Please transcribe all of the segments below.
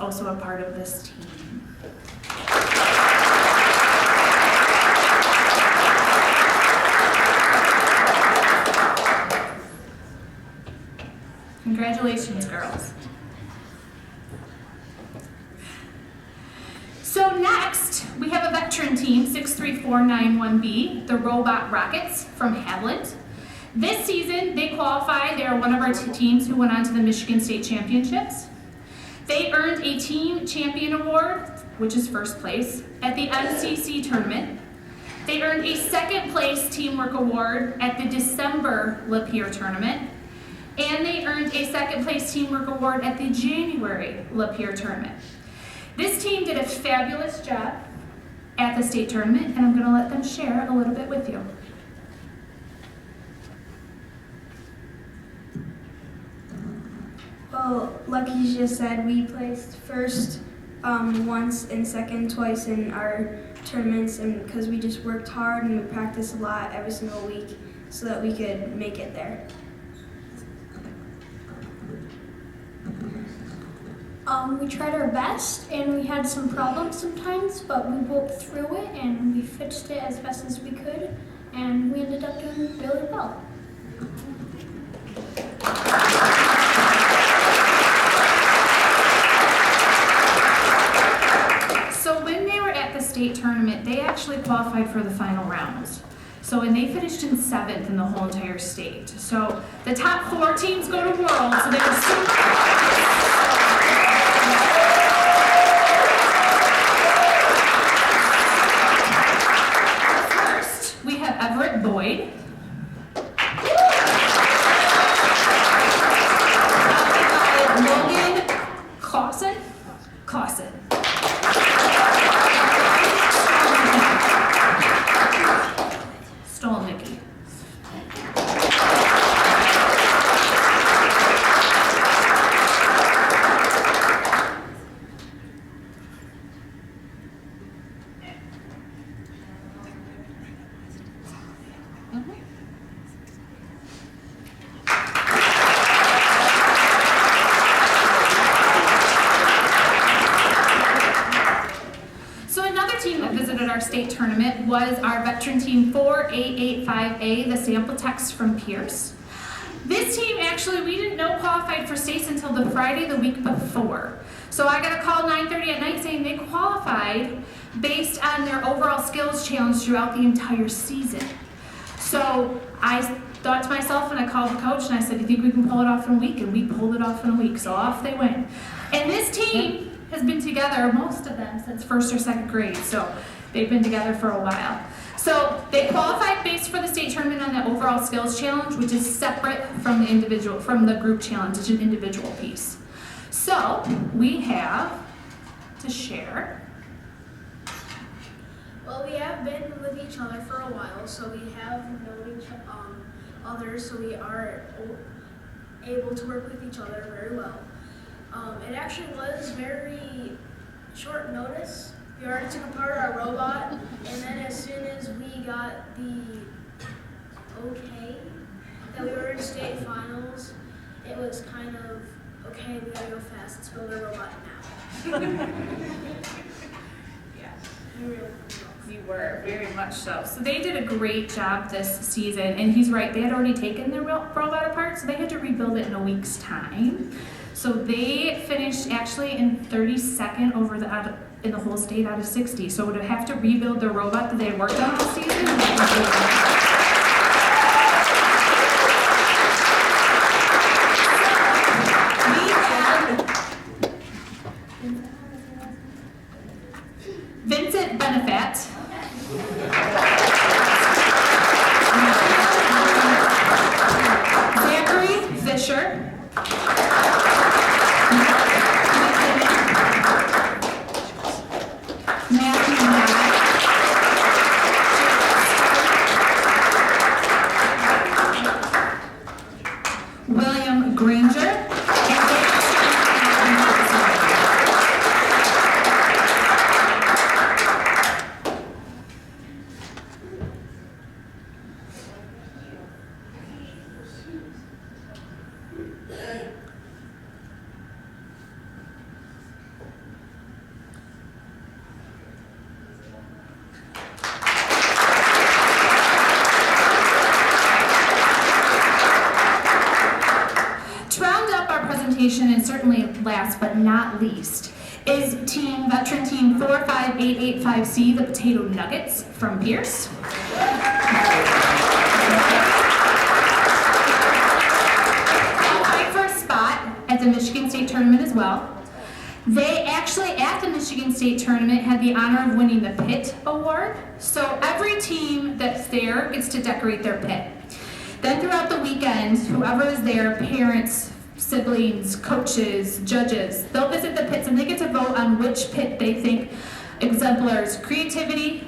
also a part of this team. Congratulations, girls. So next, we have a veteran team, 63491B, the Robot Rockets from Haviland. This season, they qualified. They are one of our teams who went on to the Michigan State Championships. They earned a Team Champion Award, which is first place, at the MCC tournament. They earned a second place Teamwork Award at the December Lapeer tournament. And they earned a second place Teamwork Award at the January Lapeer tournament. This team did a fabulous job at the state tournament, and I'm going to let them share a little bit with you. Well, like you just said, we placed first once and second twice in our tournaments, and because we just worked hard and we practiced a lot every single week so that we could make it there. We tried our best, and we had some problems sometimes, but we worked through it, and we fixed it as best as we could, and we ended up doing really well. So when they were at the state tournament, they actually qualified for the final rounds. So, and they finished in 7th in the whole entire state. So the top 4 teams go to World, so they were super. First, we have Everett Boyd. Logan Clausen. Stolen Mickey. So another team that visited our state tournament was our veteran team 4885A, the Sample Techs from Pierce. This team actually, we didn't know qualified for states until the Friday the week before. So I got a call 9:30 at night saying they qualified based on their overall skills challenge throughout the entire season. So I thought to myself, and I called the coach and I said, "Do you think we can pull it off in a week?" And we pulled it off in a week, so off they went. And this team has been together, most of them, since 1st or 2nd grade, so they've been together for a while. So they qualified based for the state tournament on the overall skills challenge, which is separate from the group challenge. It's an individual piece. So we have to share. Well, we have been with each other for a while, so we have known each other, so we are able to work with each other very well. It actually was very short notice. We already took apart our robot, and then as soon as we got the okay that we were in state finals, it was kind of, okay, we gotta go fast, let's build our robot now. Yeah. We were, very much so. So they did a great job this season, and he's right, they had already taken their robot apart, so they had to rebuild it in a week's time. So they finished actually in 32nd in the whole state out of 60. So to have to rebuild their robot that they had worked on all season. Vincent Benefat. Zachary Fisher. Matthew Nye. William Granger. presentation, and certainly last but not least, is veteran team 45885C, the Potato Nuggets from Pierce. Qualified for a spot at the Michigan State Tournament as well. They actually, at the Michigan State Tournament, had the honor of winning the Pit Award. So every team that's there gets to decorate their pit. Then throughout the weekend, whoever is there, parents, siblings, coaches, judges, they'll visit the pits and they get to vote on which pit they think exemplars creativity,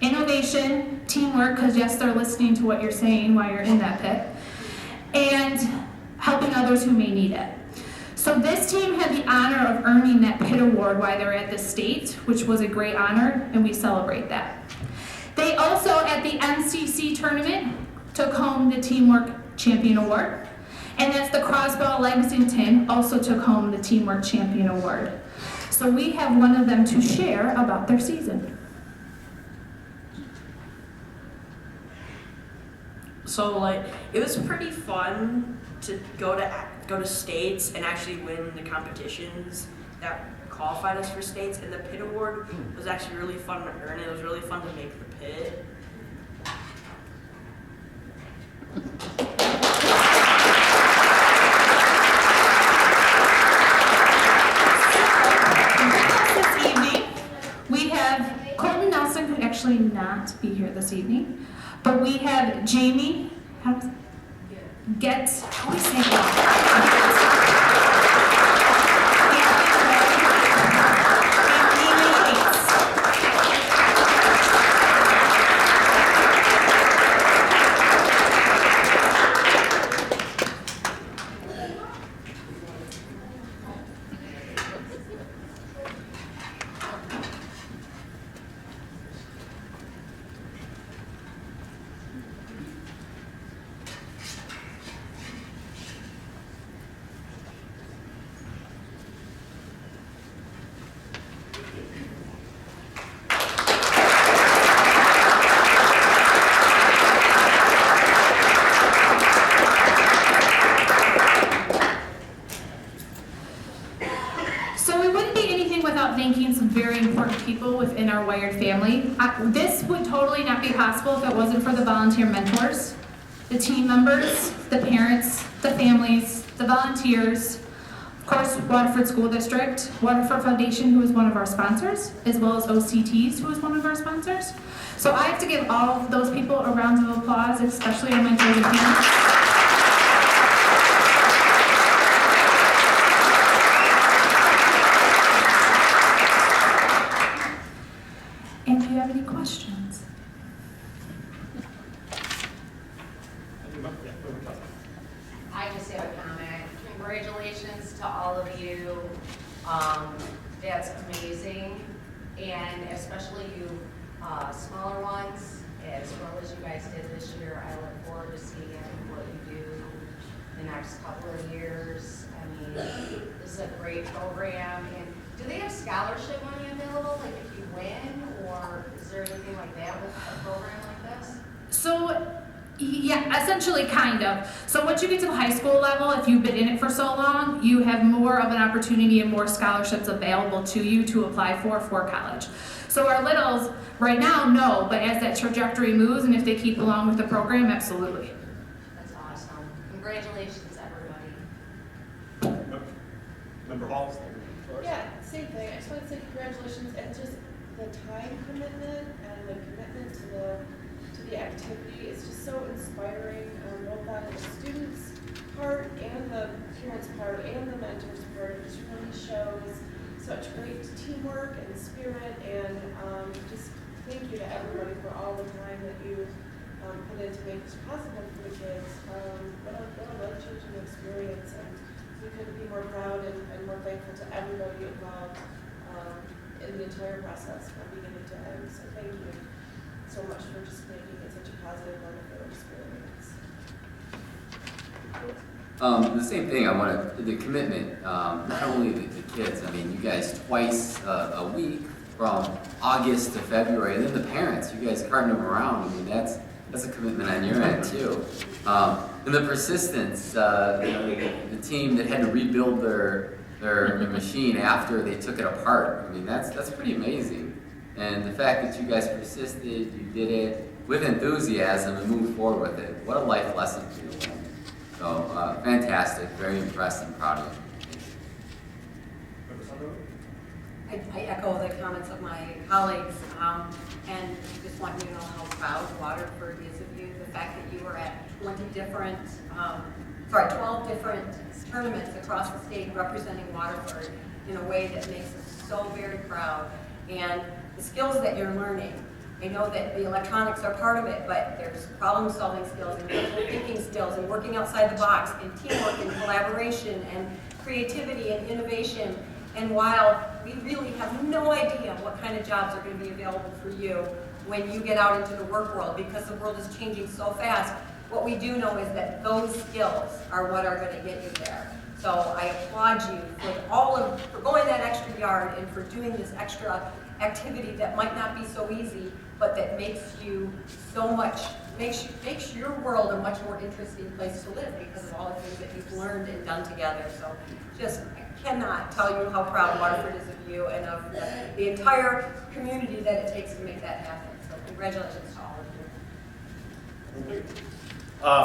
innovation, teamwork, because yes, they're listening to what you're saying while you're in that pit, and helping others who may need it. So this team had the honor of earning that Pit Award while they were at the state, which was a great honor, and we celebrate that. They also, at the NCC tournament, took home the Teamwork Champion Award. And that's the Croswell Lexington also took home the Teamwork Champion Award. So we have one of them to share about their season. So like it was pretty fun to go to states and actually win the competitions that qualified us for states, and the Pit Award was actually really fun to earn. It was really fun to make the pit. This evening, we have Colton Nelson, who actually not be here this evening, but we have Jamie, how do we say thanking some very important people within our Wired family. This would totally not be possible if it wasn't for the volunteer mentors, the team members, the parents, the families, the volunteers, of course, Waterford School District, Waterford Foundation, who is one of our sponsors, as well as OCTs, who is one of our sponsors. So I have to give all of those people a round of applause, especially our mentors and parents. And do you have any questions? I just have a comment. Congratulations to all of you. That's amazing. And especially you smaller ones, as well as you guys did this year. I look forward to seeing what you do the next couple of years. I mean, this is a great program. And do they have scholarship money available, like if you win, or is there anything like that with a program like this? So, yeah, essentially kind of. So once you get to the high school level, if you've been in it for so long, you have more of an opportunity and more scholarships available to you to apply for college. So our littles, right now, no, but as that trajectory moves and if they keep along with the program, absolutely. That's awesome. Congratulations, everybody. Member Hall? Yeah, same thing. I just want to say congratulations and just the time commitment and the commitment to the activity is just so inspiring, both on the students' part and the parents' part and the mentors' part. It just really shows such great teamwork and spirit, and just thank you to everybody for all the time that you put in to make this possible for the kids. What a life-changing experience, and we couldn't be more proud and more thankful to everybody involved in the entire process from beginning to end. So thank you so much for just making it such a positive, wonderful experience. The same thing, I want to, the commitment, not only the kids, I mean, you guys twice a week from August to February, and then the parents, you guys carting them around, I mean, That's a commitment on your end too. And the persistence, the team that had to rebuild their machine after they took it apart. I mean, that's pretty amazing. And the fact that you guys persisted, you did it with enthusiasm and moved forward with it. What a life lesson for you. So fantastic, very impressed and proud of you. I echo the comments of my colleagues, and just want you to know how proud Waterford is of you. The fact that you were at 12 different tournaments across the state representing Waterford in a way that makes us so very proud. And the skills that you're learning, I know that the electronics are part of it, but there's problem-solving skills and critical thinking skills and working outside the box and teamwork and collaboration and creativity and innovation. And while we really have no idea what kind of jobs are going to be available for you when you get out into the work world, because the world is changing so fast, what we do know is that those skills are what are going to get you there. So I applaud you for going that extra yard and for doing this extra activity that might not be so easy, but that makes you so much, makes your world a much more interesting place to live because of all the things that you've learned and done together. So just, I cannot tell you how proud Waterford is of you and of the entire community that it takes to make that happen. So congratulations to all of you.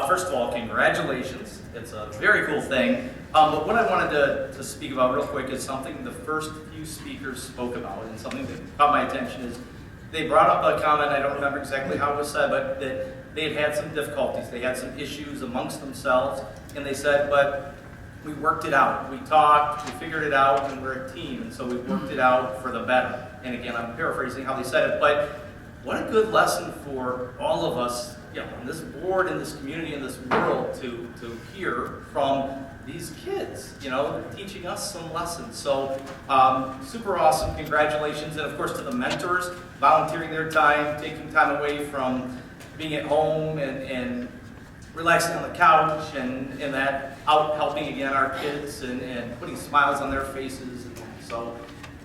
First of all, congratulations. It's a very cool thing. But what I wanted to speak about real quick is something the first few speakers spoke about, and something that caught my attention is they brought up a comment, I don't remember exactly how it was said, but that they had some difficulties. They had some issues amongst themselves, and they said, but we worked it out. We talked, we figured it out, and we're a team, and so we worked it out for the better. And again, I'm paraphrasing how they said it, but what a good lesson for all of us, on this board, in this community, in this world, to hear from these kids, teaching us some lessons. So super awesome, congratulations. And of course to the mentors, volunteering their time, taking time away from being at home and relaxing on the couch and that out helping again our kids and putting smiles on their faces. And so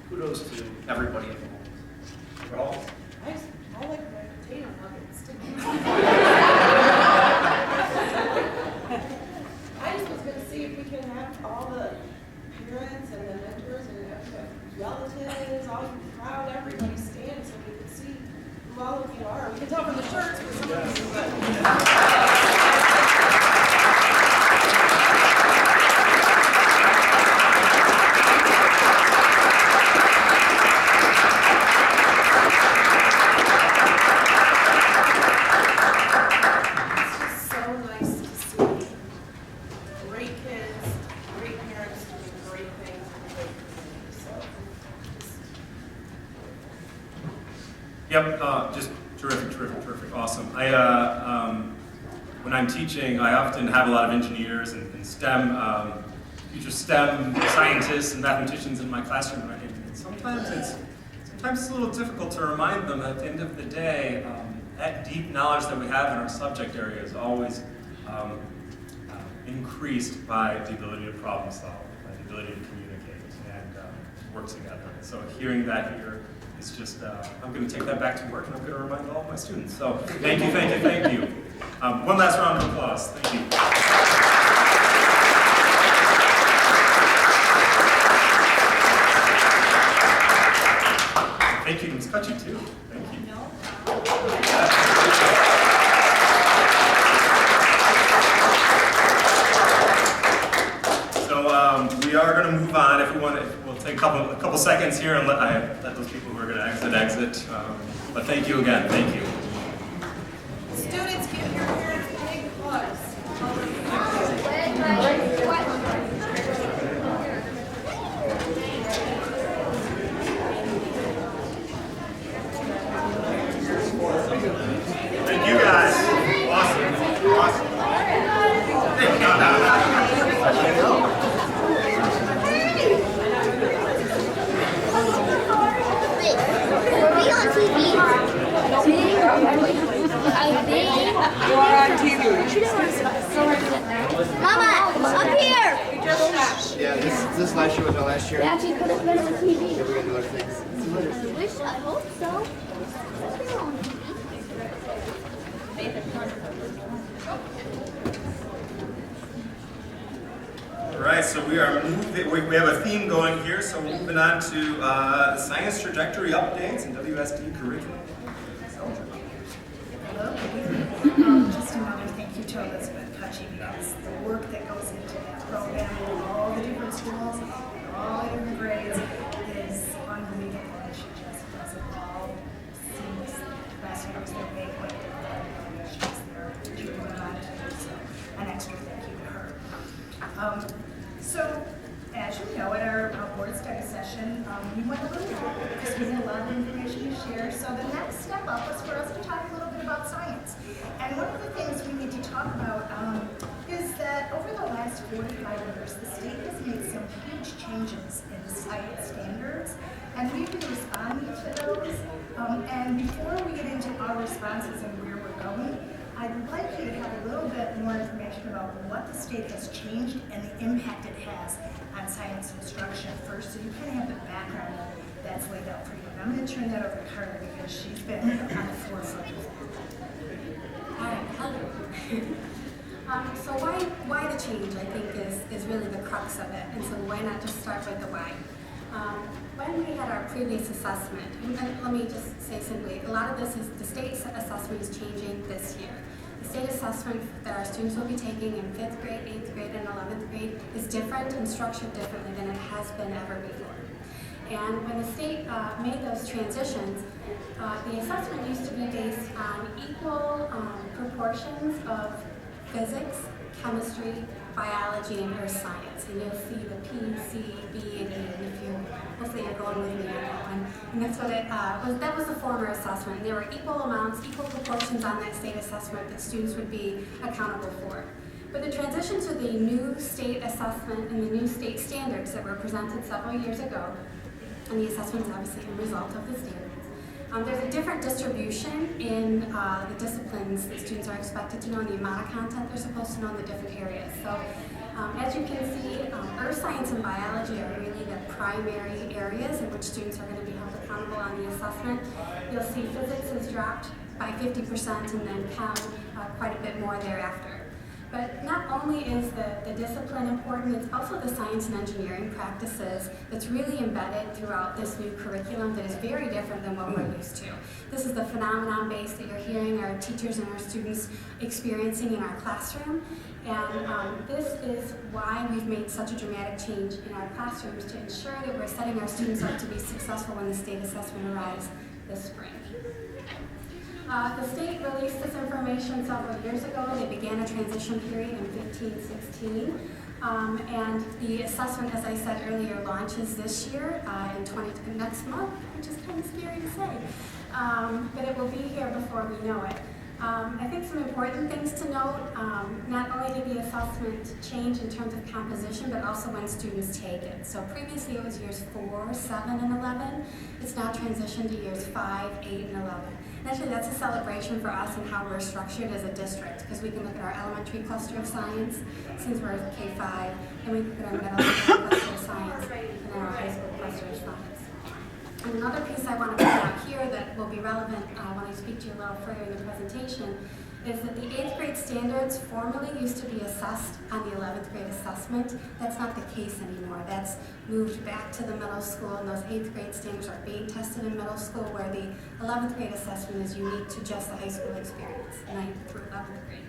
kudos to everybody involved. Well, I like my potato nuggets too. I just was going to see if we can have all the parents and the mentors and the relatives, all the crowd, everybody stand so we can see who all of you are. We can tell from the shirts, but some of you, but Yep, just terrific, awesome. When I'm teaching, I often have a lot of engineers and STEM, future STEM scientists and mathematicians in my classroom, and sometimes it's a little difficult to remind them that at the end of the day, that deep knowledge that we have in our subject area is always increased by the ability to problem solve, by the ability to communicate and work together. And so hearing that here, it's just, I'm going to take that back to work and I'm going to remind all of my students. So thank you. One last round of applause. Thank you. Thank you, Ms. Kutchi, too. Thank you. So we are going to move on. If we want to, we'll take a couple seconds here and let those people who are going to exit. But thank you again. Thank you. students, give your parents a big applause. Thank you guys. Awesome. Mama, up here! Yeah, this last year was our last year. It actually could have been on TV. Yeah, we're gonna do other things. I wish, I hope so. so we are moving, we have a theme going here, so we're moving on to science trajectory updates and WSD curriculum. Hello. Just another thank you to Elizabeth Cutchy, because the work that goes into that program in all the different schools, all the different grades, is unbelievable. And she just does it all seamlessly. Classrooms, they're big, but she's there doing it on it. So an extra thank you to her. So, as you know, at our board study session, we went a little longer because we had a lot of information to share. So the next step up was for us to talk a little bit about science. And one of the things we need to talk about is that over the last 45 years, the state has made some huge changes in science standards, and we've been responding to those. And before we get into our responses and where we're going, I'd like you to have a little bit more information about what the state has changed and the impact it has on science instruction first, so you kind of have the background that's laid out for you. And I'm going to turn that over to Carla because she's been on the forefront of that. Hi, hello. So why the change, I think, is really the crux of it. And so why not just start with the why? When we had our previous assessment, and let me just say simply, a lot of this is the state assessment is changing this year. The state assessment that our students will be taking in 5th grade, 8th grade, and 11th grade is different and structured differently than it has been ever before. And when the state made those transitions, the assessment used to be based on equal proportions of physics, chemistry, biology, and earth science. And you'll see the P, C, B, and E, and if you, hopefully you're going with me on that one. And that's what it was, that was the former assessment. And there were equal amounts, equal proportions on that state assessment that students would be accountable for. But the transition to the new state assessment and the new state standards that were presented several years ago, and the assessment is obviously a result of the standards. There's a different distribution in the disciplines that students are expected to know and the amount of content they're supposed to know in the different areas. So as you can see, earth science and biology are really the primary areas in which students are going to be held accountable on the assessment. You'll see physics has dropped by 50% and then chem quite a bit more thereafter. But not only is the discipline important, it's also the science and engineering practices that's really embedded throughout this new curriculum that is very different than what we're used to. This is the phenomenon base that you're hearing our teachers and our students experiencing in our classroom. And this is why we've made such a dramatic change in our classrooms to ensure that we're setting our students up to be successful when the state assessment arrives this spring. The state released this information several years ago. They began a transition period in 15-16. And the assessment, as I said earlier, launches this year next month, which is kind of scary to say. But it will be here before we know it. I think some important things to note, not only did the assessment change in terms of composition, but also when students take it. So previously it was years 4, 7, and 11. It's now transitioned to years 5, 8, and 11. And actually that's a celebration for us and how we're structured as a district, because we can look at our elementary cluster of science, since we're K-5, and we can look at our middle school cluster of science, and then our high school cluster of science. And another piece I want to point out here that will be relevant when I speak to you a little further in the presentation is that the 8th grade standards formerly used to be assessed on the 11th grade assessment. That's not the case anymore. That's moved back to the middle school, and those 8th grade standards are being tested in middle school, where the 11th grade assessment is unique to just the high school experience, 9th through 11th grade.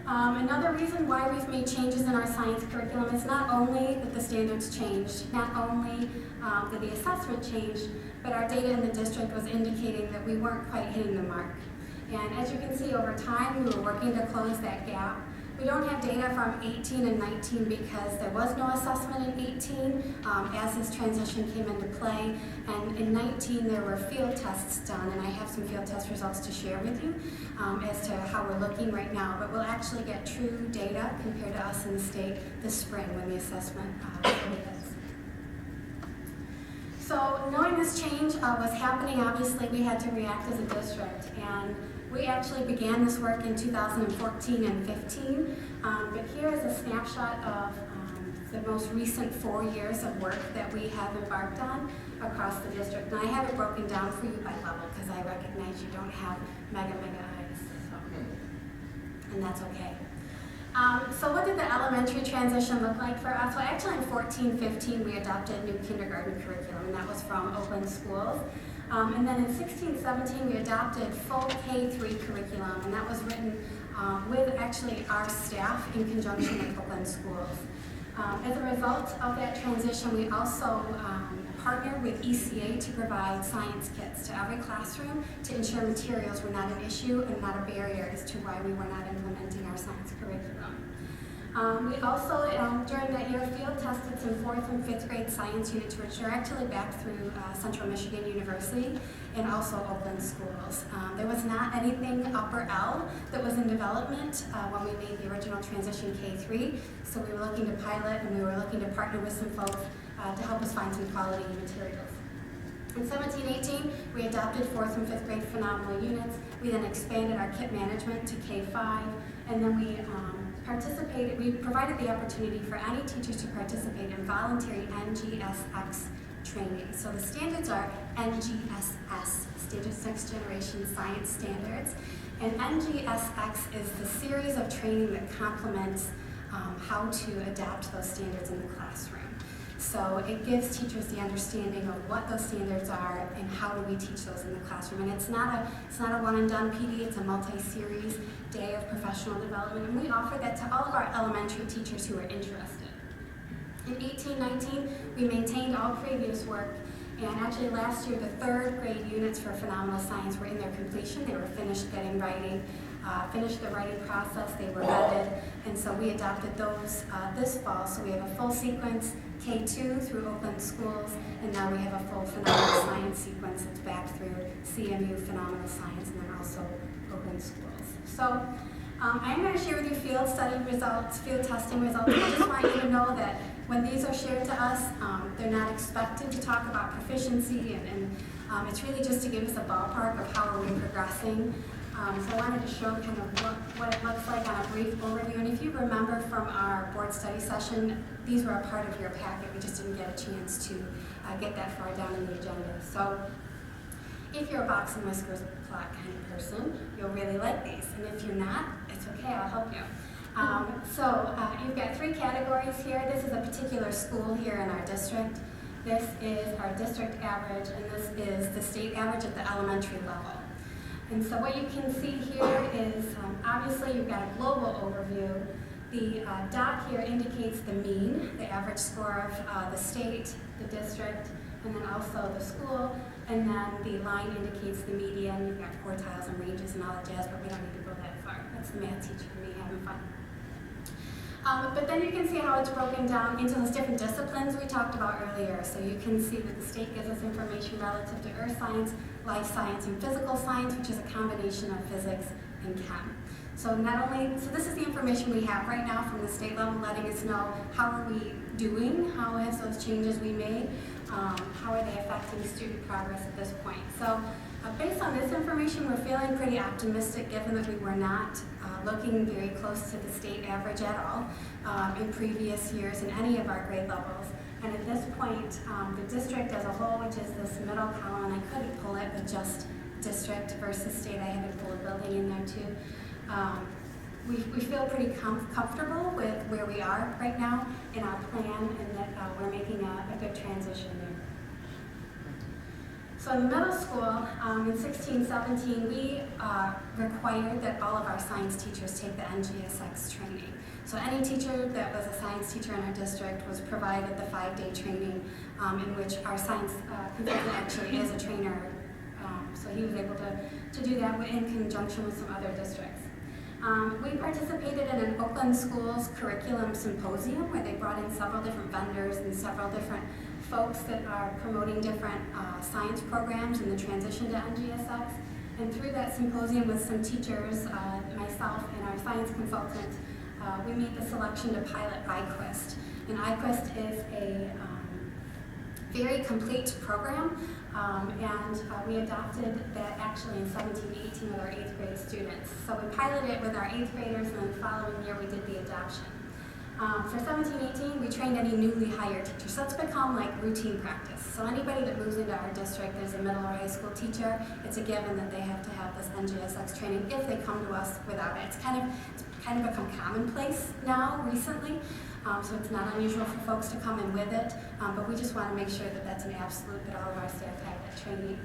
Another reason why we've made changes in our science curriculum is not only that the standards changed, not only that the assessment changed, but our data in the district was indicating that we weren't quite hitting the mark. And as you can see, over time, we were working to close that gap. We don't have data from 18 and 19 because there was no assessment in 18 as this transition came into play. And in 19, there were field tests done, and I have some field test results to share with you as to how we're looking right now. But we'll actually get true data compared to us in the state this spring when the assessment is. So knowing this change was happening, obviously we had to react as a district. And we actually began this work in 2014 and 15, but here is a snapshot of the most recent 4 years of work that we have embarked on across the district. And I have it broken down for you by level because I recognize you don't have mega eyes, so, and that's okay. So what did the elementary transition look like for us? Well, actually in 14-15 we adopted new kindergarten curriculum, and that was from Oakland Schools. And then in 16-17 we adopted full K-3 curriculum, and that was written with actually our staff in conjunction with Oakland Schools. As a result of that transition, we also partnered with ECA to provide science kits to every classroom to ensure materials were not an issue and not a barrier as to why we were not implementing our science curriculum. We also, during that year, field tested some 4th and 5th grade science units, which are actually back through Central Michigan University and also Oakland Schools. There was not anything upper L that was in development when we made the original transition K-3, so we were looking to pilot and we were looking to partner with some folks to help us find some quality materials. In 17-18, we adopted 4th and 5th grade phenomenal units. We then expanded our kit management to K-5, and then we provided the opportunity for any teachers to participate in voluntary NGSX training. So the standards are NGSS, Standards Next Generation Science Standards, and NGSX is the series of training that complements how to adapt those standards in the classroom. So it gives teachers the understanding of what those standards are and how do we teach those in the classroom. And it's not a one and done PD, it's a multi-series day of professional development, and we offer that to all of our elementary teachers who are interested. In 18-19, we maintained all previous work, and actually last year the 3rd grade units for phenomenal science were in their completion. They were finished getting writing, finished the writing process, they were vetted, and so we adopted those this fall. So we have a full sequence K-2 through Oakland Schools, and now we have a full phenomenal science sequence that's back through CMU Phenomenal Science and then also Oakland Schools. So I'm going to share with you field study results, field testing results. I just want you to know that when these are shared to us, they're not expected to talk about proficiency, and it's really just to give us a ballpark of how are we progressing. So I wanted to show kind of what it looks like on a brief overview. And if you remember from our board study session, these were a part of your packet. We just didn't get a chance to get that far down in the agenda. So if you're a box and whiskers plot kind of person, you'll really like these. And if you're not, it's okay, I'll help you. You've got 3 categories here. This is a particular school here in our district. This is our district average, and this is the state average at the elementary level. And so what you can see here is, obviously you've got a global overview. The dot here indicates the mean, the average score of the state, the district, and then also the school. And then the line indicates the median. You've got quartiles and ranges and all that jazz, but we don't need to go that far. That's the math teacher and me having fun. But then you can see how it's broken down into those different disciplines we talked about earlier. So you can see that the state gives us information relative to earth science, life science, and physical science, which is a combination of physics and chem. So this is the information we have right now from the state level, letting us know how are we doing, how has those changes we made, how are they affecting student progress at this point. So based on this information, we're feeling pretty optimistic given that we were not looking very close to the state average at all in previous years in any of our grade levels. And at this point, the district as a whole, which is this middle column, I couldn't pull it, but just district versus state, I had to pull a building in there too. We feel pretty comfortable with where we are right now in our plan, and that we're making a good transition there. So in the middle school, in 16-17, we required that all of our science teachers take the NGSX training. So any teacher that was a science teacher in our district was provided the 5-day training in which our science consultant actually is a trainer. So he was able to do that in conjunction with some other districts. We participated in an Oakland Schools curriculum symposium where they brought in several different vendors and several different folks that are promoting different science programs in the transition to NGSX. And through that symposium with some teachers, myself and our science consultant, we made the selection to pilot iQuest. And iQuest is a very complete program, and we adopted that actually in 17-18 with our 8th grade students. So we piloted it with our 8th graders, and then the following year we did the adoption. For 17-18, we trained any newly hired teachers. So it's become like routine practice. So anybody that moves into our district, there's a middle or high school teacher, it's a given that they have to have this NGSX training if they come to us without it. It's kind of become commonplace now recently. So it's not unusual for folks to come in with it, but we just want to make sure that that's an absolute, that all of our staff have that training.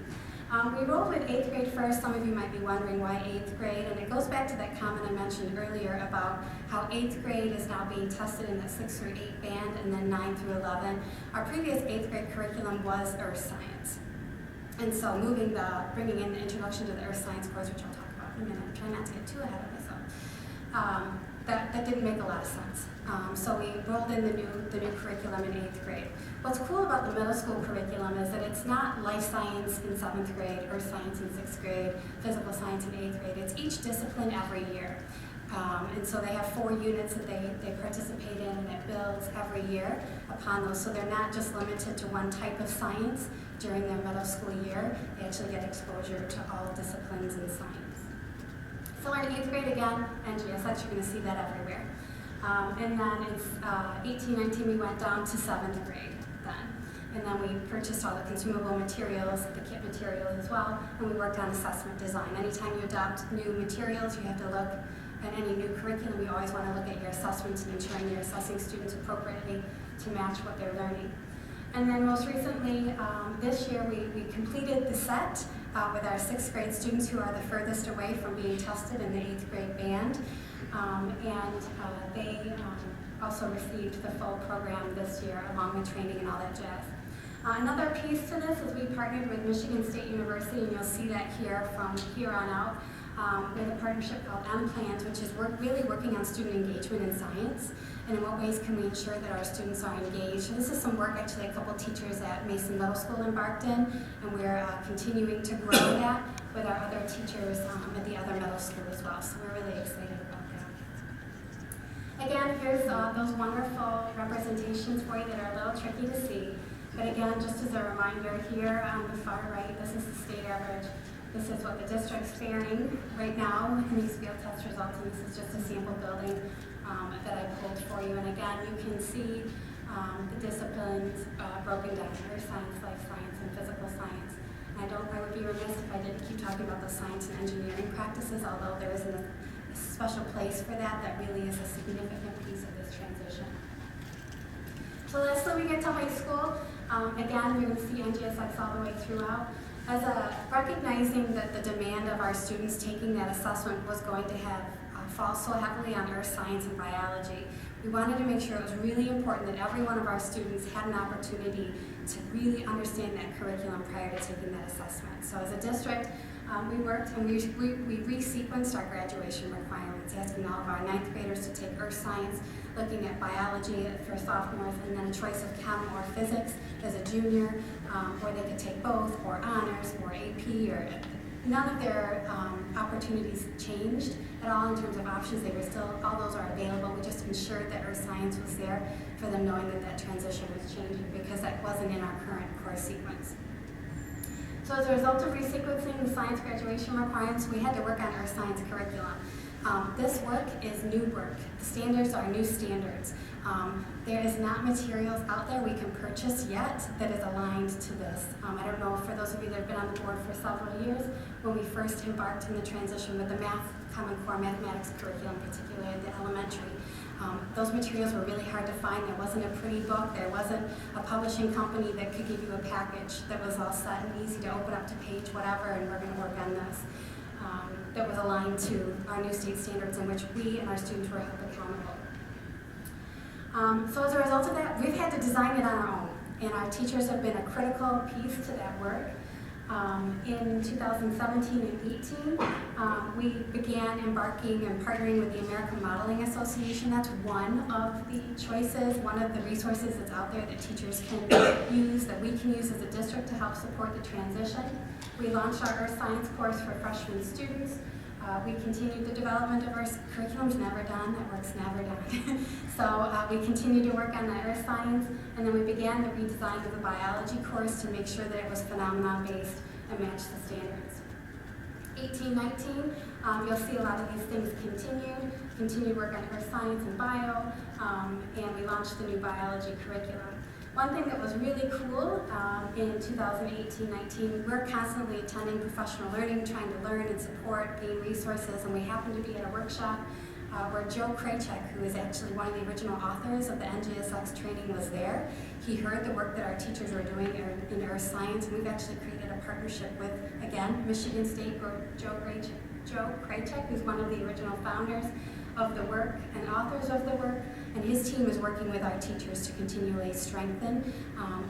We rolled with 8th grade first. Some of you might be wondering why 8th grade, and it goes back to that comment I mentioned earlier about how 8th grade is now being tested in that 6 through 8 band and then 9 through 11. Our previous 8th grade curriculum was earth science. And so bringing in the introduction to the earth science course, which I'll talk about in a minute, try not to get too ahead of myself, that didn't make a lot of sense. So we rolled in the new curriculum in 8th grade. What's cool about the middle school curriculum is that it's not life science in 7th grade, earth science in 6th grade, physical science in 8th grade. It's each discipline every year. And so they have 4 units that they participate in, and it builds every year upon those. So they're not just limited to one type of science during their middle school year. They actually get exposure to all disciplines in science. So in 8th grade again, NGSX, you're going to see that everywhere. And then in 18-19, we went down to 7th grade then. And then we purchased all the consumable materials, the kit materials as well, and we worked on assessment design. Anytime you adopt new materials, you have to look at any new curriculum. You always want to look at your assessments and ensuring you're assessing students appropriately to match what they're learning. And then most recently, this year, we completed the set with our 6th grade students who are the furthest away from being tested in the 8th grade band. They also received the full program this year along with training and all that jazz. Another piece to this is we partnered with Michigan State University, and you'll see that here from here on out, with a partnership called M-Plant, which is really working on student engagement in science, and in what ways can we ensure that our students are engaged. And this is some work actually a couple teachers at Mason Middle School embarked in, and we're continuing to grow that with our other teachers at the other middle school as well, so we're really excited about that. Again, here's those wonderful representations for you that are a little tricky to see. But again, just as a reminder, here on the far right, this is the state average. This is what the district's faring right now in these field test results, and this is just a sample building that I pulled for you. And again, you can see the disciplines broken down: earth science, life science, and physical science. And I would be remiss if I didn't keep talking about the science and engineering practices, although there isn't a special place for that. That really is a significant piece of this transition. So lastly, we get to high school. Again, we're going to see NGSX all the way throughout. As recognizing that the demand of our students taking that assessment was going to have fall so heavily on earth science and biology, we wanted to make sure it was really important that every one of our students had an opportunity to really understand that curriculum prior to taking that assessment. So as a district, we worked and we resequenced our graduation requirements, asking all of our 9th graders to take earth science, looking at biology for sophomores, and then a choice of chem or physics as a junior, or they could take both, or honors, or AP, or none of their opportunities changed at all in terms of options. They were still, all those are available. We just ensured that earth science was there for them, knowing that that transition was changing because that wasn't in our current course sequence. So as a result of resequencing the science graduation requirements, we had to work on earth science curriculum. This work is new work. The standards are new standards. There is not materials out there we can purchase yet that is aligned to this. I don't know, for those of you that have been on the board for several years, when we first embarked in the transition with the Common Core mathematics curriculum, particularly at the elementary, those materials were really hard to find. There wasn't a pretty book. There wasn't a publishing company that could give you a package that was all set and easy to open up to page whatever, and we're going to work on this. That was aligned to our new state standards in which we and our students were held accountable. So as a result of that, we've had to design it on our own, and our teachers have been a critical piece to that work. In 2017 and 18, we began embarking and partnering with the American Modeling Association. That's one of the choices, one of the resources that's out there that teachers can use, that we can use as a district to help support the transition. We launched our Earth Science course for freshman students. We continued the development of our curriculum's never done, that work's never done. So we continued to work on the earth science, and then we began the redesign of the biology course to make sure that it was phenomenon-based and matched the standards. 18-19, you'll see a lot of these things continued work on earth science and bio, and we launched the new biology curriculum. One thing that was really cool in 2018-19, we're constantly attending professional learning, trying to learn and support, gain resources, and we happened to be at a workshop where Joe Krajcek, who is actually one of the original authors of the NGSX training, was there. He heard the work that our teachers were doing in earth science, and we've actually created a partnership with, again, Michigan State, where Joe Krajcek, who's one of the original founders of the work and authors of the work, and his team is working with our teachers to continually strengthen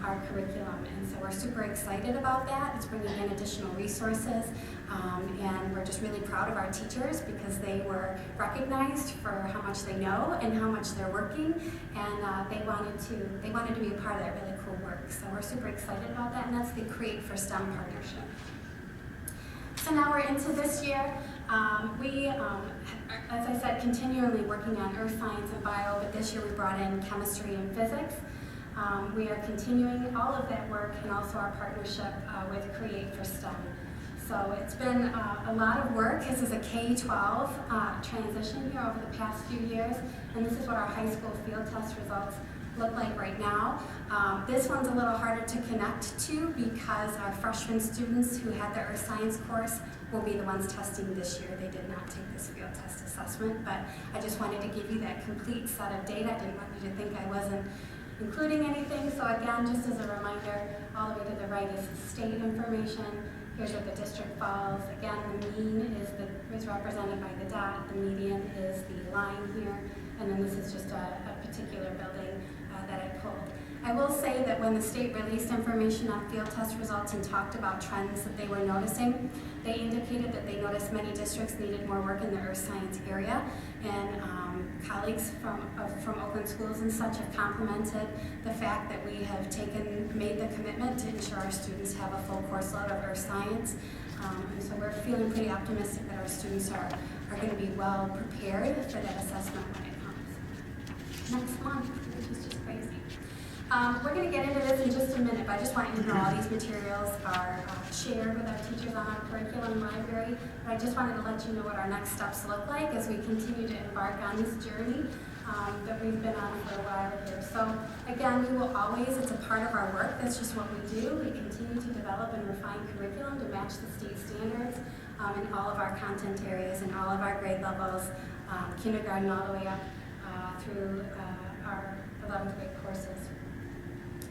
our curriculum. And so we're super excited about that. It's bringing in additional resources, and we're just really proud of our teachers because they were recognized for how much they know and how much they're working, and they wanted to be a part of that really cool work. So we're super excited about that, and that's the Create for STEM partnership. So now we're into this year. We, as I said, continually working on earth science and bio, but this year we brought in chemistry and physics. We are continuing all of that work and also our partnership with Create for STEM. So it's been a lot of work. This is a K-12 transition here over the past few years, and this is what our high school field test results look like right now. This one's a little harder to connect to because our freshman students who had the earth science course will be the ones testing this year. They did not take this field test assessment, but I just wanted to give you that complete set of data. I didn't want you to think I wasn't including anything. So again, just as a reminder, all the way to the right is state information. Here's where the district falls. Again, the mean is represented by the dot. The median is the line here. And then this is just a particular building that I pulled. I will say that when the state released information on field test results and talked about trends that they were noticing, they indicated that they noticed many districts needed more work in the earth science area. And colleagues from Oakland schools and such have complimented the fact that we have made the commitment to ensure our students have a full course load of earth science. And so we're feeling pretty optimistic that our students are going to be well prepared for that assessment when it comes next month, which is just crazy. We're going to get into this in just a minute, but I just want you to know all these materials are shared with our teachers on our curriculum library. But I just wanted to let you know what our next steps look like as we continue to embark on this journey that we've been on for a while here. So again, we will always, it's a part of our work, that's just what we do. We continue to develop and refine curriculum to match the state standards in all of our content areas and all of our grade levels, kindergarten all the way up through our 11th grade courses.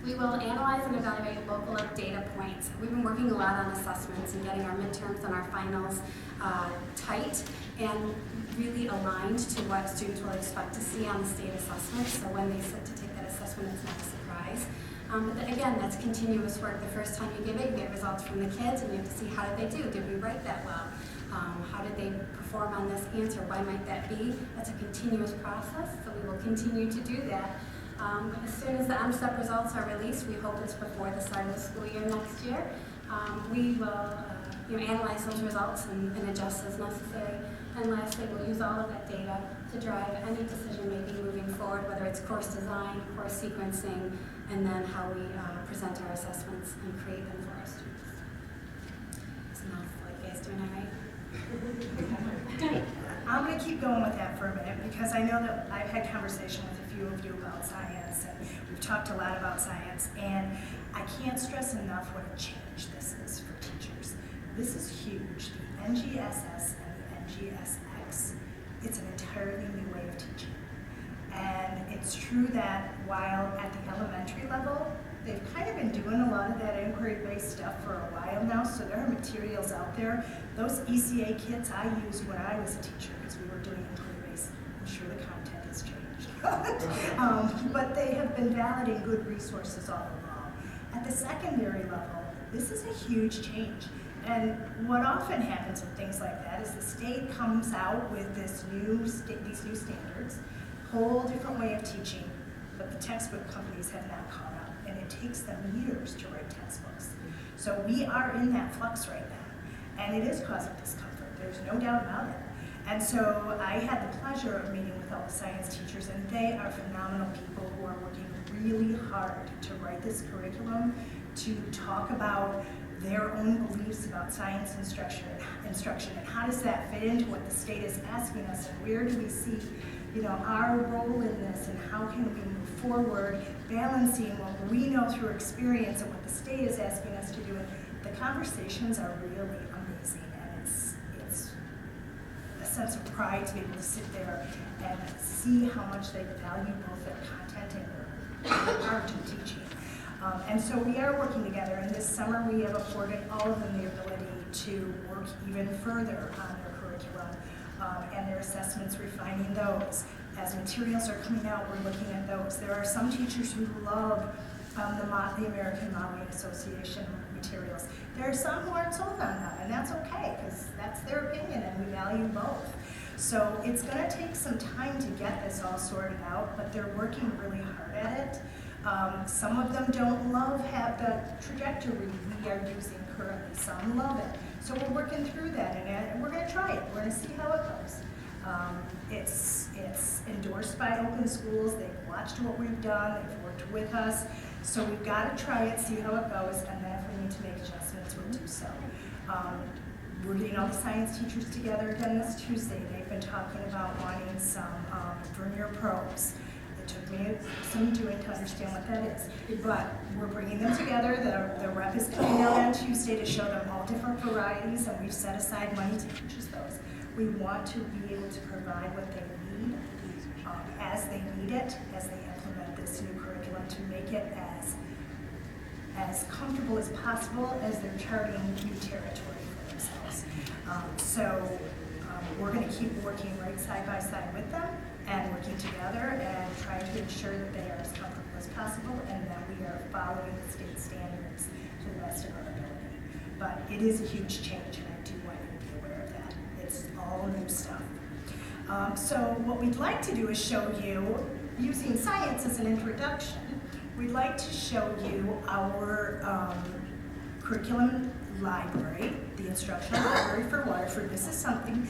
We will analyze and evaluate local data points. We've been working a lot on assessments and getting our midterms and our finals tight and really aligned to what students will expect to see on the state assessment. So when they sit to take that assessment, it's not a surprise. But then again, that's continuous work. The first time you give it, you get results from the kids and you have to see how did they do? Did we write that well? How did they perform on this answer? Why might that be? That's a continuous process, so we will continue to do that. As soon as the MSTEP results are released, we hope it's before the start of the school year next year, we will analyze those results and adjust as necessary. And lastly, we'll use all of that data to drive any decision making moving forward, whether it's course design, course sequencing, and then how we present our assessments and create them for our students. It's a mouthful. You guys doing all right? I'm going to keep going with that for a minute because I know that I've had conversation with a few of you about science and we've talked a lot about science, and I can't stress enough what a change this is for teachers. This is huge. The NGSS and the NGSX, it's an entirely new way of teaching. And it's true that while at the elementary level, they've kind of been doing a lot of that inquiry-based stuff for a while now, so there are materials out there. Those ECA kits I used when I was a teacher because we were doing inquiry-based. I'm sure the content has changed. But they have been valid and good resources all along. At the secondary level, this is a huge change. And what often happens with things like that is the state comes out with these new standards, whole different way of teaching, but the textbook companies have not caught up, and it takes them years to write textbooks. So we are in that flux right now, and it is causing discomfort. There's no doubt about it. And so I had the pleasure of meeting with all the science teachers, and they are phenomenal people who are working really hard to write this curriculum, to talk about their own beliefs about science instruction, and how does that fit into what the state is asking us, and where do we see our role in this, and how can we move forward, balancing what we know through experience and what the state is asking us to do. And the conversations are really amazing, and it's sense of pride to be able to sit there and see how much they value both their content and their art and teaching. And so we are working together, and this summer we have afforded all of them the ability to work even further on their curriculum and their assessments, refining those. As materials are coming out, we're looking at those. There are some teachers who love the American Modeling Association materials. There are some who aren't sold on that, and that's okay, because that's their opinion, and we value both. So it's going to take some time to get this all sorted out, but they're working really hard at it. Some of them don't love the trajectory we are using currently. Some love it. So we're working through that, and we're going to try it. We're going to see how it goes. It's endorsed by Open Schools. They've watched what we've done. They've worked with us. So we've got to try it, see how it goes, and then if we need to make adjustments, we'll do so. We're getting all the science teachers together again this Tuesday. They've been talking about wanting some Vermeer probes. It took me some doing to understand what that is. But we're bringing them together. The rep is coming out on Tuesday to show them all different varieties, and we've set aside money to purchase those. We want to be able to provide what they need as they need it, as they implement this new curriculum, to make it as comfortable as possible as they're charting new territory for themselves. We're going to keep working right side by side with them and working together and trying to ensure that they are as comfortable as possible and that we are following the state standards to the best of our ability. But it is a huge change, and I do want you to be aware of that. It's all new stuff. So what we'd like to do is show you, using science as an introduction, we'd like to show you our curriculum library, the instructional library for Waterford. This is something,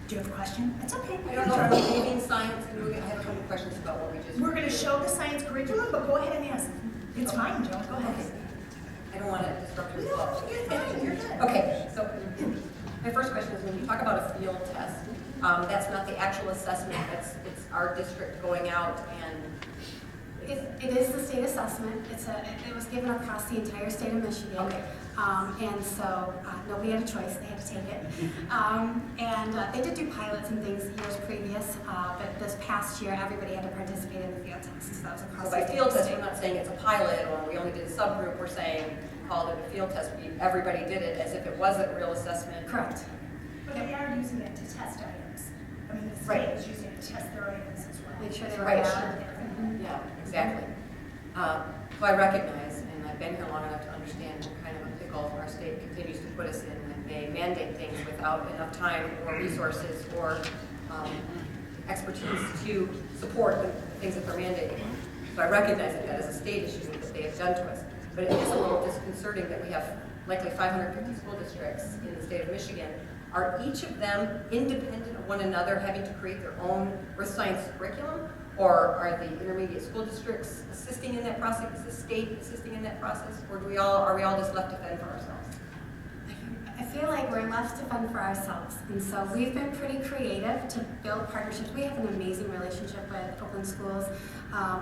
do you have a question? It's okay. I don't know if we're leaving science, and I have a couple questions about what we just... We're going to show the science curriculum, but go ahead and ask. It's fine, Joan, go ahead. Okay. I don't want to disrupt your flow. No, you're fine, you're good. Okay, so my first question is, when you talk about a field test, that's not the actual assessment, it's our district going out and... It is the state assessment. It was given across the entire state of Michigan. Okay. And so nobody had a choice, they had to take it. They did do pilots and things years previous, but this past year everybody had to participate in the field test. So that was across So the by state. field test, we're not saying it's a pilot or we only did a subgroup, we're saying called it a field test. Everybody did it as if it was a real assessment. Correct. But they are using it to test items. I mean, the state is using it to test their items as well. Make sure they were Right. valid. Yeah, exactly. So I recognize, and I've been here long enough to understand what kind of a pickle our state continues to put us in when they mandate things without enough time or resources or expertise to support the things that they're mandating. So I recognize that is a state issue that they have done to us. But it is a little disconcerting that we have likely 550 school districts in the state of Michigan. Are each of them independent of one another, having to create their own earth science curriculum? Or are the intermediate school districts assisting in that process? Is the state assisting in that process? Or are we all just left to fend for ourselves? I feel like we're left to fend for ourselves, and so we've been pretty creative to build partnerships. We have an amazing relationship with Open Schools.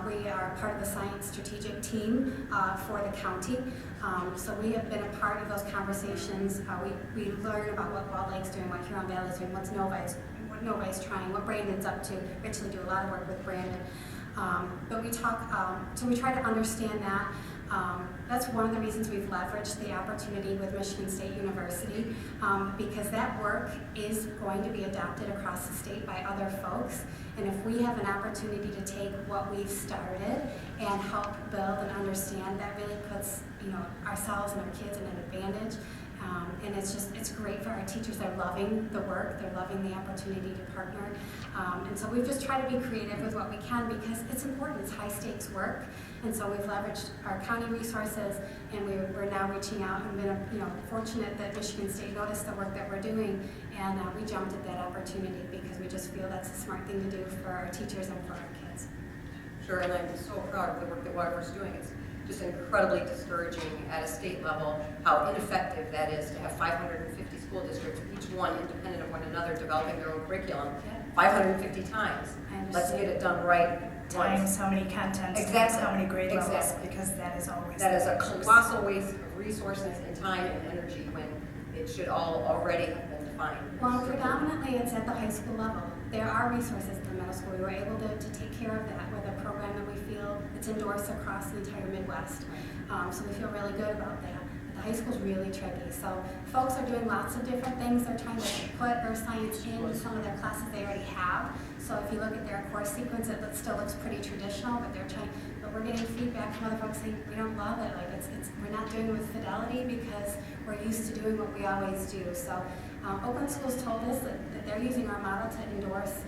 We are part of the science strategic team for the county, so we have been a part of those conversations. We learn about what Walled Lake's doing, what Huron Valley's doing, what Novi's trying, what Brandon's up to. We actually do a lot of work with Brandon. But we talk, so we try to understand that. That's one of the reasons we've leveraged the opportunity with Michigan State University, because that work is going to be adopted across the state by other folks. And if we have an opportunity to take what we've started and help build and understand, that really puts ourselves and our kids in an advantage. And it's great for our teachers. They're loving the work. They're loving the opportunity to partner. And so we've just tried to be creative with what we can because it's important. It's high stakes work. And so we've leveraged our county resources, and we're now reaching out and been fortunate that Michigan State noticed the work that we're doing, and we jumped at that opportunity because we just feel that's a smart thing to do for our teachers and for our kids. Sure, and I'm so proud of the work that Waterford's doing. It's just incredibly discouraging at a state level how ineffective that is to have 550 school districts, each one independent of one another, developing their own curriculum 550 times. Let's get it done right. Times how many contents, exactly. How many grade levels, Exactly. because that is always... That is a colossal waste of resources and time and energy when it should all already have been defined. Well, predominantly it's at the high school level. There are resources in the middle school. We were able to take care of that with a program that we feel it's endorsed across the entire Midwest. So we feel really good about that. The high school's really tricky. So folks are doing lots of different things. They're trying to put earth science in some of their classes they already have. So if you look at their course sequence, it still looks pretty traditional, but we're getting feedback from other folks saying we don't love it. Like we're not doing it with fidelity because we're used to doing what we always do. So Oakland Schools told us that they're using our model to endorse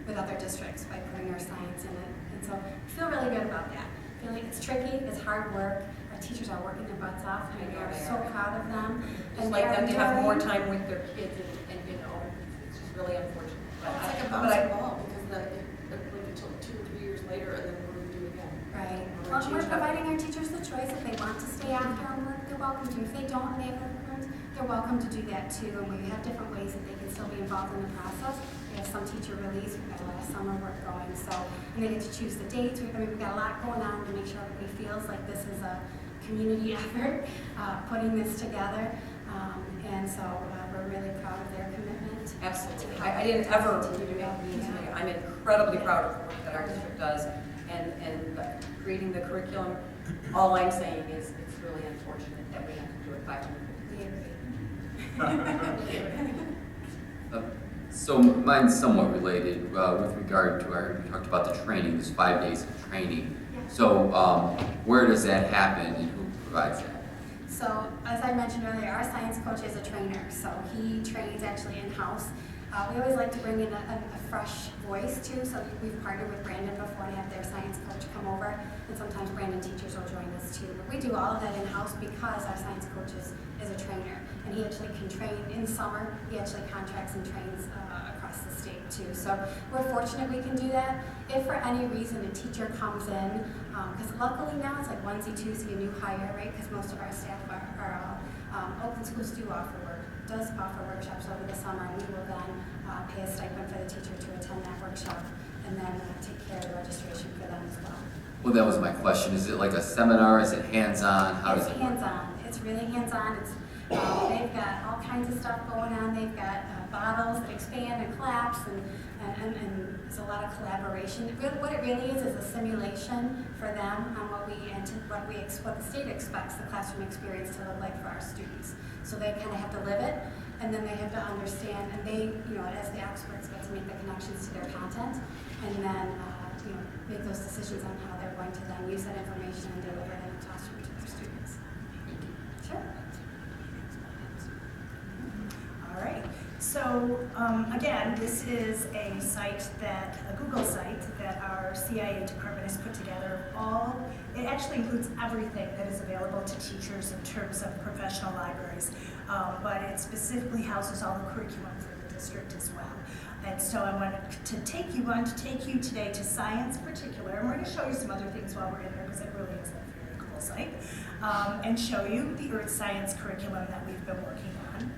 with other districts by putting our science in it. And so I feel really good about that. I feel like it's tricky, it's hard work. Our teachers are working their butts off, and we are so proud of them. Just like them to have more time with their kids, and it's just really unfortunate. Well, it's like a bouncing ball, because it went until 2 or 3 years later, and then what do we do again? Right. Well, we're providing our teachers the choice. If they want to stay after and work, they're welcome to. If they don't, and they have programs, they're welcome to do that too. And we have different ways that they can still be involved in the process. We have some teacher release. We've got a lot of summer work going. And they get to choose the dates. We've got a lot going on to make sure everybody feels like this is a community effort, putting this together. And so we're really proud of their commitment. Absolutely. I didn't ever mean to make. I'm incredibly proud of the work that our district does and creating the curriculum. All I'm saying is it's really unfortunate that we have to do it 550. So mine's somewhat related with regard to you talked about the training, this 5 days of training. So where does that happen and who provides that? So as I mentioned earlier, our science coach is a trainer, so he trains actually in-house. We always like to bring in a fresh voice too, so we've partnered with Brandon before and have their science coach come over, and sometimes Brandon teachers will join us too. But we do all of that in-house because our science coach is a trainer, and he actually can train in summer. He actually contracts and trains across the state too. So we're fortunate we can do that. If for any reason a teacher comes in, because luckily now it's like onesie, twosie, a new hire, right? Because most of our staff Oakland Schools does offer workshops over the summer, and we will then pay a stipend for the teacher to attend that workshop and then take care of the registration for them as well. Well, that was my question. Is it like a seminar? Is it hands-on? How does it work? It's hands-on. It's really hands-on. They've got all kinds of stuff going on. They've got bottles that expand and collapse, and there's a lot of collaboration. What it really is a simulation for them on what the state expects the classroom experience to look like for our students. So they kind of have to live it, and then they have to understand, and they, as the experts, get to make the connections to their content, and then make those decisions on how they're going to then use that information and deliver it in the classroom to their students. Sure. All right. So again, this is a Google site that our CIA department has put together. It actually includes everything that is available to teachers in terms of professional libraries, but it specifically houses all the curriculum for the district as well. And so I wanted to take you today to science in particular, and we're going to show you some other things while we're in there because it really is a very cool site, and show you the earth science curriculum that we've been working on.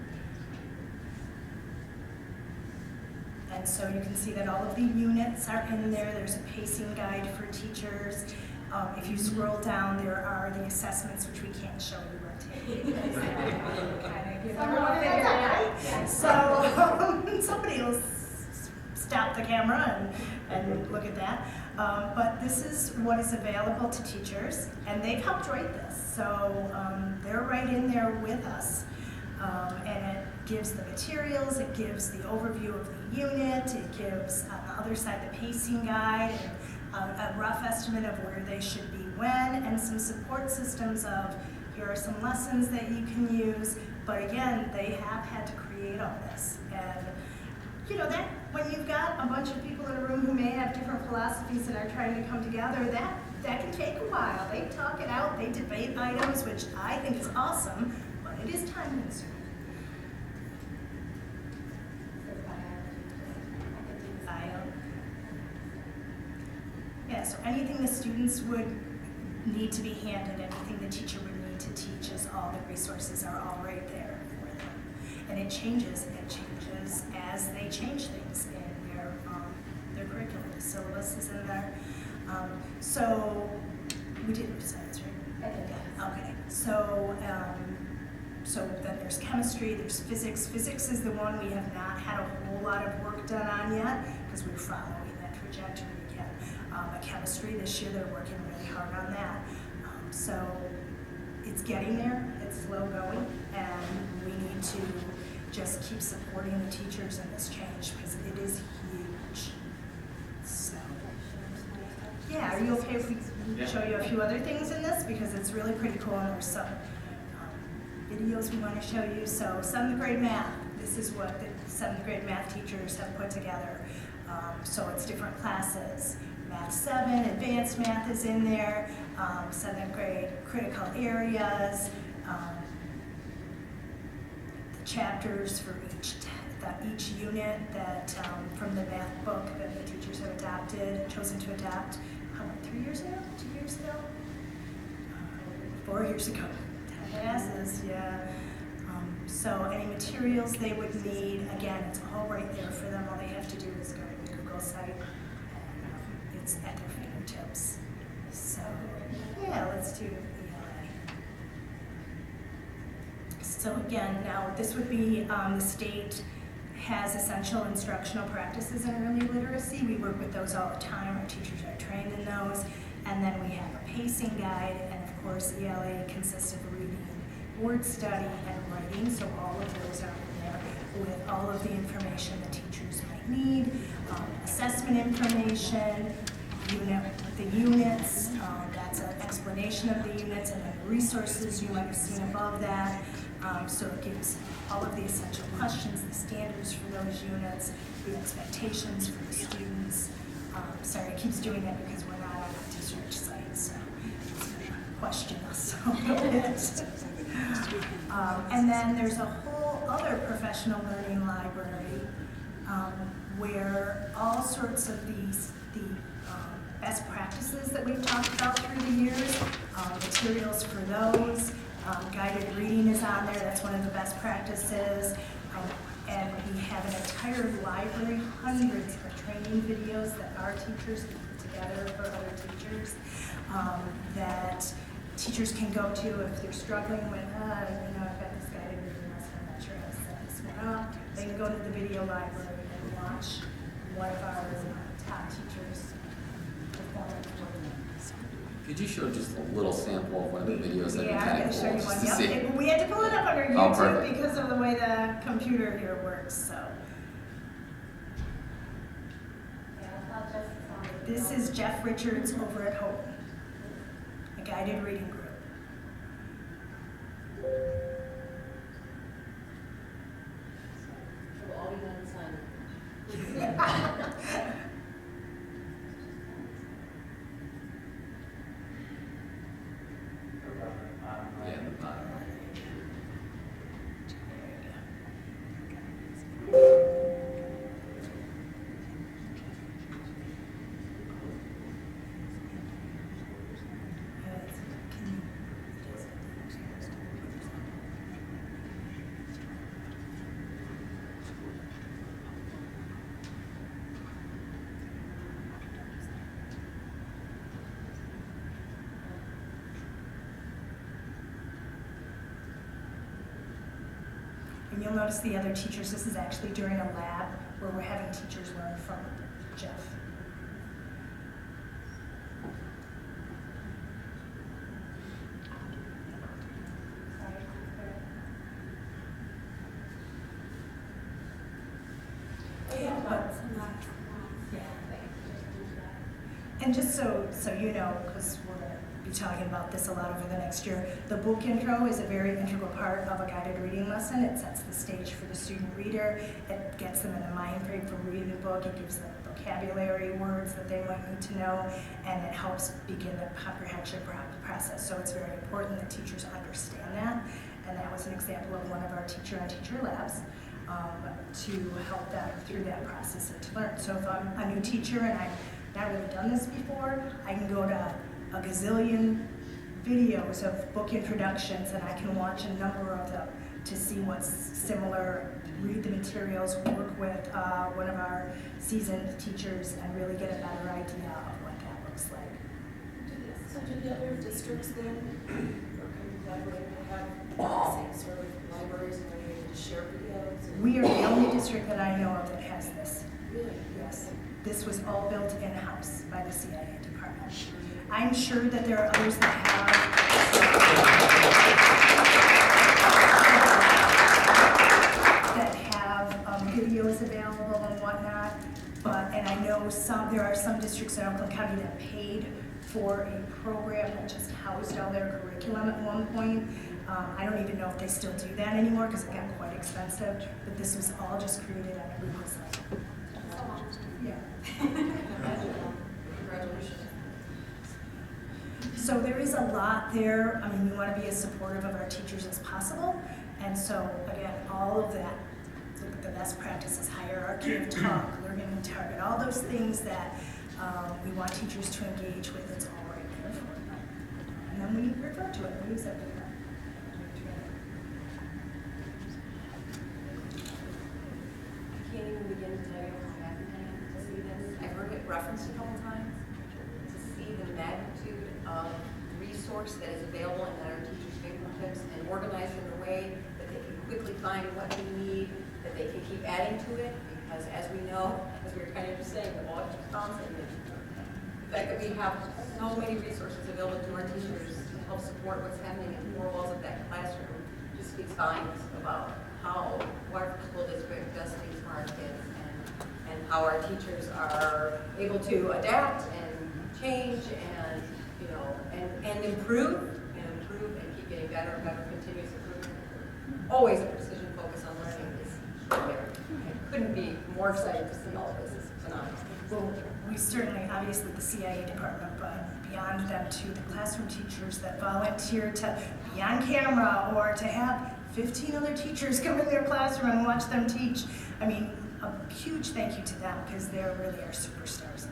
And so you can see that all of the units are in there. There's a pacing guide for teachers. If you scroll down, there are the assessments, which we can't show you So somebody will stop the camera and look at that. But this is what is available to teachers, and they've helped write this. So they're right in there with us. And it gives the materials, it gives the overview of the unit, it gives on the other side the pacing guide, and a rough estimate of where they should be when, and some support systems of here are some lessons that you can use. But again, they have had to create all this. And that when you've got a bunch of people in a room who may have different philosophies and are trying to come together, that can take a while. They talk it out, they debate items, which I think is awesome, but it is time consuming. Yeah, so anything the students would need to be handed, anything the teacher would need to teach, all the resources are all right there for them. And it changes as they change things in their curriculum. The syllabus is in there. So we did science, right? Okay. So So then there's chemistry, there's physics. Physics is the one we have not had a whole lot of work done on yet because we're following that trajectory again. But chemistry this year, they're working really hard on that. So it's getting there, it's slow going, and we need to just keep supporting the teachers in this change because it is huge. So, yeah, are you okay if we show you a few other things in this? Because it's really pretty cool, and there's some videos we want to show you. So 7th grade math, this is what the 7th grade math teachers have put together. So it's different classes. Math 7, advanced math is in there, 7th grade critical areas, the chapters for each unit that from the math book that the teachers have chosen to adopt, 3 years ago, 2 years ago, 4 years ago. Classes, yeah. So any materials they would need, again, it's all right there for them. All they have to do is go to the Google site, and it's at their fingertips. So yeah, let's do ELA. So again, now this would be the state has essential instructional practices in early literacy. We work with those all the time. Our teachers are trained in those. And then we have a pacing guide, and of course ELA consists of reading, word study, and writing, so all of those are in there with all of the information the teachers might need, assessment information, the units, that's an explanation of the units, and then the resources you might have seen above that. So it gives all of the essential questions, the standards for those units, the expectations for the students. Sorry, it keeps doing that because we're not on the district site, so it's going to question us a little bit. And then there's a whole other professional learning library where all sorts of the best practices that we've talked about through the years, materials for those, guided reading is on there, that's one of the best practices. And we have an entire library, hundreds of training videos that our teachers put together for other teachers that teachers can go to if they're struggling with, I've got this guided reading lesson, I'm not sure how to set this one up. They can go to the video library and watch one of our top teachers perform. Could you show just a little sample of one of the videos that Yeah, I'm going to show you one. to see? Yep. We had to pull it up on our Oh, YouTube perfect. because of the way the computer here works. So this is Jeff Richards over at Hope, a guided reading group. We'll all be done signing. Yeah, the bottom. And you'll notice the other teachers, this is actually during a lab where we're having teachers learn from Jeff. And just so you know, because we're going to be talking about this a lot over the next year, the book intro is a very integral part of a guided reading lesson. It sets the stage for the student reader. It gets them in the mind frame for reading the book. It gives them vocabulary words that they might need to know, and it helps begin the comprehension process. So it's very important that teachers understand that. And that was an example of one of our teacher-on-teacher labs to help them through that process and to learn. So if I'm a new teacher and I've not really done this before, I can go to a gazillion videos of book introductions and I can watch a number of them to see what's similar, read the materials, work with one of our seasoned teachers and really get a better idea of what that looks like. So do the other districts then, or can you collaborate and have the same sort of district that I know of that has this. Yes. This was all built in-house by the CIA department. I'm sure that there are others that have videos available and whatnot, and I know there are some districts in Oakland County that paid for a program that just housed all their curriculum at one point. I don't even know if they still do that anymore because it got quite expensive, but this was all just created on a Google site. Yeah. Congratulations. So there is a lot there. I mean, we want to be as supportive of our teachers as possible. And so, again, all of that, the best practices, hierarchy of talk, learning and target, all those things that we want teachers to engage with, it's all right there for them. And then we refer to it, we use it. I can't even begin to tell you how happy I am to see this. I heard it referenced a couple times. To see the magnitude of resource that is available and at our teachers' fingertips and organized in a way that they can quickly find what they need, that they can keep adding to it, because as we know, as we were kind of just saying, the ball keeps bouncing. The fact that we have so many resources available to our teachers to help support what's happening in the four walls of that classroom just speaks volumes about how Waterford School District does things for our kids and how our teachers are able to adapt and change and, you know, and improve and keep getting better and better, continuous improvement. Always a precision focus on learning is there. I couldn't be more excited to see all of this. It's phenomenal. Well, we certainly, obviously the CIA department, but beyond them too, the classroom teachers that volunteer to be on camera or to have 15 other teachers come in their classroom and watch them teach. I mean, a huge thank you to them because they're really our superstars.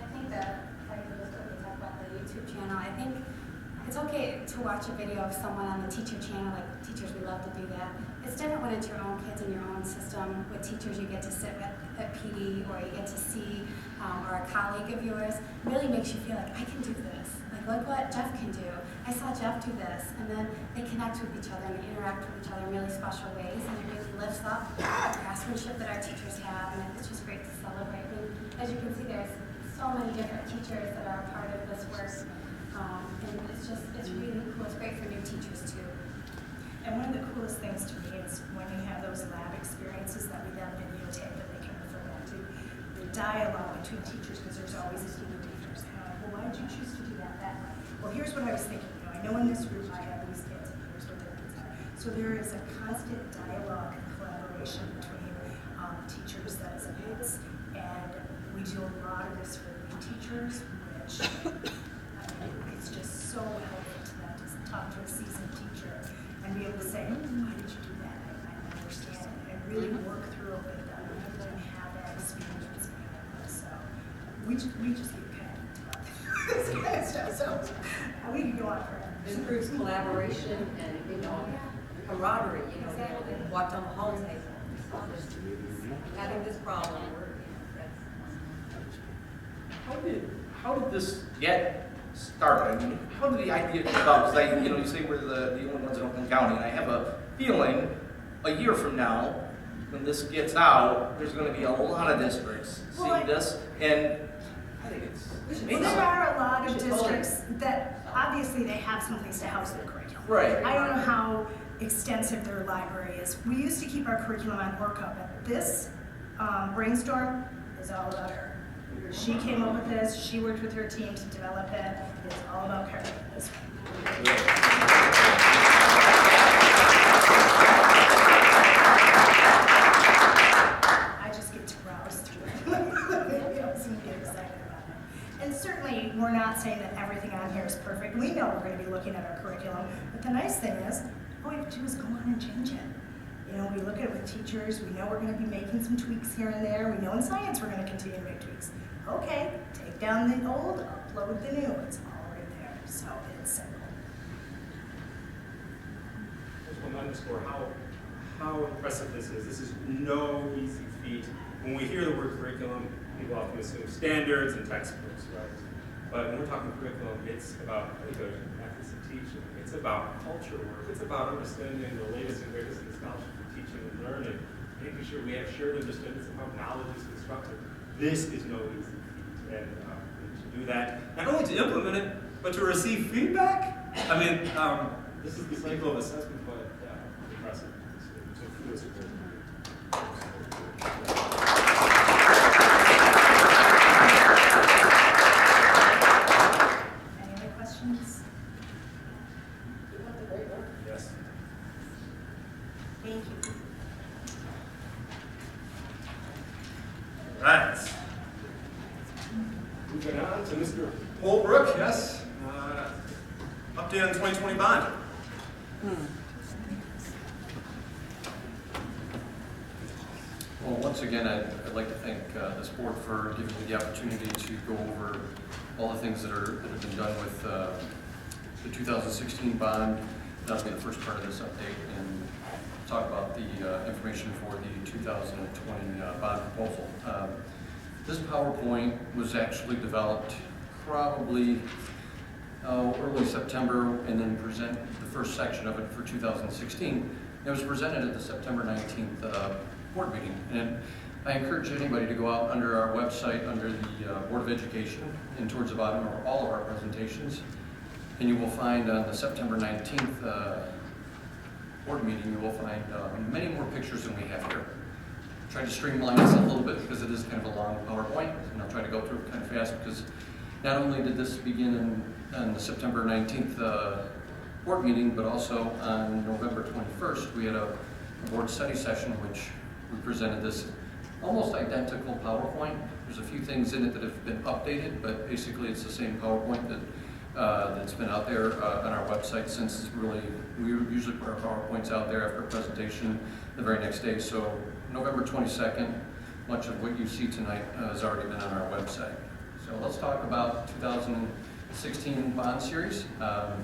I think that, if I could just quickly talk about the YouTube channel, I think it's okay to watch a video of someone on the teacher channel, like teachers, we love to do that. It's different when it's your own kids in your own system. With teachers, you get to sit with at PD or you get to see, or a colleague of yours. It really makes you feel like, I can do this. Like, look what Jeff can do. I saw Jeff do this. And then they connect with each other and interact with each other in really special ways. And it really lifts up the craftsmanship that our teachers have. And it's just great to celebrate. And as you can see, there's so many different teachers that are a part of this work. And it's really cool. It's great for new teachers too. And one of the coolest things to me is when you have those lab experiences that we then videotape that they can refer back to, the dialogue between teachers, because there's always a student teachers kind of like, well, why did you choose to do that way? Well, here's what I was thinking. You know, I know in this group I have these kids, and here's what their kids are. So there is a constant dialogue and collaboration between teachers that is immense, and we do a lot of this for new teachers, which it's just so helpful to them to talk to a seasoned teacher and be able to say, why did you do that? I understand it. And really work through it with them and have that experience with them. So we just get kind of this kind of stuff. So we can go on forever. It improves collaboration and, you know, camaraderie, you know, being able to walk down the hall and say, having this problem. How did this get started? I mean, how did the idea come about? Because you say we're the only ones in Oakland County, and I have a feeling a year from now, when this gets out, there's going to be a lot of districts seeing this, and I think it's amazing. Well, there are a lot of districts that obviously they have some place to house their curriculum. Right. I don't know how extensive their library is. We used to keep our curriculum on ORCA, but this brainstorm is all about her. She came up with this, she worked with her team to develop it. It's all about her. I just get to browse through it. You know, so you get excited about it. And certainly, we're not saying that everything on here is perfect. We know we're going to be looking at our curriculum, but the nice thing is, all we have to do is go on and change it. You know, we look at it with teachers, we know we're going to be making some tweaks here and there. We know in science we're going to continue to make tweaks. Okay, take down the old, upload the new. It's all right there. So it's simple. I just want to underscore how impressive this is. This is no easy feat. When we hear the word curriculum, people often assume standards and textbooks, right? But when we're talking curriculum, it's about pedagogy, methods of teaching. It's about culture work. It's about understanding the latest and greatest in scholarship for teaching and learning, making sure we have shared understanding of how knowledge is constructed. This is no easy feat, and to do that, not only to implement it, but to receive feedback. I mean, this is the cycle of assessment, but impressive. So kudos to both. Any other questions? Yes. Thank you. Right. Moving on to Mr. Holbrook, yes. Update on 2020 bond. Well, once again, I'd like to thank this board for giving me the opportunity to go over all the things that have been done with the 2016 bond. That'll be the first part of this update, and talk about the information for the 2020 bond proposal. This PowerPoint was actually developed probably early September, and then present the first section of it for 2016. It was presented at the September 19th board meeting, and I encourage anybody to go out under our website, under the Board of Education, and towards the bottom of all of our presentations, and you will find on the September 19th board meeting, you will find many more pictures than we have here. Tried to streamline this a little bit because it is kind of a long PowerPoint, and I'll try to go through it kind of fast because not only did this begin on the September 19th board meeting, but also on November 21st, we had a board study session which we presented this almost identical PowerPoint. There's a few things in it that have been updated, but basically it's the same PowerPoint that's been out there on our website since we usually put our PowerPoints out there after a presentation the very next day. So November 22nd, much of what you see tonight has already been on our website. So let's talk about 2016 bond series. I'm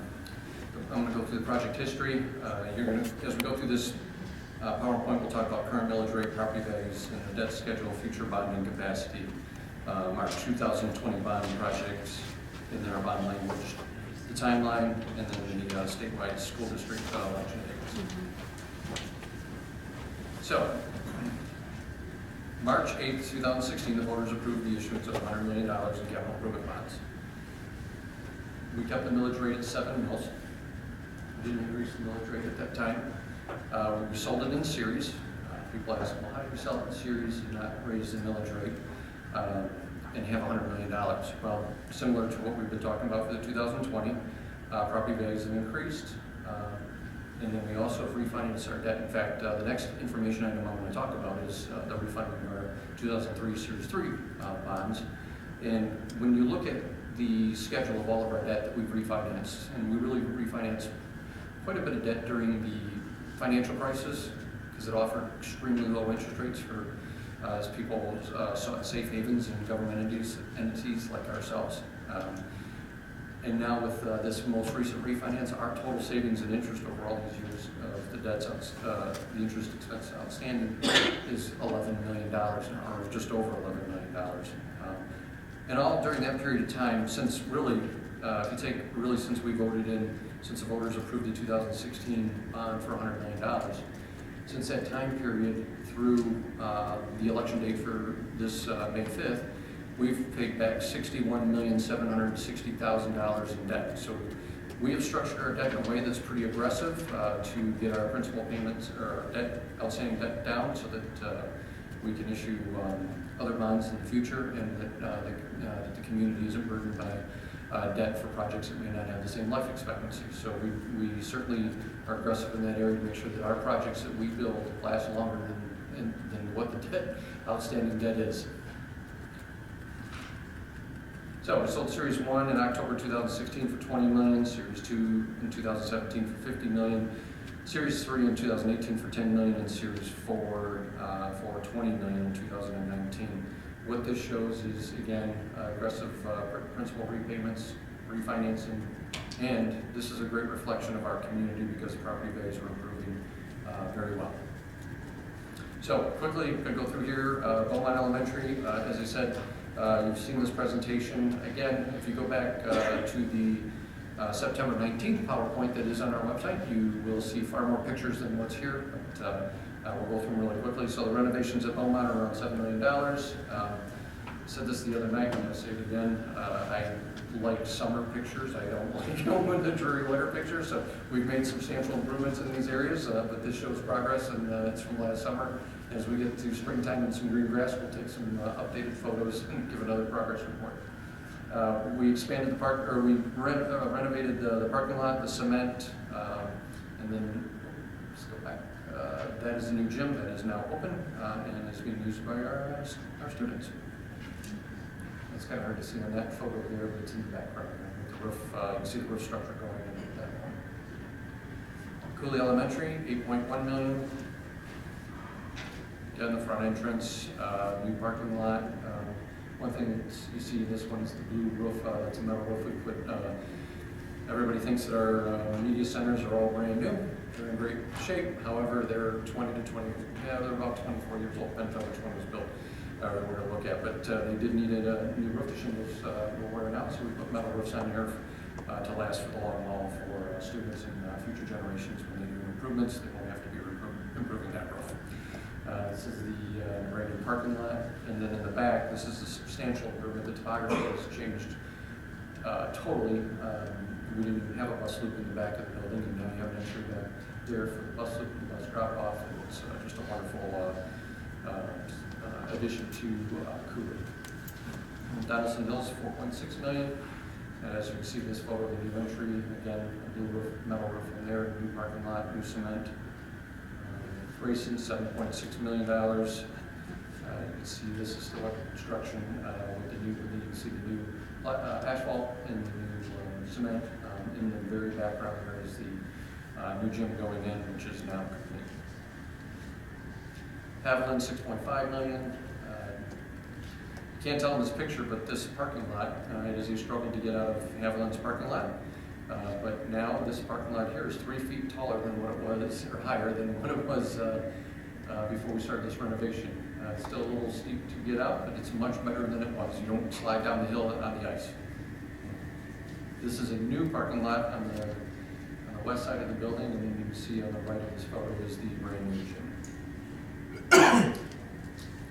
going to go through the project history. As we go through this PowerPoint, we'll talk about current millage rate, property values, and the debt schedule, future bonding capacity, our 2020 bond projects, and then our bond language, the timeline, and then the statewide school district election dates. So, March 8th, 2016, the voters approved the issuance of $100 million in capital improvement bonds. We kept the millage rate at 7 mils. We didn't increase the millage rate at that time. We sold it in series. People ask, well, how do you sell it in series and not raise the millage rate and have $100 million? Well, similar to what we've been talking about for the 2020, property values have increased. And then we also have refinanced our debt. In fact, the next information item I'm going to talk about is the refunding of our 2003 Series 3 bonds. And when you look at the schedule of all of our debt that we've refinanced, and we really refinanced quite a bit of debt during the financial crisis because it offered extremely low interest rates for as people sought safe havens and government entities like ourselves. And now with this most recent refinance, our total savings and interest over all these years of the debts, the interest expense outstanding is $11 million, or just over $11 million. And all during that period of time, since really, if you take really since we voted in, since the voters approved the 2016 bond for $100 million, since that time period through the election date for this May 5th, we've paid back $61,760,000 in debt. So we have structured our debt in a way that's pretty aggressive to get our principal payments or our debt, outstanding debt down so that we can issue other bonds in the future, and that the community isn't burdened by debt for projects that may not have the same life expectancy. So we certainly are aggressive in that area to make sure that our projects that we build last longer than what the outstanding debt is. So we sold Series 1 in October 2016 for $20 million, Series 2 in 2017 for $50 million, Series 3 in 2018 for $10 million, and Series 4 for $20 million in 2019. What this shows is, again, aggressive principal repayments, refinancing, and this is a great reflection of our community because property values are improving very well. So quickly, I'm going to go through here. Beaumont Elementary, as I said, you've seen this presentation. Again, if you go back to the September 19th PowerPoint that is on our website. You will see far more pictures than what's here, but we'll go through them really quickly. So the renovations at Beaumont are around $7 million. I said this the other night, I'm going to say it again. I like summer pictures. I don't like the dreary winter pictures. So we've made substantial improvements in these areas, but this shows progress, and it's from last summer. As we get to springtime and some green grass, we'll take some updated photos and give another progress report. We expanded the park, or we renovated the parking lot, the cement, and then let's go back. That is a new gym that is now open and is being used by our students. It's kind of hard to see on that photo there, but it's in the background. With the roof, you can see the roof structure going in at that point. Cooley Elementary, $8.1 million. Again, the front entrance, new parking lot. One thing that you see in this one is the blue roof. That's a metal roof we put. Everybody thinks that our media centers are all brand new. They're in great shape. However, they're they're about 24 years old. Depends on which one was built. We're going to look at, but they did need a new roof. The shingles were wearing out, so we put metal roofs on here to last for the long haul for students and future generations. When they do improvements, they won't have to be improving that roof. This is the brand new parking lot, and then in the back, this is a substantial improvement. The topography has changed totally. We didn't even have a bus loop in the back of the building, and now you have an entry back there for the bus loop and bus drop off, and it's just a wonderful addition to Cooley. Donaldson Hills, $4.6 million. And as you can see, this photo of the new entry, again, a blue roof, metal roof in there, new parking lot, new cement. Grayson, $7.6 million. You can see this is still under construction with the new. You can see the new asphalt and the new cement. In the very background there is the new gym going in, which is now complete. Haviland, $6.5 million. You can't tell in this picture, but this parking lot, as you struggled to get out of Haviland's parking lot, but now this parking lot here is 3 feet taller than what it was, or higher than what it was before we started this renovation. It's still a little steep to get out, but it's much better than it was. You don't slide down the hill on the ice. This is a new parking lot on the west side of the building, and then you can see on the right of this photo is the brand new gym.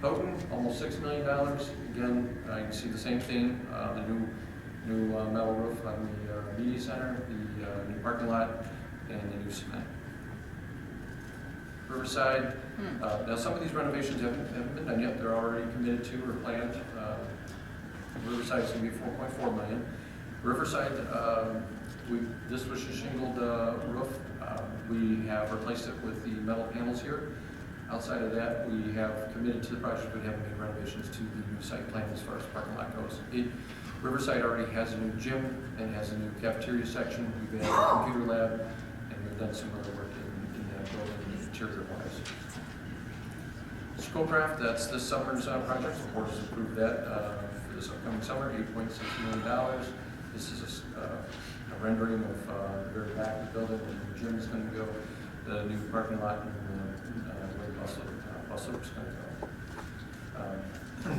Houghton, almost $6 million. Again, you can see the same thing, the new metal roof on the media center, the new parking lot, and the new cement. Riverside, now some of these renovations haven't been done yet. They're already committed to or planned. Riverside is going to be $4.4 million. Riverside, this was a shingled roof. We have replaced it with the metal panels here. Outside of that, we have committed to the project. We haven't made renovations to the new site plan as far as parking lot goes. Riverside already has a new gym and has a new cafeteria section. We've added a computer lab, and we've done some other work in that building, interior-wise. Schoolcraft, that's this summer's project. The board has approved that for this upcoming summer, $8.6 million. This is a rendering of the very back of the building where the gym is going to go, the new parking lot, and where the bus loop is going to go.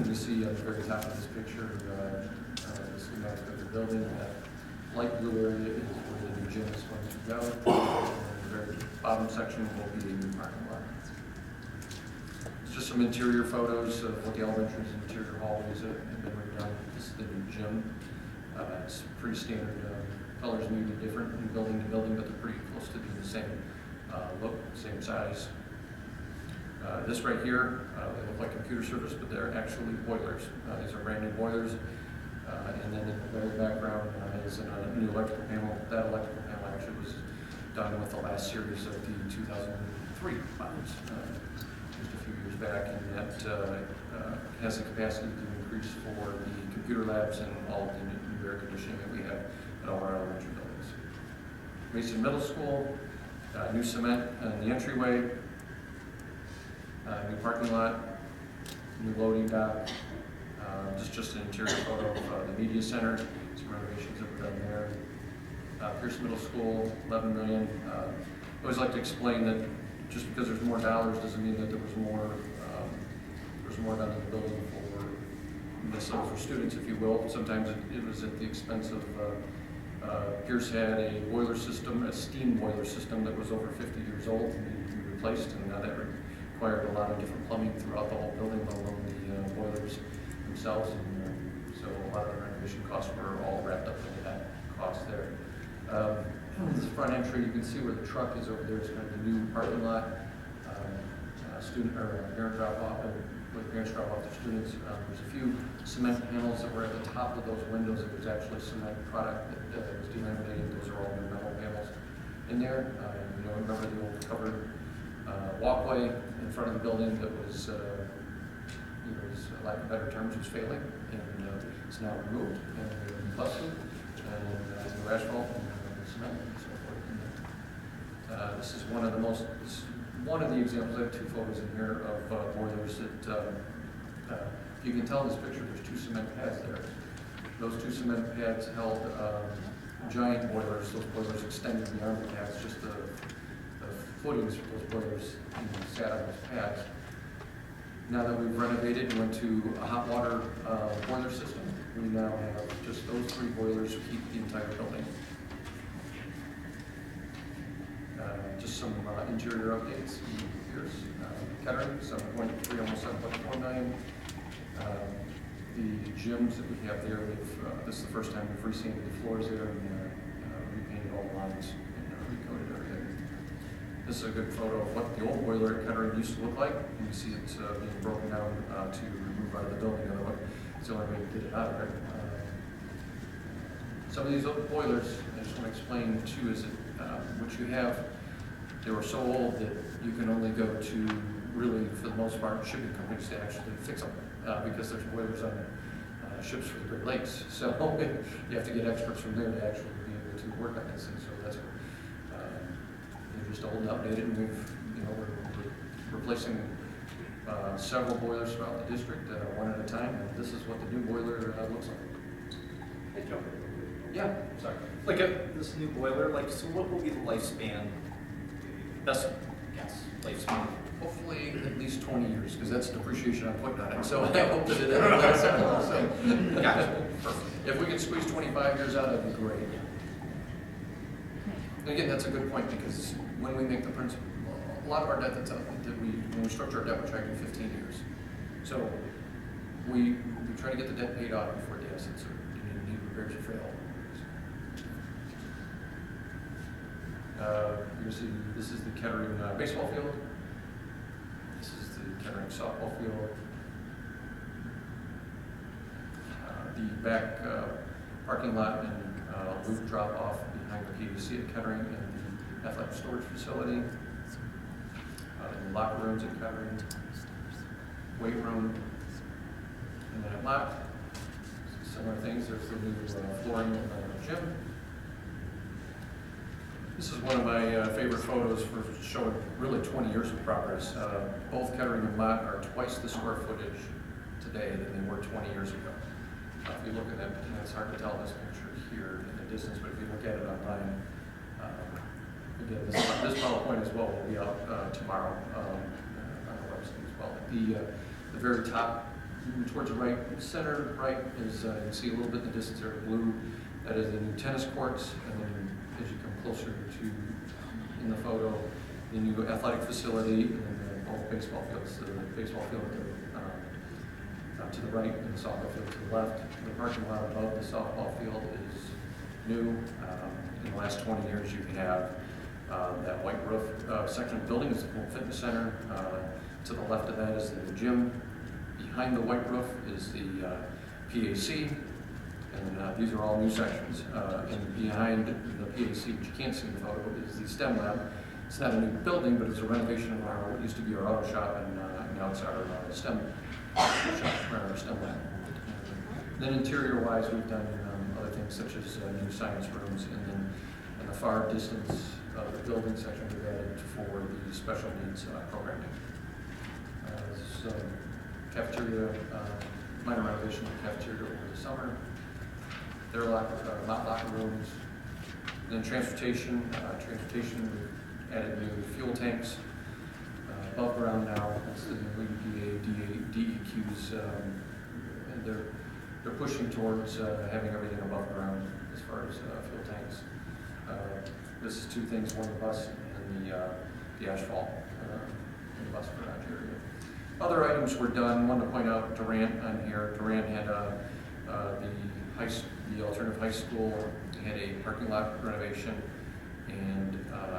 You see at the very top of this picture the schematic of the building. That light blue area is where the new gym is going to go. And the very bottom section will be a new parking lot. It's just some interior photos of what the elementaries and interior hallways have been redone. This is the new gym. It's pretty standard. Colors may be different from building to building, but they're pretty close to being the same look, same size. This right here, they look like computer servers, but they're actually boilers. These are brand new boilers. And then in the very background is a new electrical panel. That electrical panel actually was done with the last series of the 2003 models, just a few years back, and that has the capacity to increase for the computer labs and all of the new air conditioning that we have at all our elementary buildings. Mason Middle School, new cement in the entryway, new parking lot, new loading dock. Just an interior photo of the media center, some renovations that were done there. Pierce Middle School, $11 million. I always like to explain that just because there's more dollars doesn't mean that there was more done in the building for students, if you will. Sometimes it was at the expense of Pierce had a boiler system, a steam boiler system that was over 50 years old and needed to be replaced, and that required a lot of different plumbing throughout the whole building, let alone the boilers themselves, and so a lot of the renovation costs were all wrapped up into that cost there. This front entry, you can see where the truck is over there. It's kind of the new parking lot. Student or parent drop off, with parents drop off their students. There's a few cement panels that were at the top of those windows. It was actually cement product that was delaminated. Those are all new metal panels in there. Remember the old covered walkway in front of the building that was, lack of better terms, was failing, and it's now removed and busted, and new asphalt and cement and so forth. This is one of the examples. I have two photos in here of boilers that, you can tell in this picture, there's two cement pads there. Those two cement pads held giant boilers. Those boilers extended beyond the pads, just the footings for those boilers sat on those pads. Now that we've renovated and went to a hot water boiler system, we now have just those three boilers to keep the entire building. Just some interior updates. Here's Kettering, 7.3, almost 7.4 million. The gyms that we have there, this is the first time we've resanded the floors there and repainted all the lines and recoated everything. This is a good photo of what the old boiler at Kettering used to look like. You see it's being broken down to remove out of the building. Otherwise, it's the only way to get it out of there. Some of these old boilers, I just want to explain too, is that what you have, they were so old that you can only go to, really, for the most part, shipping companies to actually fix them because there's boilers on ships for the Great Lakes. So you have to get experts from there to actually be able to work on this. And so that's what they're just old and outdated, and we're replacing several boilers throughout the district one at a time. And this is what the new boiler looks like. Hey, Joe. Yeah. Sorry. Like this new boiler, so what will be the lifespan? Best guess, lifespan? Hopefully at least 20 years, because that's the depreciation I'm putting on it. So I hope that it lasts that long. So, Gotcha. Perfect. If we can squeeze 25 years out, that'd be great. And again, that's a good point, because when we make the principal, a lot of our debt that's out, when we structure our debt, we're trying to do 15 years. So we try to get the debt paid off before the assets need repairs or fail. You see, this is the Kettering baseball field. This is the Kettering softball field. The back parking lot and loop drop off behind the PVC at Kettering and the athletic storage facility. The locker rooms at Kettering, weight room in that lot. Similar things. There's the new flooring in the gym. This is one of my favorite photos for showing really 20 years of progress. Both Kettering and Mott are twice the square footage today than they were 20 years ago. If you look at that, it's hard to tell this picture here in the distance, but if you look at it online, again, this PowerPoint as well will be out tomorrow on our website as well. The very top, towards the right, center right, is you can see a little bit in the distance there, blue. That is the new tennis courts, and then as you come closer to, in the photo, the new athletic facility, and then both baseball fields. The baseball field to the right, and the softball field to the left. The parking lot above the softball field is new. In the last 20 years, you have that white roof section of the building is the Full Fitness Center. To the left of that is the gym. Behind the white roof is the PAC. And these are all new sections. And behind the PAC, which you can't see in the photo, is the STEM lab. It's not a new building, but it's a renovation of what used to be our auto shop, and now it's our STEM shop, or our STEM lab. Then interior-wise, we've done other things such as new science rooms, and then in the far distance of the building section, we've added for the special needs programming. So cafeteria, minor renovation of the cafeteria over the summer. Their locker rooms. Then transportation. We've added new fuel tanks above ground now. That's the new DEQs, and they're pushing towards having everything above ground as far as fuel tanks. This is two things, one the bus and the asphalt in the bus garage area. Other items were done. One to point out Durant on here. Durant had the alternative high school had a parking lot renovation, and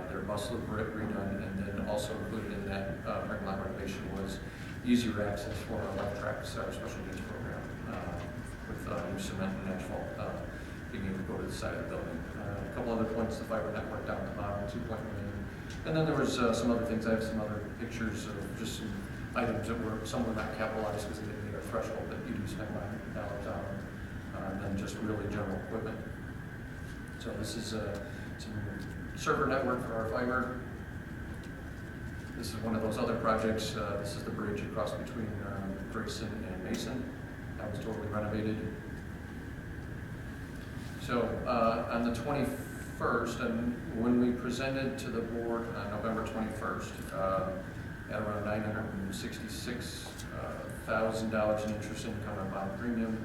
their bus loop redone, and then also included in that parking lot renovation was easier access for our left tracks, our special needs program, with new cement and asphalt being able to go to the side of the building. A couple other points, the fiber network down at the bottom, 2.1 million. And then there was some other things. I have some other pictures of just some items that some were not capitalized because they didn't meet our threshold, but you do spend $500 on them. And then just really general equipment. So this is some server network for our fiber. This is one of those other projects. This is the bridge across between Grayson and Mason. That was totally renovated. So on the 21st, and when we presented to the board on November 21st, at around $966,000 in interest income on bond premium.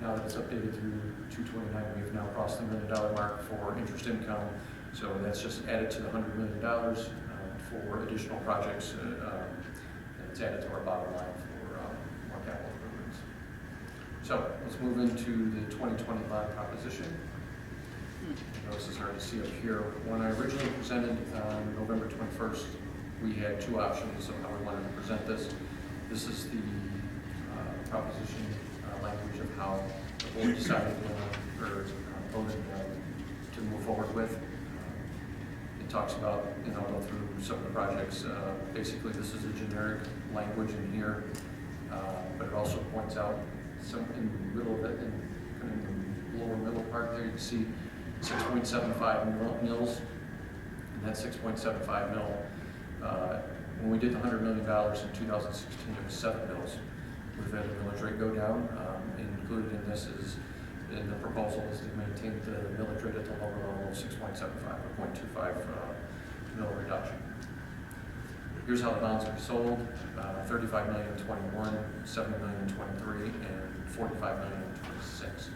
Now that it's updated through 229, we've now crossed the $1 million mark for interest income. So that's just added to the $100 million for additional projects. And it's added to our bottom line for more capital improvements. So let's move into the 2020 bond proposition. I know this is hard to see up here. When I originally presented on November 21st, we had two options of how we wanted to present this. This is the proposition language of how the board decided or voted to move forward with. It talks about, I'll go through some of the projects. Basically, this is a generic language in here, but it also points out some in the middle of it, in the lower middle part there, you can see 6.75 mils, and that 6.75 mil. When we did the $100 million in 2016, it was 7 mils. We've had the millage rate go down. Included in this is, in the proposal, is to maintain the millage rate at the lower level of 6.75 or 0.25 mil reduction. Here's how the bonds are sold: 35 million in 21, 70 million in 23, and 45 million in 26.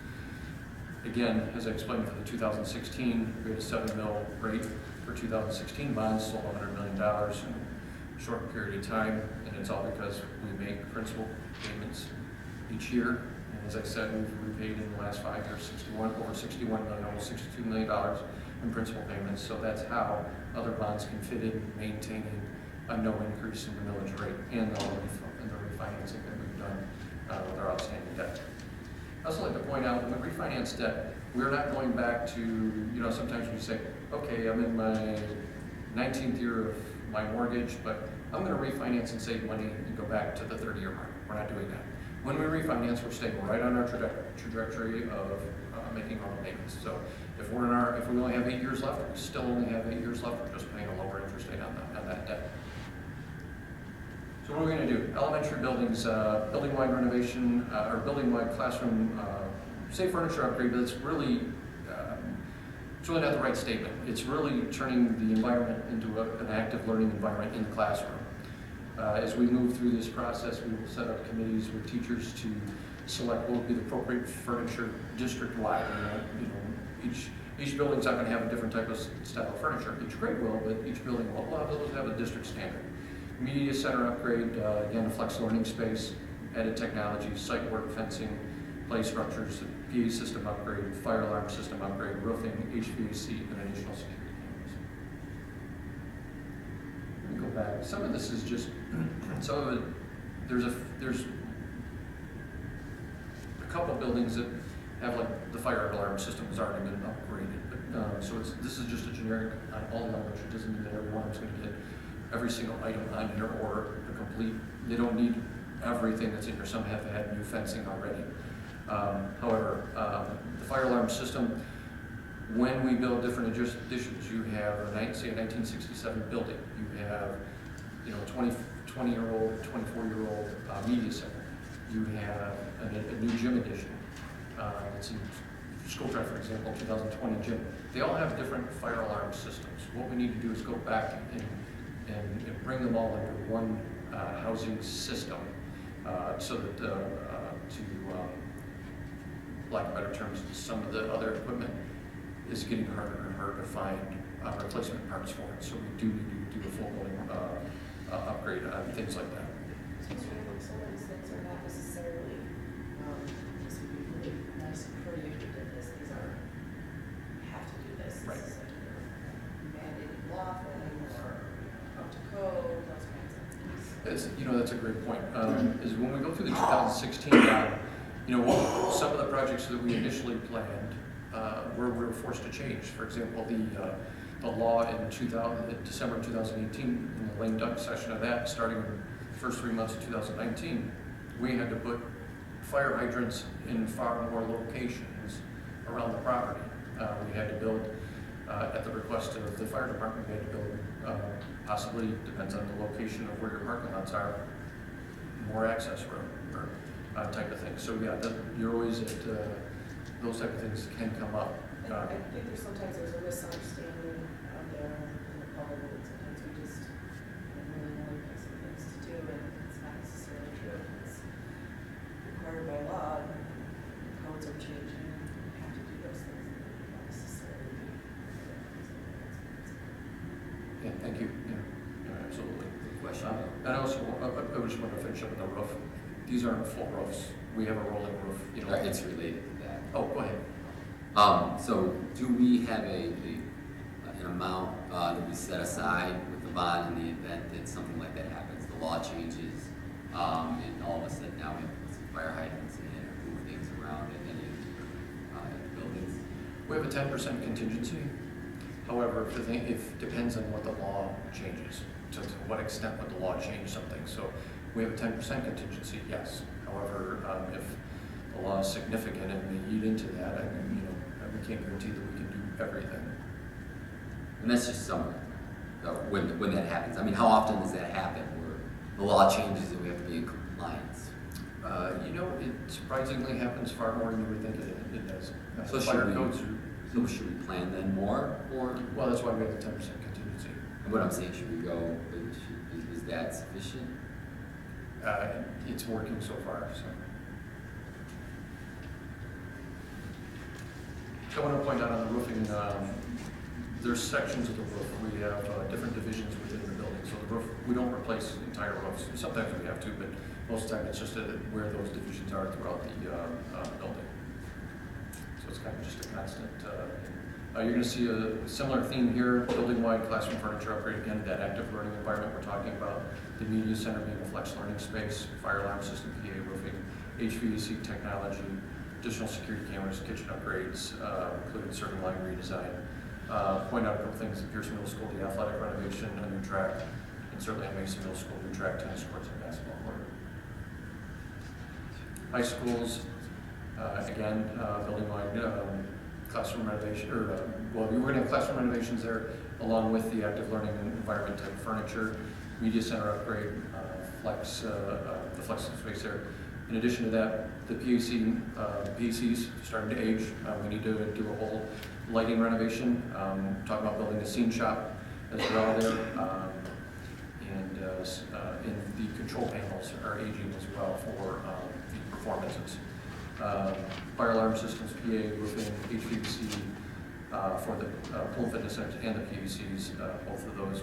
Again, as I explained for the 2016, we had a 7 mil rate for 2016 bonds, sold $100 million in a short period of time, and it's all because we make principal payments each year. And as I said, we've repaid in the last 5 years over $61 million, almost $62 million in principal payments. So that's how other bonds can fit in maintaining a no increase in the millage rate and the refinancing that we've done with our outstanding debt. I also like to point out, when we refinance debt, we're not going back to, sometimes we say, okay, I'm in my 19th year of my mortgage, but I'm going to refinance and save money and go back to the 30-year mark. We're not doing that. When we refinance, we're staying right on our trajectory of making all the payments. So if we only have 8 years left, we still only have 8 years left. We're just paying a lower interest rate on that debt. So what are we going to do? Elementary buildings, building-wide renovation, or building-wide classroom safe furniture upgrade, but it's really not the right statement. It's really turning the environment into an active learning environment in the classroom. As we move through this process, we will set up committees with teachers to select what will be the appropriate furniture district-wide. Each building's not going to have a different type of style of furniture. Each grade will, but each building will have a district standard. Media center upgrade, again, a flex learning space, added technology, site work, fencing, play structures, PA system upgrade, fire alarm system upgrade, roofing, HVAC, and additional security cameras. Let me go back. Some of this is just, some of it, there's a couple buildings that have the fire alarm system has already been upgraded. But, so this is just a generic on all numbers. It doesn't mean that everyone's going to get every single item on here or a complete. They don't need everything that's in here. Some have had new fencing already. However, the fire alarm system, when we build different additions, you have say a 1967 building. You have 20-year-old, 24-year-old media center. You have a new gym addition. It's in School Drive, for example, 2020 gym. They all have different fire alarm systems. What we need to do is go back and bring them all under one housing system, so that to lack of better terms, some of the other equipment is getting harder and harder to find replacement parts for it. So we do need to do a full-blown upgrade on things like that. Some of these things are not necessarily, this would be really nice and pretty if you did this. These are, you have to do this. Right. This is like your mandated law thing or up to code, those kinds of things. That's a great point. Is when we go through the 2016 bond, some of the projects that we initially planned, we were forced to change. For example, the law in December 2018, in the lame duck session of that, starting in the first 3 months of 2019, we had to put fire hydrants in far more locations around the property. We had to build, at the request of the fire department, we had to build, possibly, depends on the location of where your parking lots are, more access road or type of thing. So yeah, you're always at, those type of things can come up. I think there's a misunderstanding out there in the public that sometimes we just really only pick some things to do, and it's not necessarily true. It's required by law, and the codes are changing, and you have to do those things, and they're not necessarily. Yeah, thank you. Yeah, absolutely. Good question. And also, I just want to finish up on the roof. These aren't full roofs. We have a rolling roof. It's related to that. Oh, go ahead. So do we have an amount that we set aside with the bond in the event that something like that happens? The law changes, and all of a sudden now we have to put some fire hydrants in or move things around in any of the buildings? We have a 10% contingency. However, if depends on what the law changes, to what extent would the law change something. So we have a 10% contingency, yes. However, if the law is significant and we eat into that, we can't guarantee that we can do everything. And that's just summer, when that happens. I mean, how often does that happen where the law changes and we have to be in compliance? It surprisingly happens far more than you would think it does. So should we plan then more? Or well, that's why we have the 10% contingency. What I'm saying, should we go, is that sufficient? It's working so far, so. I want to point out on the roofing, there's sections of the roof. We have different divisions within the building. So the roof, we don't replace entire roofs. Sometimes we have to, but most of the time it's just where those divisions are throughout the building. So it's kind of just a constant. You're going to see a similar theme here, building-wide classroom furniture upgrade. Again, that active learning environment we're talking about. The media center being a flex learning space, fire alarm system, PA roofing, HVAC technology, additional security cameras, kitchen upgrades, including serving line redesign. Point out a couple things at Pearson Middle School, the athletic renovation, a new track, and certainly at Mason Middle School, new track, tennis courts, and basketball court. High schools, again, building-wide classroom renovation, we're going to have classroom renovations there, along with the active learning environment type furniture, media center upgrade, the flex space there. In addition to that, the PACs starting to age. We need to do a whole lighting renovation. Talk about building a scene shop as well there. And the control panels are aging as well for the performances. Fire alarm systems, PA, roofing, HVAC, for the pool fitness centers and the PVCs, both of those.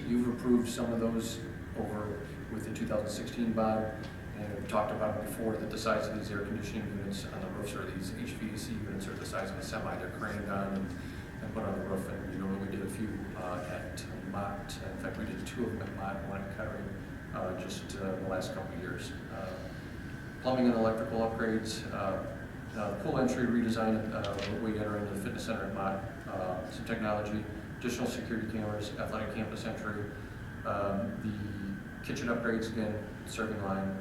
You've approved some of those over with the 2016 bond. And we've talked about it before that the size of these air conditioning units on the roofs, or these HVAC units, are the size of a semi. They're craned on and put on the roof. And we did a few at Mott. In fact, we did 2 of them at Mott, 1 at Kettering, just the last couple of years. Plumbing and electrical upgrades, pool entry redesign. We enter into the fitness center at Mott. Some technology, additional security cameras, athletic campus entry, the kitchen upgrades again, serving line,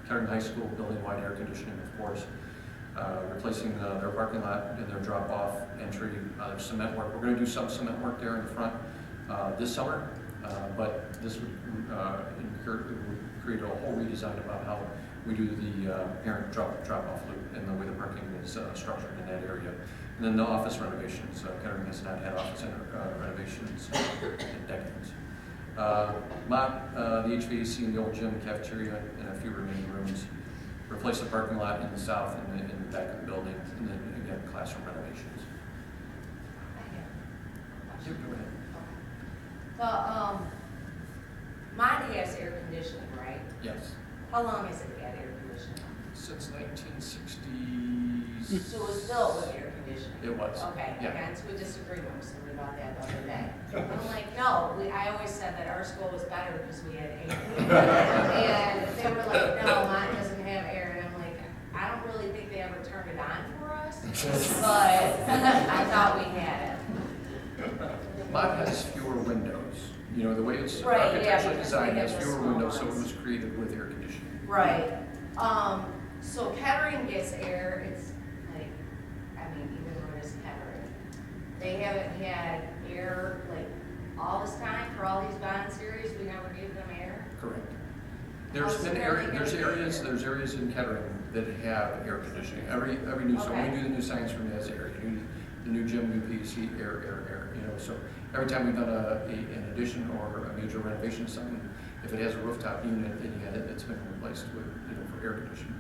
Kettering High School, building-wide air conditioning, of course, replacing their parking lot and their drop-off entry, there's cement work. We're going to do some cement work there in the front this summer, but this would create a whole redesign about how we do the parent drop-off loop and the way the parking is structured in that area. And then the office renovations. Kettering has not had office renovations in decades. Mott, the HVAC in the old gym, cafeteria, and a few remaining rooms. replace the parking lot in the south and in the back of the building, and then again, classroom renovations. Yeah, go ahead. Mine has air conditioning, right? Yes. How long has it had air conditioning? Since 1960s. So it was built with air conditioning? It was. Okay, I Yeah. got into a disagreement with somebody about that the other day. I'm like, no, I always said that our school was better because we had air. And they were like, no, mine doesn't have air. And I'm like, I don't really think they ever turned it on for us, but I thought we had it. Mine has fewer windows. You know, the way it's Right, yeah, architecturally because designed we has have the fewer small windows, so it ones. was created with air conditioning. Right. So Kettering gets air, it's like, I mean, even when it's Kettering, they haven't had air like all this time for all these bond series, we never gave them air? Correct. There's Oh, so been then area, they're there's gonna get areas, air. there's areas in Kettering that have air conditioning. Every new, so when Okay. we do the new science room, it has air. The new gym, new PEC, air, you know, so every time we've done an addition or a major renovation, something, if it has a rooftop unit, it's been replaced with, you know, for air conditioning.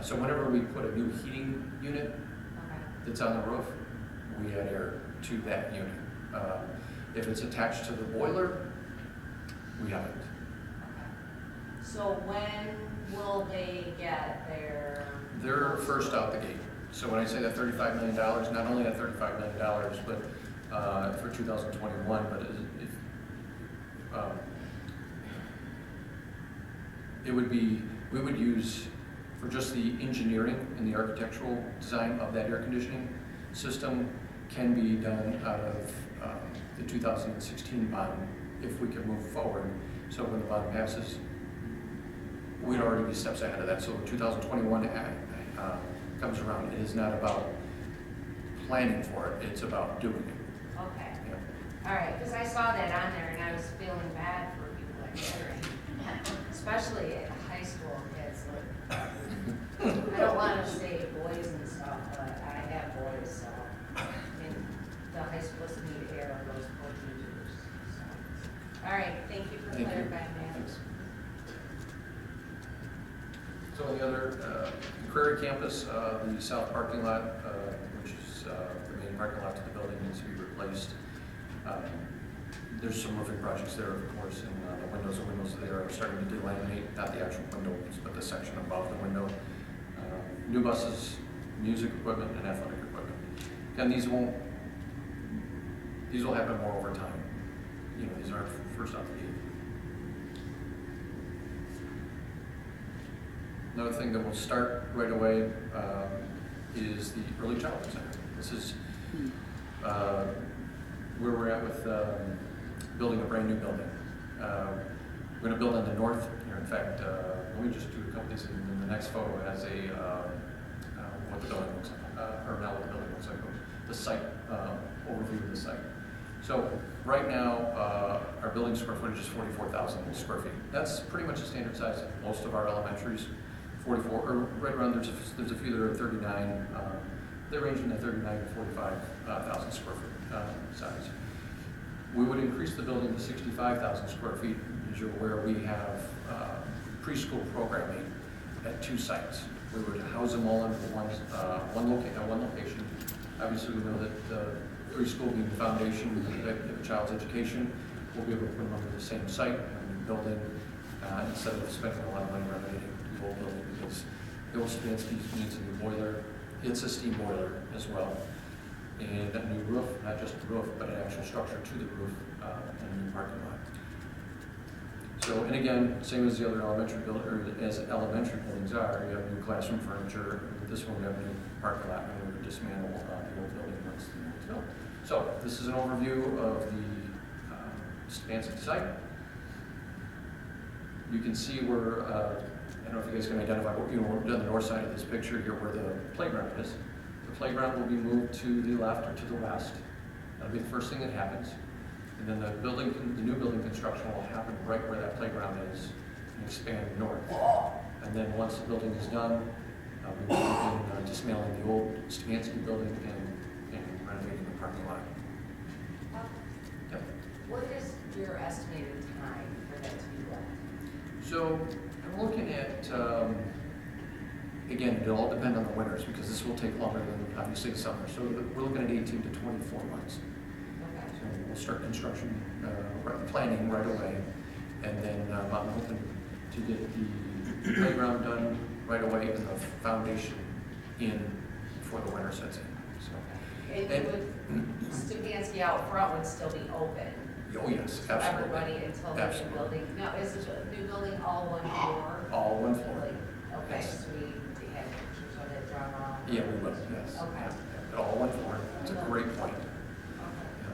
So whenever we put a new heating unit that's on the roof, we add air to that unit. If it's attached to the boiler, we haven't. So when will they get their? They're first out the gate. So when I say that $35 million, not only that $35 million, but for 2021, but it would be, we would use, for just the engineering and the architectural design of that air conditioning system can be done out of the 2016 bond if we can move forward. So when the bond passes, we'd already be steps ahead of that. So 2021 comes around. It is not about planning for it, it's about doing it. Okay. Yeah. All right, because I saw that on there and I was feeling bad for people like Kettering, especially at high school kids. Like, I don't want to say boys and stuff, but I have boys, so and the high schools need air on those poor teachers. So. All right, thank you for Thank you. clarifying that. Thanks. So on the other, Prairie campus, the south parking lot, which is the main parking lot to the building, needs to be replaced. There's some roofing projects there, of course, and the windows there are starting to delaminate, not the actual windows, but the section above the window. New buses, music equipment, and athletic equipment. And these will happen more over time. You know, these aren't first out the gate. Another thing that will start right away is the Early Childhood Center. This is where we're at with building a brand new building. We're going to build on the north here. In fact, let me just do a couple things. In the next photo has what the building looks like, or not what the building looks like, but the site overview of the site. So right now, our building square footage is 44,000 square feet. That's pretty much the standard size of most of our elementaries. 44, or right around, there's a few that are 39, they range in the 39 to 45,000 square foot size. We would increase the building to 65,000 square feet. As you're aware, we have preschool programming at 2 sites. We would house them all under one location. Obviously, we know that preschool being the foundation of a child's education, we'll be able to put them under the same site, a new building, instead of spending a lot of money renovating the old building, because the old Stefanski needs a new boiler. It's a steam boiler as well. And a new roof, not just a roof, but an actual structure to the roof, and a new parking lot. So, and again, same as the other elementary buildings are, you have new classroom furniture. With this one, we have a new parking lot, and we would dismantle the old building once it's built. So, this is an overview of the Stefanski site. You can see where, I don't know if you guys can identify, we're on the north side of this picture here where the playground is. The playground will be moved to the left or to the west. That'll be the first thing that happens. And then the new building construction will happen right where that playground is and expand north. And then once the building is done, we will begin dismantling the old Stefanski building and renovating the parking lot. Yep. What is your estimated time for that to be left? So I'm looking at again, it'll all depend on the winters, because this will take longer than obviously the summer. So we're looking at 18 to 24 months. So we'll start construction, planning right away, and then I'm hoping to get the playground done right away and the foundation in before the winter sets in. So, And Stefanski out front would still be open. oh yes, For absolutely. everybody until the new building. Now, is the new building all one floor? All one floor. Okay, Yes. so we had pictures of it drawn on. Yeah, we will, yes. Okay. Yeah, all one floor. It's a great point.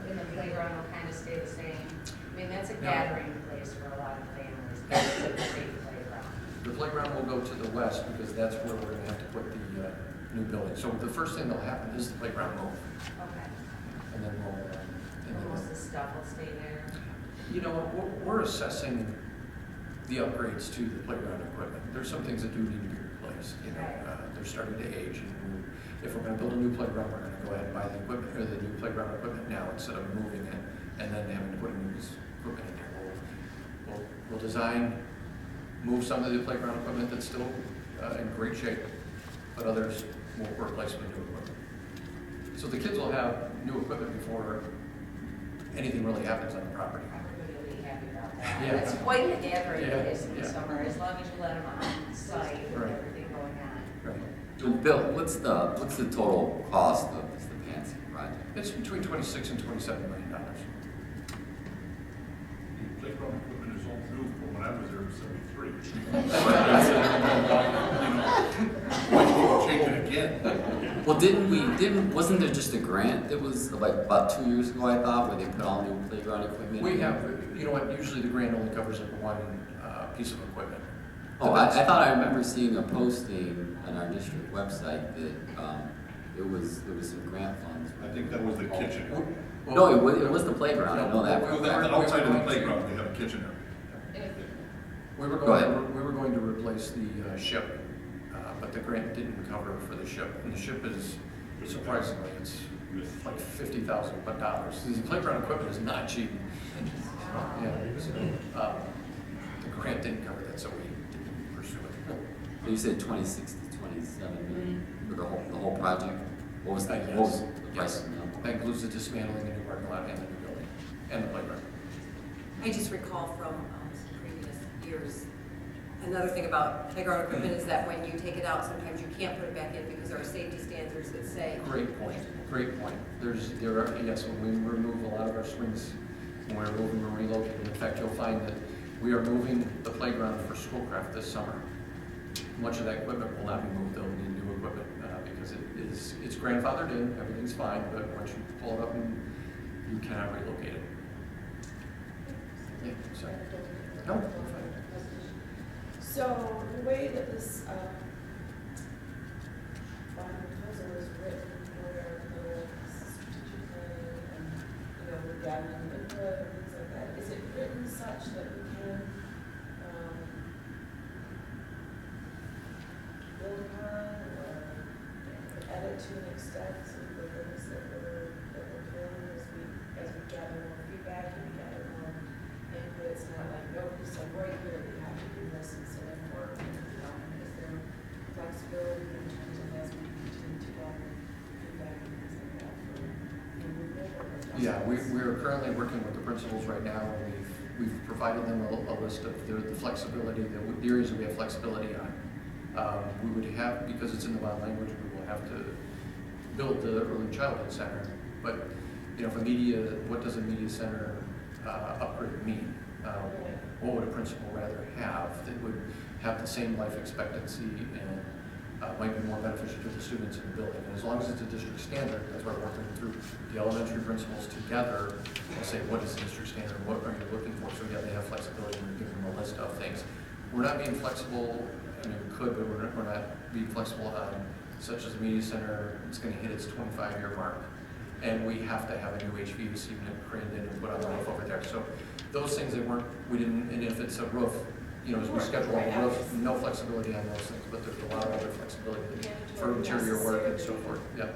And the playground will kind of stay the same. I mean, that's a No. gathering place for a lot of families. That's a great playground. The playground will go to the west because that's where we're gonna have to put the new building. So the first thing that'll happen is the playground move. Okay. And then we'll, Most of the stuff will stay there. you know, we're assessing the upgrades to the playground equipment. There's some things that do need to be replaced, you know. They're starting to age, and if we're gonna build a new playground, we're gonna go ahead and buy the equipment, or the new playground equipment now instead of moving it and then having to put a new equipment in there. We'll design, move some of the playground equipment that's still in great shape, but others will replace with new equipment. So the kids will have new equipment before anything really happens on the property. Everybody will be happy about that. Yeah. It's quite a gathering Yeah, place in the yeah. summer, as long as you let them on site with Right. everything going on. Right. So Bill, what's the total cost of this Stefanski project? It's between $26 and $27 million. The playground equipment is all new from when I was there in '73. Why can't you change it again? Well, wasn't there just a grant that was like about 2 years ago, I thought, where they put all new playground equipment? We have, you know what, usually the grant only covers like one piece of equipment. Oh, I thought I remember seeing a posting on our district website that there was some grant funds. I think that was the kitchen. No, it was the playground, I know that. Outside of the playground, they have a kitchen there. We were Go ahead. going to replace the ship, but the grant didn't cover for the ship. And the ship is, surprisingly, it's like $50,000. The playground equipment is not cheap. Yeah, so, the grant didn't cover that, so we didn't pursue it. So you said 26 to 27 million for the whole project? What was the price? That includes the dismantling the new parking lot and the new building, and the playground. I just recall from previous years, another thing about playground equipment is that when you take it out, sometimes you can't put it back in because there are safety standards that say. Great point, great point. Yes, when we remove a lot of our swings, when we're moving and relocating, in fact, you'll find that we are moving the playground for Schoolcraft this summer. Much of that equipment will not be moved, they'll need new equipment, because it's grandfathered in, everything's fine, but once you pull it up, you cannot relocate it. Yeah, sorry. No, we're fine. So the way that this bond proposal is written, where the strategic planning and, we're gathering input and things like that, is it written such that we can build upon or edit to an extent some of the things that we're doing as we gather more feedback and we gather more input? It's not like, nope, you said right here, we have to do this, and so therefore, is there flexibility in terms of as we continue to gather feedback and things like that for movement or adjustments? Yeah, we're currently working with the principals right now, and we've provided them a list of the flexibility, the areas that we have flexibility on. We would have, because it's in the bond language, we will have to build the early childhood center. But, for media, what does a media center upgrade mean? What would a principal rather have that would have the same life expectancy and might be more beneficial to the students in the building? And as long as it's a district standard, that's why we're working through the elementary principals together and say, what is the district standard? What are you looking for? So yeah, they have flexibility and we give them a list of things. We're not being flexible. I mean, we could, but we're not being flexible on, such as the media center, it's going to hit its 25-year mark. And we have to have a new HVAC unit craned in and put on the roof over there. So those things we didn't, and if it's a roof, as we schedule a roof, no flexibility on those things, but there's a lot of other flexibility for interior work and so forth. Yeah.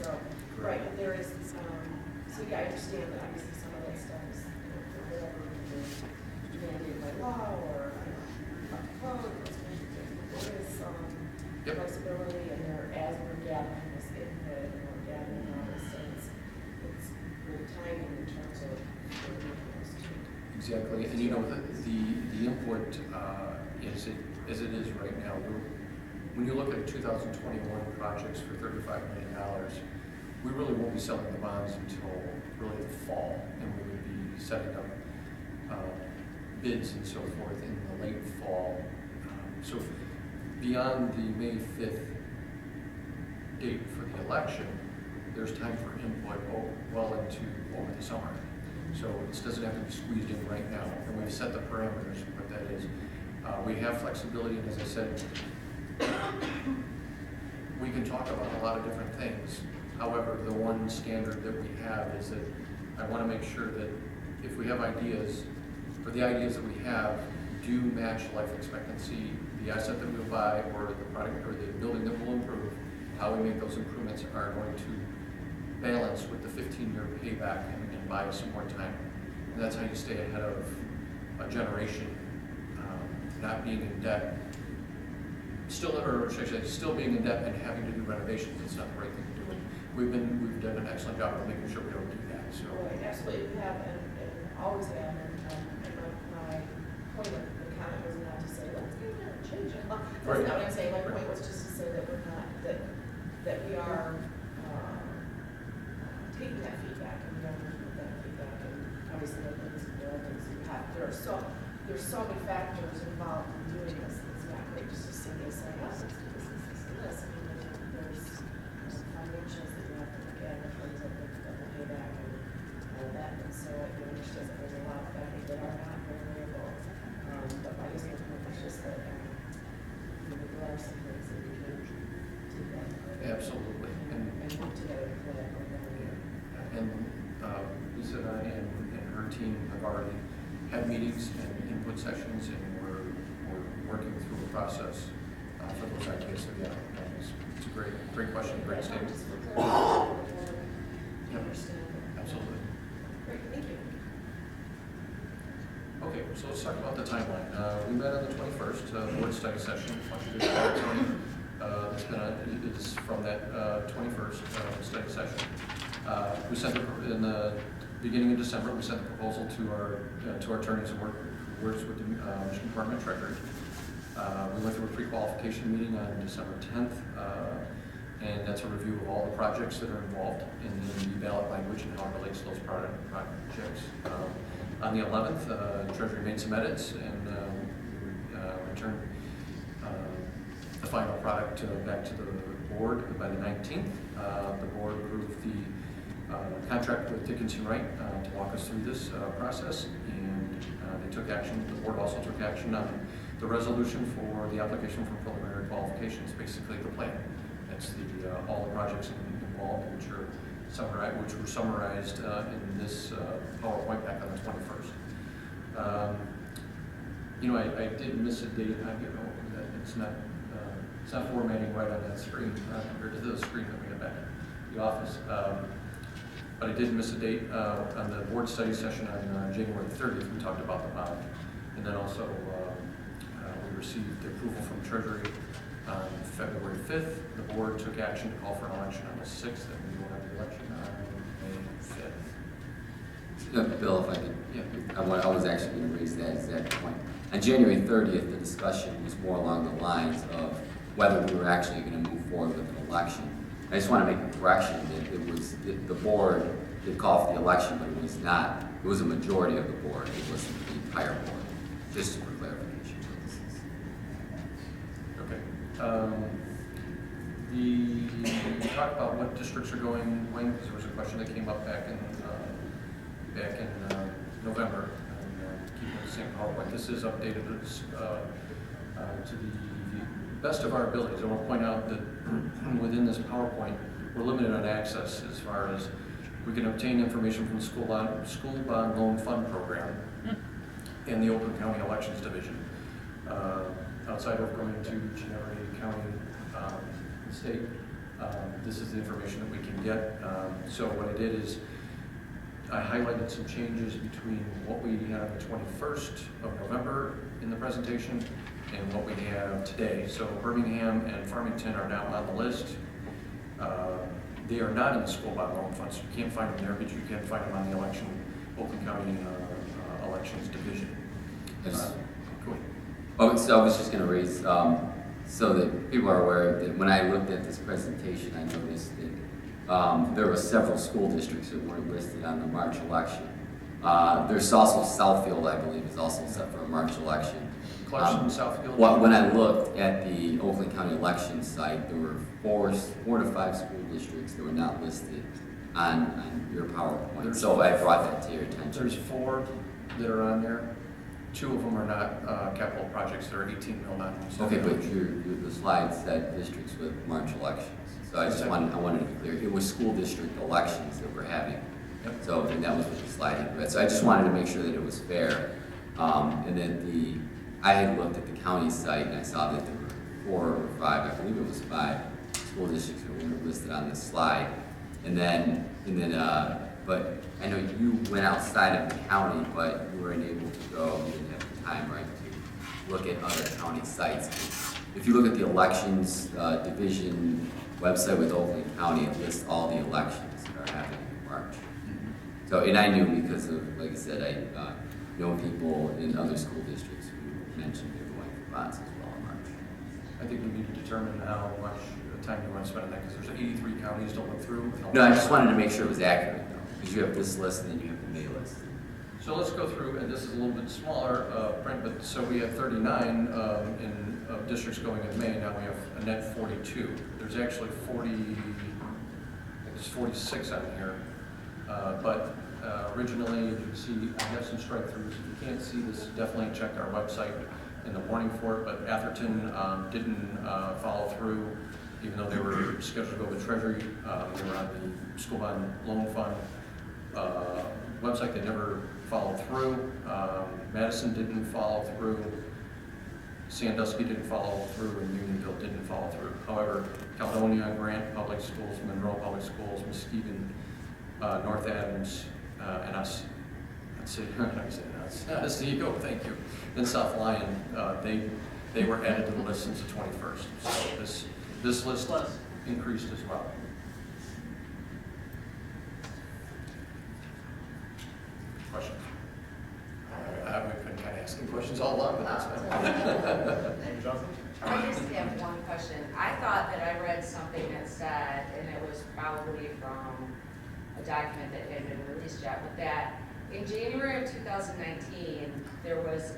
So, right, but there is, so yeah, I understand that obviously some of that stuff is, for whatever reason, mandated by law or, code, those kinds of things. Exactly, and you know, the input, as it is right now, when you look at 2021 projects for $35 million, we really won't be selling the bonds until really the fall, and we would be setting up bids and so forth in the late fall. So beyond the May 5th date for the election, there's time for input well into over the summer. So this doesn't have to be squeezed in right now, and we've set the parameters of what that is. We have flexibility, and as I said, we can talk about a lot of different things. However, the one standard that we have is that I want to make sure that if we have ideas, or the ideas that we have do match life expectancy, the asset that we'll buy, or the product, or the building that will improve, how we make those improvements are going to balance with the 15-year payback and buy some more time. And that's how you stay ahead of a generation, not being in debt, still being in debt and having to do renovations. It's not the right thing to do. We've done an excellent job of making sure we don't do that. So. Right, absolutely, we have, and always have, and my point of the comment was not to say, let's go ahead and change it. That's Right. not what I'm saying, my point was just to say that we're not, that we are taking that feedback, and we are looking at that feedback, and obviously there are things you have, there's so many factors involved in doing this. It's not great just to simply say, oh, let's do this, and this. I mean, there's financials that you have to look at in terms of the payback and all that. And so I can understand that there's a lot of factors that are not variable. But my just point was just that there are some things that we can do that. Absolutely. And put together for that program. Yeah. And Lisa and her team have already had meetings and input sessions, and we're working through the process for those ideas. So yeah, it's a great question, great statement. Yeah, absolutely. Great, thank you. Okay, so let's talk about the timeline. We met on the 21st, board study session. Is from that 21st study session. We sent in the beginning of December. We sent the proposal to our attorneys who works with the Michigan Department of Treasury. We went through a pre-qualification meeting on December 10th, and that's a review of all the projects that are involved in the ballot language and how it relates to those projects. On the 11th, Treasury made some edits and returned the final product back to the board by the 19th. The board approved the contract with Dickinson Wright to walk us through this process, and they took action. The board also took action on the resolution for the application for preliminary qualifications, basically the plan. That's all the projects involved, which were summarized in this PowerPoint back on the 21st. I did miss a date. It's not formatting right on that screen compared to the screen that we had back in the office. But I did miss a date on the board study session on January 30th. We talked about the bond, and then also we received approval from Treasury on February 5th. The board took action to call for an election on the 6th, and we will have the election on May 5th. Bill, if I could, Yeah. I was actually going to raise that exact point. On January 30th, the discussion was more along the lines of whether we were actually going to move forward with an election. I just want to make a correction that the board did call for the election, but it was not. It was a majority of the board. It wasn't the entire board. Just for clarification purposes. Okay. We talked about what districts are going when, because there was a question that came up back in November. Keeping the same PowerPoint. This is updated to the best of our abilities. I want to point out that within this PowerPoint, we're limited on access as far as we can obtain information from the School Bond Loan Fund Program and the Oakland County Elections Division. Outside of going to Cheney County State, this is the information that we can get. So what I did is I highlighted some changes between what we had on the 21st of November in the presentation and what we have today. So Birmingham and Farmington are now on the list. They are not in the school bond loan funds. So you can't find them there, but you can find them on the Oakland County Elections Division. I just- Go ahead. Oh, so I was just gonna raise, so that people are aware that when I looked at this presentation, I noticed that there were several school districts that weren't listed on the March election. There's also Southfield, I believe, is also set for a March election. Clarkson, Southfield? When I looked at the Oakland County election site, there were four to five school districts that were not listed on your PowerPoint. So I brought that to your attention. There's 4 that are on there. 2 of them are not capital projects that are 18 mil non. Okay, but the slide said districts with March elections. So I wanted to be clear, it was school district elections that we're having. Yep. So, and that was what the slide had read. So I just wanted to make sure that it was fair. And then I had looked at the county site and I saw that there were 4 or 5, I believe it was 5 school districts that were listed on this slide. But I know you went outside of the county, but you were unable to go, you didn't have the time, right, to look at other county sites. If you look at the elections division website with Oakland County, it lists all the elections that are happening in March. So, and I knew because of, like I said, I know people in other school districts who mentioned they're going for bonds as well in March. I think we need to determine how much time you want to spend on that, because there's 83 counties to look through. No, I just wanted to make sure it was accurate, though, because you have this list and then you have the May list. So let's go through, and this is a little bit smaller print, but so we have 39 districts going in May. Now we have a net 42. There's actually 40, I think there's 46 on here. But originally, you can see I have some strike-throughs. If you can't see this, definitely check our website in the warning for it. But Atherton didn't follow through, even though they were scheduled to go with Treasury. They were on the School Bond Loan Fund website. They never followed through. Madison didn't follow through. Sandusky didn't follow through, and Unionville didn't follow through. However, Caledonia, Grant Public Schools, Monroe Public Schools, Muskegon, North Adams, and us. Let's see, us. There you go. Thank you. Then South Lyon, they were added to the list since the 21st. So this list increased as well. Questions? We've been kind of asking questions all along, but that's fine. I just have one question. I thought that I read something that said, and it was probably from a document that hadn't been released yet, but that in January of 2019, there was,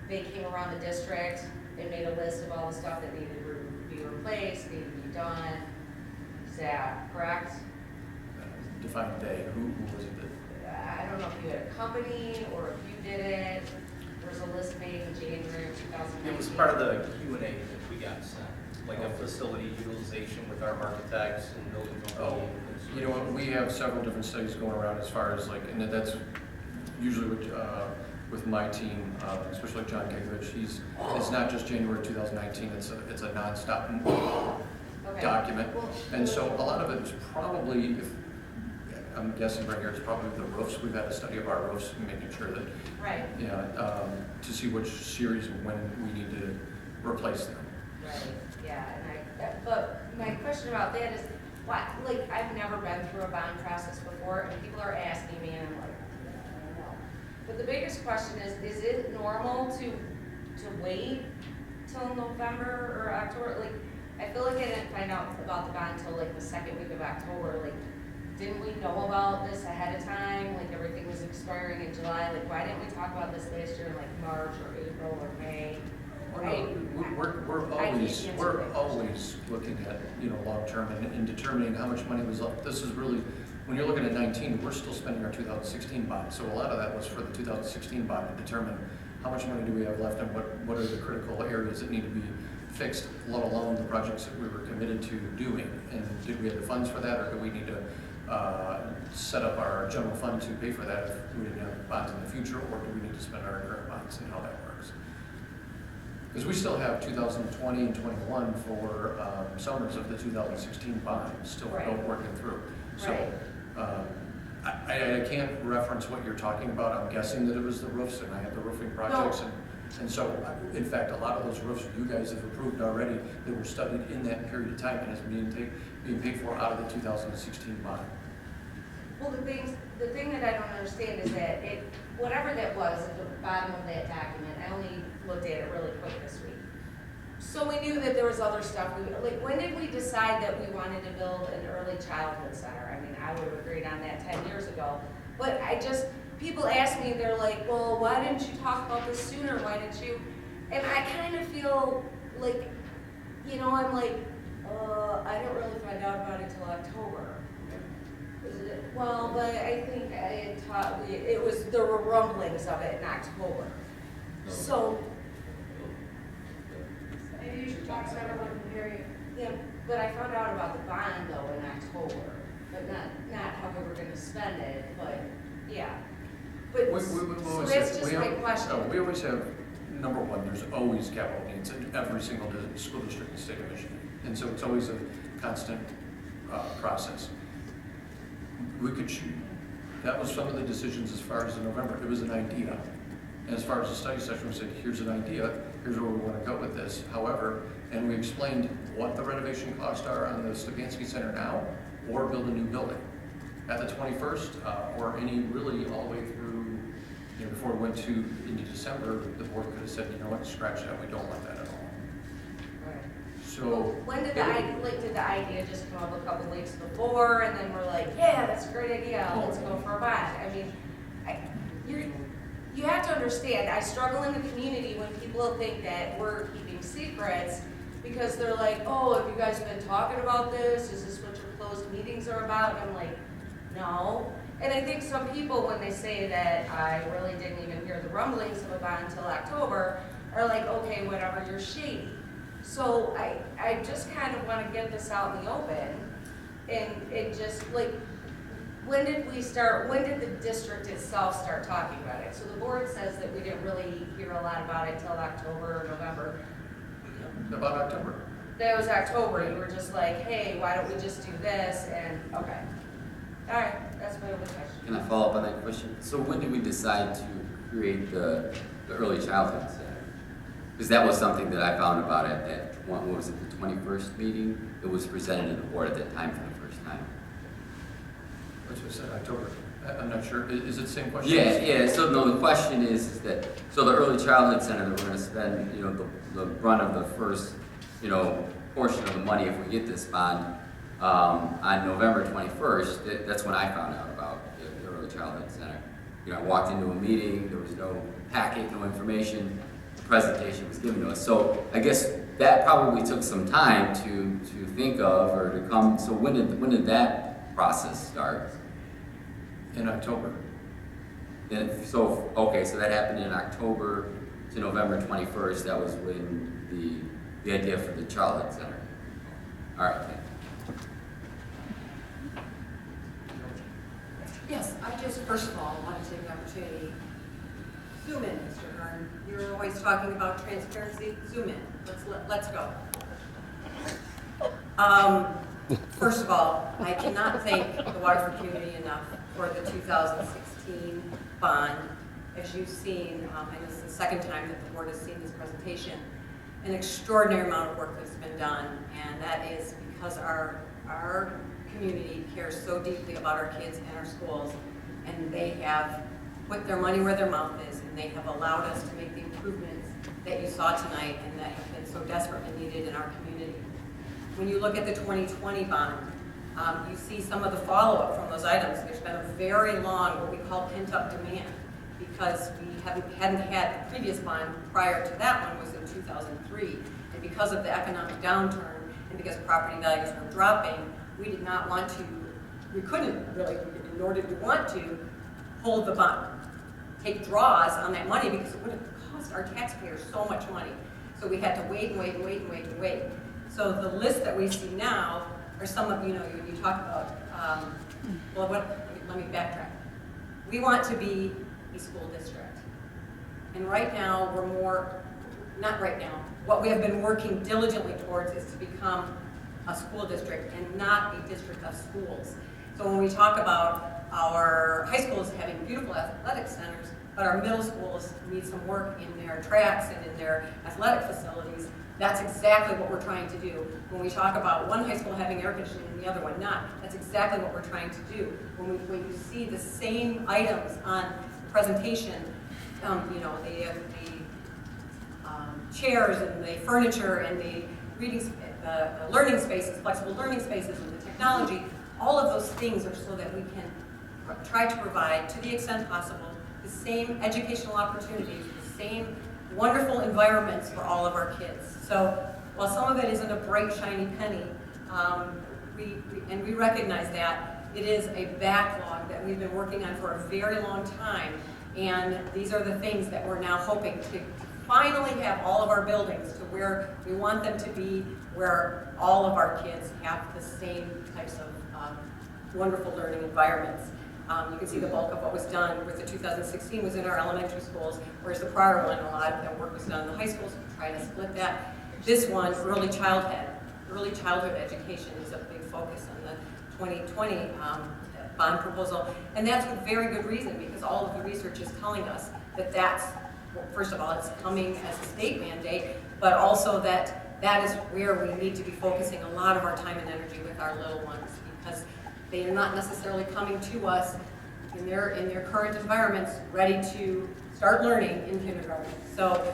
they came around the district and made a list of all the stuff that needed to be replaced, needed to be done. Is that correct? Define they. Who was it that? I don't know if you had a company or if you did it. There was a list made in January of 2019. It was part of the Q&A that we got sent, like a facility utilization with our architects and building company. You know what, we have several different studies going around as far as like, and that's usually with my team, especially John Kegovich. It's not just January 2019, it's a nonstop document. And so a lot of it is probably, I'm guessing right here, it's probably the roofs. We've had a study of our roofs, making sure that, to see which series and when we need to replace them. Right, yeah, but my question about that is, like, I've never been through a bond process before, and people are asking me, and I'm like, I don't know. But the biggest question is it normal to wait till November or October? Like, I feel like I didn't find out about the bond until like the second week of October. Like, didn't we know about this ahead of time? Like, everything was expiring in July. Like, why didn't we talk about this last year in like March or April or May? We're always looking at, long term and determining how much money was left. This is really, when you're looking at 19, we're still spending our 2016 bond. So a lot of that was for the 2016 bond to determine how much money do we have left and what are the critical areas that need to be fixed, let alone the projects that we were committed to doing. And did we have the funds for that, or do we need to set up our general fund to pay for that if we didn't have bonds in the future, or do we need to spend our current bonds, and how that works? Because we still have 2020 and 21 for summers of the 2016 bond still working through. So I can't reference what you're talking about. I'm guessing that it was the roofs, and I had the roofing projects. And so, in fact, a lot of those roofs you guys have approved already that were studied in that period of time and is being paid for out of the 2016 bond. Well, the thing that I don't understand is that whatever that was at the bottom of that document, I only looked at it really quick this week. So we knew that there was other stuff. Like, when did we decide that we wanted to build an early childhood center? I mean, I would have agreed on that 10 years ago. But people ask me, they're like, well, why didn't you talk about this sooner? Why didn't you? And I kind of feel like, I'm like, I didn't really find out about it till October. Well, but I think there were rumblings of it in October. So. Maybe you should talk to everyone in the area. Yeah, but I found out about the bond though in October, but not how we were gonna spend it, but yeah. But, so that's just my question. We always have, number one, there's always capital needs in every single school district in the state of Michigan. And so it's always a constant process. We could shoot. That was some of the decisions as far as in November. It was an idea. And as far as the study session, we said, here's an idea, here's where we want to go with this. However, and we explained what the renovation costs are on the Stefanski Center now, or build a new building. At the 21st, or any really all the way through, before we went into December, the board could have said, you know what, scratch that, we don't want that at all. So when did the idea just come up a couple weeks before, and then we're like, yeah, that's a great idea, let's go for a bond? I mean, you have to understand, I struggle in the community when people think that we're keeping secrets because they're like, oh, have you guys been talking about this? Is this what your closed meetings are about? And I'm like, no. And I think some people, when they say that I really didn't even hear the rumblings of a bond until October, are like, okay, whatever, you're shady. So I just kind of want to get this out in the open and just like, when did the district itself start talking about it? So the board says that we didn't really hear a lot about it till October or November. About October. That was October. You were just like, hey, why don't we just do this? And okay. All right, that's my only question. Can I follow up on that question? So when did we decide to create the early childhood center? Because that was something that I found about at that, what was it, the 21st meeting? It was presented to the board at that time for the first time. Which was in October. I'm not sure. Is it the same question? Yeah. So no, the question is that so the early childhood center that we're going to spend, the brunt of the first, portion of the money if we get this bond on November 21st. That's when I found out about the early childhood center. I walked into a meeting. There was no packet, no information. The presentation was given to us. So I guess that probably took some time to think of or to come. So when did that process start? In October. So that happened in October to November 21st. That was when the idea for the childhood center. All right. Yes, I just first of all want to take the opportunity. Zoom in, Mr. Hearn. You're always talking about transparency. Zoom in. Let's go. First of all, I cannot thank the Waterford community enough for the 2016 bond. As you've seen, and this is the second time that the board has seen this presentation, an extraordinary amount of work that's been done, and that is because our community cares so deeply about our kids and our schools, and they have put their money where their mouth is, and they have allowed us to make the improvements that you saw tonight and that have been so desperately needed in our community. When you look at the 2020 bond, you see some of the follow-up from those items. There's been a very long, what we call pent-up demand, because we hadn't had the previous bond prior to that one was in 2003. And because of the economic downturn and because property values were dropping, we did not want to, we couldn't really, nor did we want to, hold the bond, take draws on that money because it would have cost our taxpayers so much money. So we had to wait and wait and wait and wait and wait. So the list that we see now are some of, when you talk about, let me backtrack. We want to be a school district. And right now, not right now, what we have been working diligently towards is to become a school district and not a district of schools. So when we talk about our high schools having beautiful athletic centers, but our middle schools need some work in their tracks and in their athletic facilities. That's exactly what we're trying to do. When we talk about one high school having air conditioning and the other one not, that's exactly what we're trying to do. When you see the same items on the presentation, you know, the chairs and the furniture and the learning spaces, flexible learning spaces, and the technology, all of those things are so that we can try to provide, to the extent possible, the same educational opportunities, the same wonderful environments for all of our kids. So while some of it isn't a bright, shiny penny, we recognize that, it is a backlog that we've been working on for a very long time, and these are the things that we're now hoping to finally have all of our buildings to where we want them to be, where all of our kids have the same types of wonderful learning environments. You can see the bulk of what was done with the 2016 was in our elementary schools, whereas the prior one, a lot of that work was done in the high schools. We try to split that. This one, early childhood education is a big focus on the 2020 bond proposal. And that's with very good reason, because all of the research is telling us that that's, well, first of all, it's coming as a state mandate, but also that that is where we need to be focusing a lot of our time and energy with our little ones, because they are not necessarily coming to us in their current environments ready to start learning in kindergarten. So,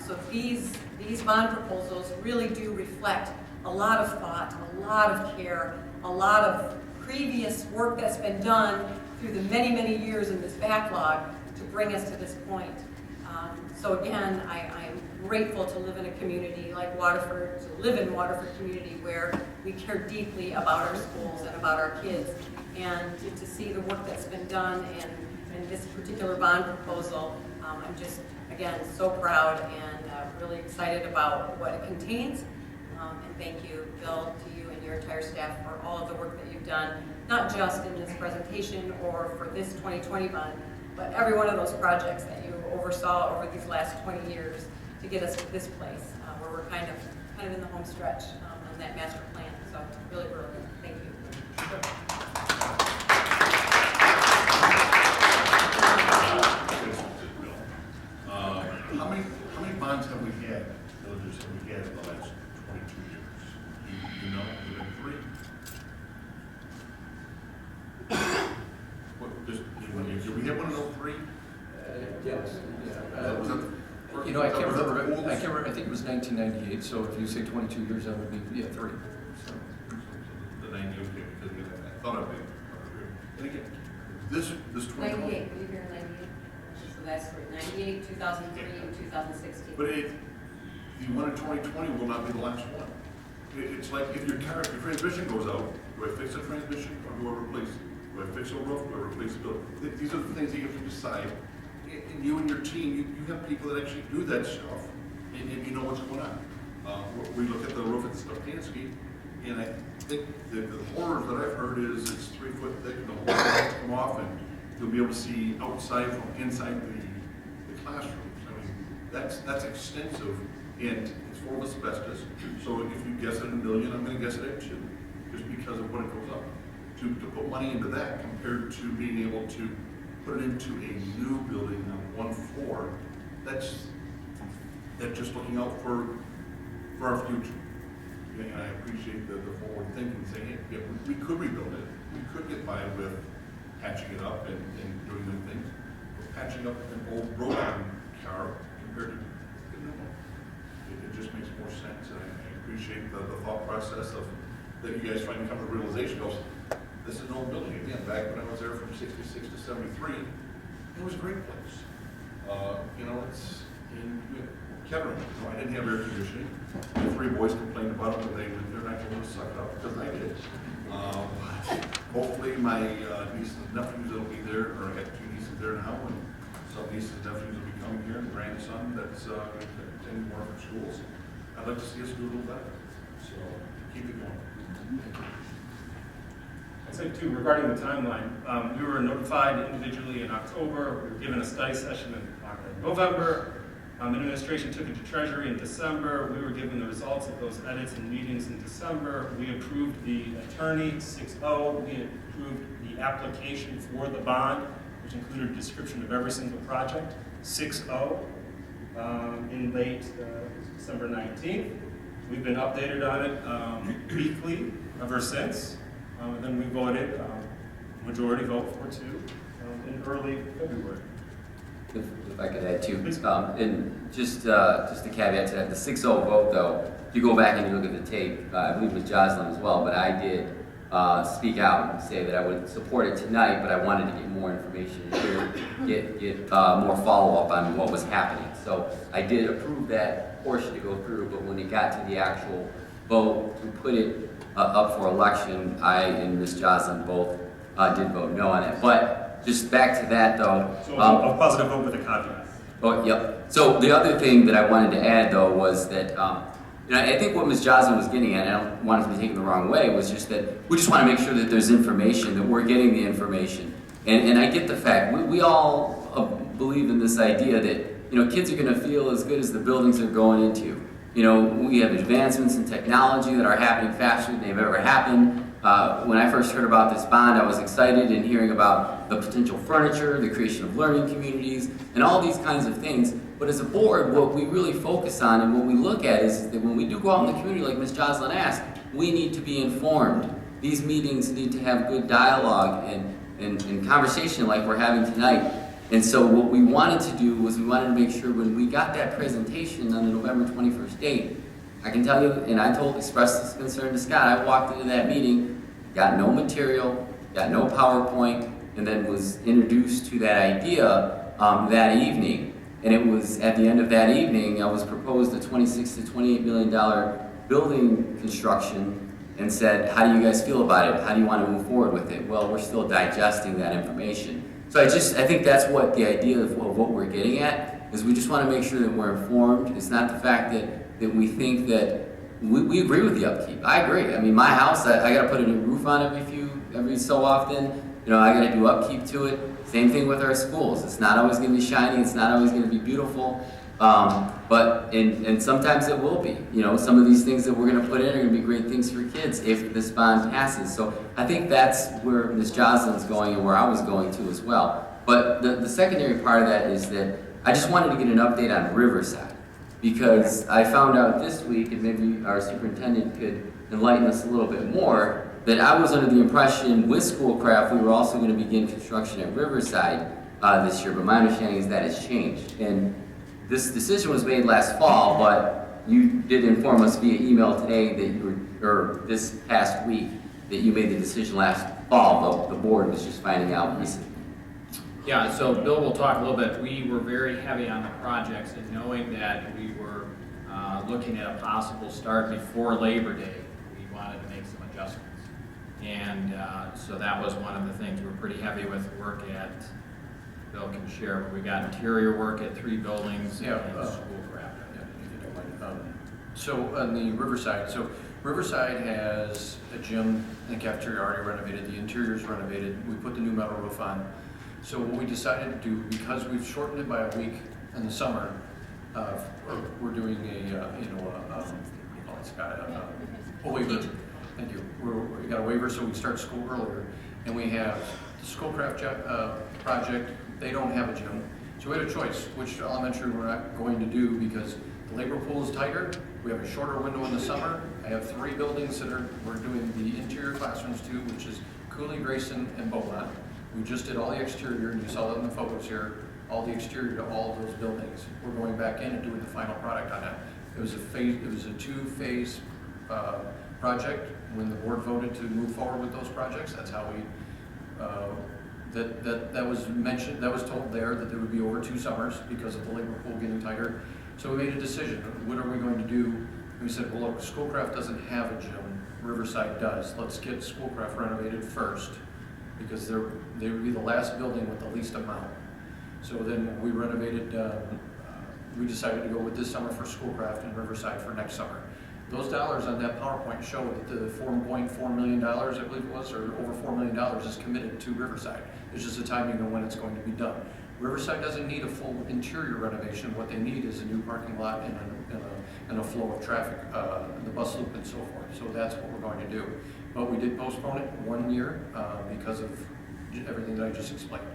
so these bond proposals really do reflect a lot of thought, a lot of care, a lot of previous work that's been done through the many, many years in this backlog to bring us to this point. So again, I am grateful to live in a community like Waterford, to live in Waterford community where we care deeply about our schools and about our kids, and to see the work that's been done in this particular bond proposal. I'm just, again, so proud and really excited about what it contains. And thank you, Bill, to you and your entire staff for all of the work that you've done, not just in this presentation or for this 2020 bond, but every one of those projects that you oversaw over these last 20 years to get us to this place where we're kind of in the home stretch on that master plan. So really brilliant. Thank you. How many bonds have we had, villages have we had in the last 22 years? You know, has it been 3? What, just, did we have one of those 3? Yes. Was that You know, I can't remember. I think it was 1998. So if you say 22 years, that would be 3. So. The 98, okay, because I thought I'd be. And again, this 2020. 98, were you here in 98? So that's 98, 2003, and 2016. But the one in 2020 will not be the last one. It's like if your transmission goes out, do I fix the transmission or do I replace it? Do I fix the roof? Do I replace the building? These are the things that you have to decide. And you and your team, you have people that actually do that stuff, and you know what's going on. We look at the roof at Stefanski, and I think the horror that I've heard is it's 3 foot thick, and the whole will come off, and you'll be able to see outside from inside the classrooms. I mean, that's extensive, and it's full of asbestos. So if you guess at $1 million, I'm going to guess it at 2, just because of what it goes up. To put money into that compared to being able to put it into a new building on 1 floor, that's just looking out for our future. And I appreciate the forward thinking, saying, hey, yeah, we could rebuild it. We could get by with patching it up and doing new things. But patching up an old broken car compared to a new one, it just makes more sense. And I appreciate the thought process of that you guys finally come to the realization of, this is an old building. Again, back when I was there from 66 to 73, it was a great place. You know, it's in Kettering. You know, I didn't have air conditioning. The 3 boys complained about it, but they're not going to suck it up because I did. Hopefully my nieces and nephews that'll be there, or I got 2 nieces there now, and some nieces and nephews will be coming here, and a grandson that's going to attend more of our schools. I'd like to see us do a little better. So keep it going. Thank you. I'd say too, regarding the timeline, we were notified individually in October, we were given a study session in November, administration took it to Treasury in December, we were given the results of those edits and meetings in December, we approved the attorney 6-0, we approved the application for the bond, which included a description of every single project, 6-0, in late December 19th. We've been updated on it weekly ever since. And then we voted, majority vote 4-2, in early February. If I could add too, and just a caveat to that, the 6-0 vote though, if you go back and you look at the tape, I believe with Jocelyn as well, but I did speak out and say that I would support it tonight, but I wanted to get more information and get more follow-up on what was happening. So I did approve that portion to go through, but when it got to the actual vote to put it up for election, I and Ms. Jocelyn both did vote no on it. But just back to that though. So a positive vote with a caveat. Oh, yep. So the other thing that I wanted to add though was that, I think what Ms. Jocelyn was getting at, and I don't want it to be taken the wrong way, was just that we just want to make sure that there's information, that we're getting the information. And I get the fact, we all believe in this idea that, kids are going to feel as good as the buildings they're going into. We have advancements in technology that are happening faster than they've ever happened. When I first heard about this bond, I was excited in hearing about the potential furniture, the creation of learning communities, and all these kinds of things. But as a board, what we really focus on and what we look at is that when we do go out in the community, like Ms. Jocelyn asked, we need to be informed. These meetings need to have good dialogue and conversation like we're having tonight. And so what we wanted to do was we wanted to make sure when we got that presentation on the November 21st date, I can tell you, and I expressed this concern to Scott, I walked into that meeting, got no material, got no PowerPoint, and then was introduced to that idea that evening. And it was at the end of that evening, I was proposed a $26 to $28 million building construction and said, how do you guys feel about it? How do you want to move forward with it? Well, we're still digesting that information. So I think that's what the idea of what we're getting at, is we just want to make sure that we're informed. It's not the fact that we think that, we agree with the upkeep. I agree. I mean, my house, I got to put a new roof on every so often. I got to do upkeep to it. Same thing with our schools. It's not always going to be shiny. It's not always going to be beautiful. But sometimes it will be. Some of these things that we're going to put in are going to be great things for kids if this bond passes. So I think that's where Ms. Jocelyn's going and where I was going to as well. But the secondary part of that is that I just wanted to get an update on Riverside, because I found out this week, and maybe our superintendent could enlighten us a little bit more, that I was under the impression with Schoolcraft we were also going to begin construction at Riverside this year, but my understanding is that has changed. And this decision was made last fall, but you did inform us via email today that or this past week, that you made the decision last fall, but the board was just finding out recently. Yeah, so Bill will talk a little bit. We were very heavy on the projects, and knowing that we were looking at a possible start before Labor Day, we wanted to make some adjustments. And so that was one of the things. We're pretty heavy with work at, Bill can share, but we got interior work at 3 buildings and Schoolcraft. So on the Riverside, Riverside has a gym, the cafeteria already renovated, the interior's renovated, we put the new metal roof on. So what we decided to do, because we've shortened it by a week in the summer, we're doing a waiver. Thank you. We got a waiver so we start school earlier, and we have the Schoolcraft project. They don't have a gym, so we had a choice which elementary we're not going to do because the labor pool is tighter. We have a shorter window in the summer. I have 3 buildings that we're doing the interior classrooms to, which is Cooley, Grayson, and Beaumont. We just did all the exterior, and you saw that in the photos here, all the exterior to all of those buildings. We're going back in and doing the final product on it. It was a 2-phase project. When the board voted to move forward with those projects, that's how we, that was mentioned, that was told there that there would be over 2 summers because of the labor pool getting tighter. So we made a decision, what are we going to do? We said, well, look, Schoolcraft doesn't have a gym, Riverside does. Let's get Schoolcraft renovated first, because they would be the last building with the least amount. So then we renovated, we decided to go with this summer for Schoolcraft and Riverside for next summer. Those dollars on that PowerPoint show that the $4.4 million, I believe it was, or over $4 million is committed to Riverside. It's just the timing of when it's going to be done. Riverside doesn't need a full interior renovation. What they need is a new parking lot and a flow of traffic, the bus loop and so forth. So that's what we're going to do. But we did postpone it 1 year because of everything that I just explained.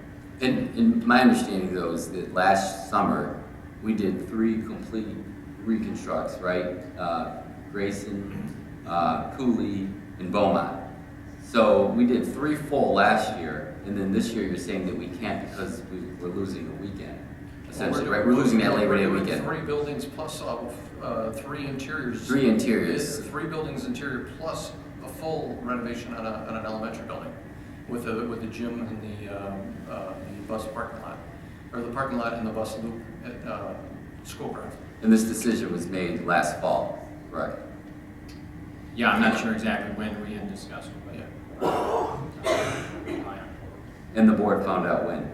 And my understanding though is that last summer, we did 3 complete reconstructs, right? Grayson, Cooley, and Beaumont. So we did 3 full last year, and then this year you're saying that we can't because we're losing a weekend, essentially, right? We're losing that Labor Day weekend. 3 buildings plus 3 interiors. 3 interiors. 3 buildings interior plus a full renovation on an elementary building with the gym and the bus parking lot, or the parking lot and the bus loop at Schoolcraft. And this decision was made last fall, correct? Yeah, I'm not sure exactly when we had discussed it, but And the board found out when?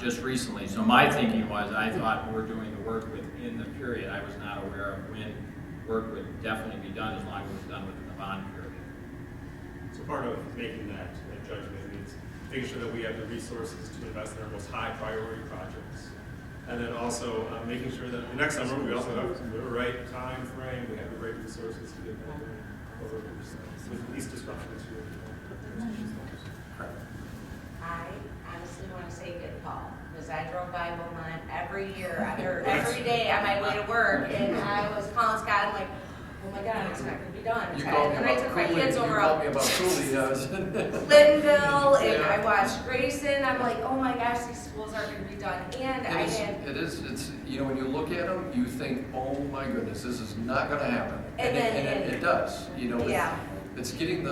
just recently. So my thinking was, I thought we're doing the work within the period. I was not aware of when work would definitely be done, as long as it was done within the bond period. So part of making that judgment is making sure that we have the resources to invest in our most high priority projects. And then also making sure that the next summer we also have the right time frame, we have the right resources to get that done over with least disruption to I honestly want to say good call, because I drove by Beaumont every year, or every day on my way to work, and I was calling Scott, I'm like, oh my God, it's not going to be done. And I took my kids over up Clintonville, and I watched Grayson. I'm like, oh my gosh, these schools aren't going to be done. And It's you know, when you look at them, you think, oh my goodness, this is not going to happen. And it does. You know, yeah. It's getting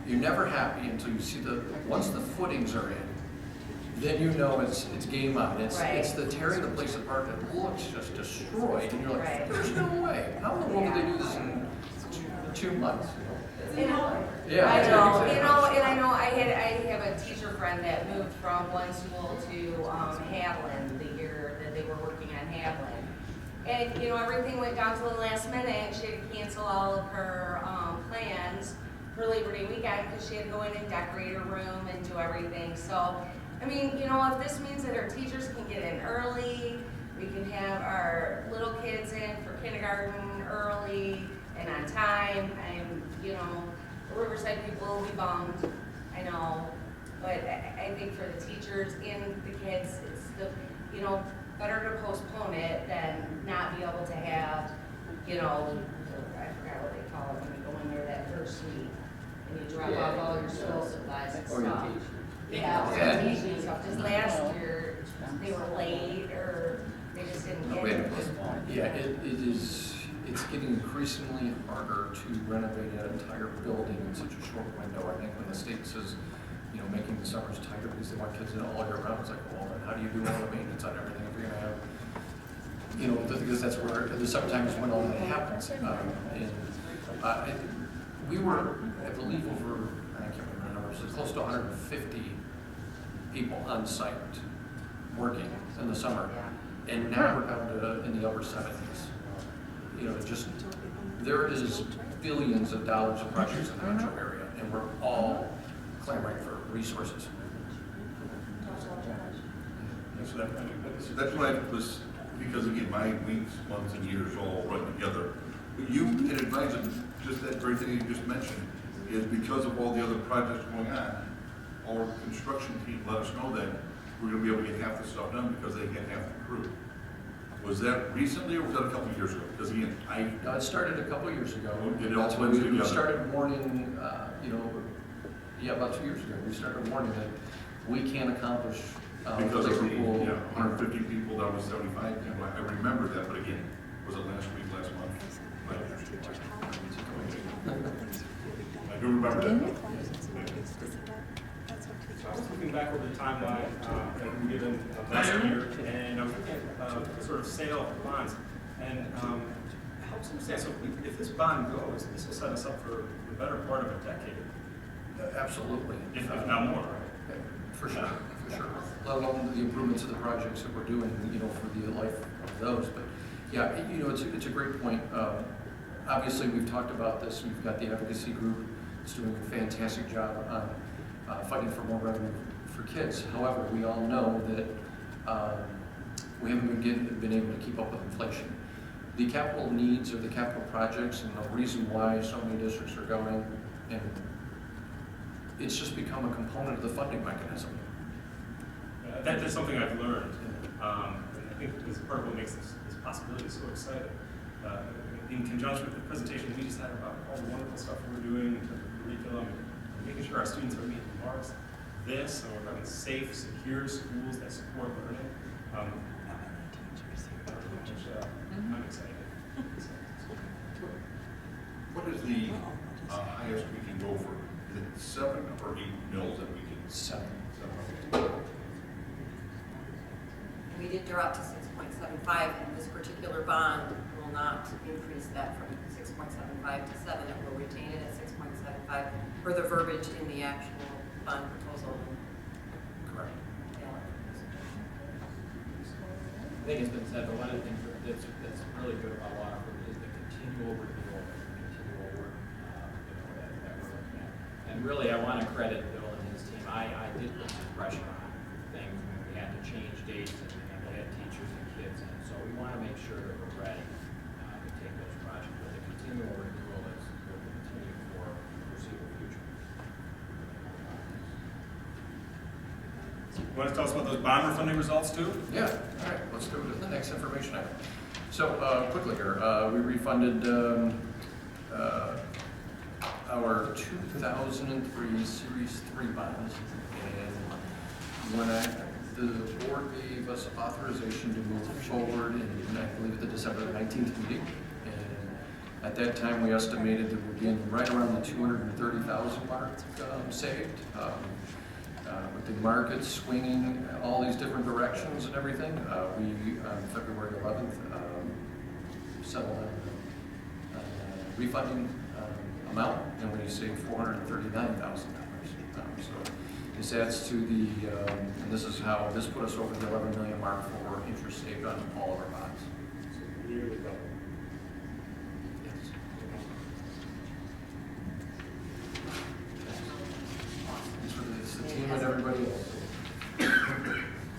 you're never happy until you see once the footings are in, then you know it's game on. It's the tearing the place apart that looks just destroyed, and you're like, there's no way. How in the world did they do this in 2 months? Yeah, I know. exactly. You know, and I know I have a teacher friend that moved from one school to Haviland the year that they were working on Haviland. And you know, everything went down to the last minute. She had to cancel all of her plans for Labor Day weekend because she had to go in and decorate her room and do everything. So, I mean, you know, if this means that our teachers can get in early, we can have our little kids in for kindergarten early and on time, and you know, the Riverside people will be bummed, I know, but I think for the teachers and the kids, it's better to postpone it than not be able to have, you know, I forgot what they call it when you go in there that first week and you drop off all your school supplies and stuff. Yeah, orientation and stuff. Just last year, they were late or they just didn't get it. Yeah, it's getting increasingly harder to renovate an entire building in such a short window. I think when the state says, you know, making the summers tighter because they want kids in all year round, it's like, well, then how do you do all the maintenance on everything if you're going to have, you know, because that's where the summertime is when all that happens. We were, I believe, over, I can't remember the numbers, it's close to 150 people on site working in the summer. And now we're down to in the upper 70s. You know, there is billions of dollars of projects in the metro area, and we're all clamoring for resources. So that's why it was, because again, my weeks, months, and years all run together. But you can advise them, just that very thing you just mentioned, is because of all the other projects going on, our construction team let us know that we're gonna be able to get half the stuff done because they get half the crew. Was that recently or was that a couple of years ago? Because again, it started a couple of years ago. It all That's when went we together. started warning, about 2 years ago, we started warning that we can't accomplish Because of the pool. 150 people down to 75 people. I remember that, but again, was it last week, last month? I do remember that. So I was looking back over the timeline that we given last year, and I was looking at sort of sale of bonds, and it helps understand. So if this bond goes, this will set us up for the better part of a decade. Absolutely. If not more, right? For sure. Let alone the improvements of the projects that we're doing, you know, for the life of those. But yeah, you know, it's a great point. Obviously, we've talked about this. We've got the advocacy group that's doing a fantastic job on fighting for more revenue for kids. However, we all know that we haven't been able to keep up with inflation. The capital needs or the capital projects and the reason why so many districts are going, and it's just become a component of the funding mechanism. That's something I've learned, and I think is part of what makes this possibility so exciting. In conjunction with the presentation we just had about all the wonderful stuff we're doing in terms of curriculum and making sure our students are meeting the marks, this, and we're having safe, secure schools that support learning. I'm excited. What is the highest we can go for? Is it 7 or 8 mils that we can? 7. We did drop to 6.75, and this particular bond will not increase that from 6.75 to 7. It will retain it at 6.75 for the verbiage in the actual bond proposal. Correct. I think it's been said, but one of the things that's really good about Waterford is the continual renewal, continual work, that we're looking at. And really, I want to credit Bill and his team. I did put some pressure on things when we had to change dates and we had teachers and kids, and so we want to make sure that we're ready to take those projects. But the continual renewal will continue for the foreseeable future. You want to tell us about those bond refunding results too? Yeah, all right, let's go to the next information item. So quickly here, we refunded our 2003 Series 3 bonds, and when the board gave us authorization to move forward in, I believe, at the December 19th meeting, and at that time we estimated that we're getting right around the 230,000 mark saved. With the market swinging all these different directions and everything, we, on February 11th, settled on refunding amount, and we saved $439,000. So this adds to the, and this is how this put us over the 11 million mark for interest saved on all of our bonds. So nearly double. Yes. It's the team and everybody else.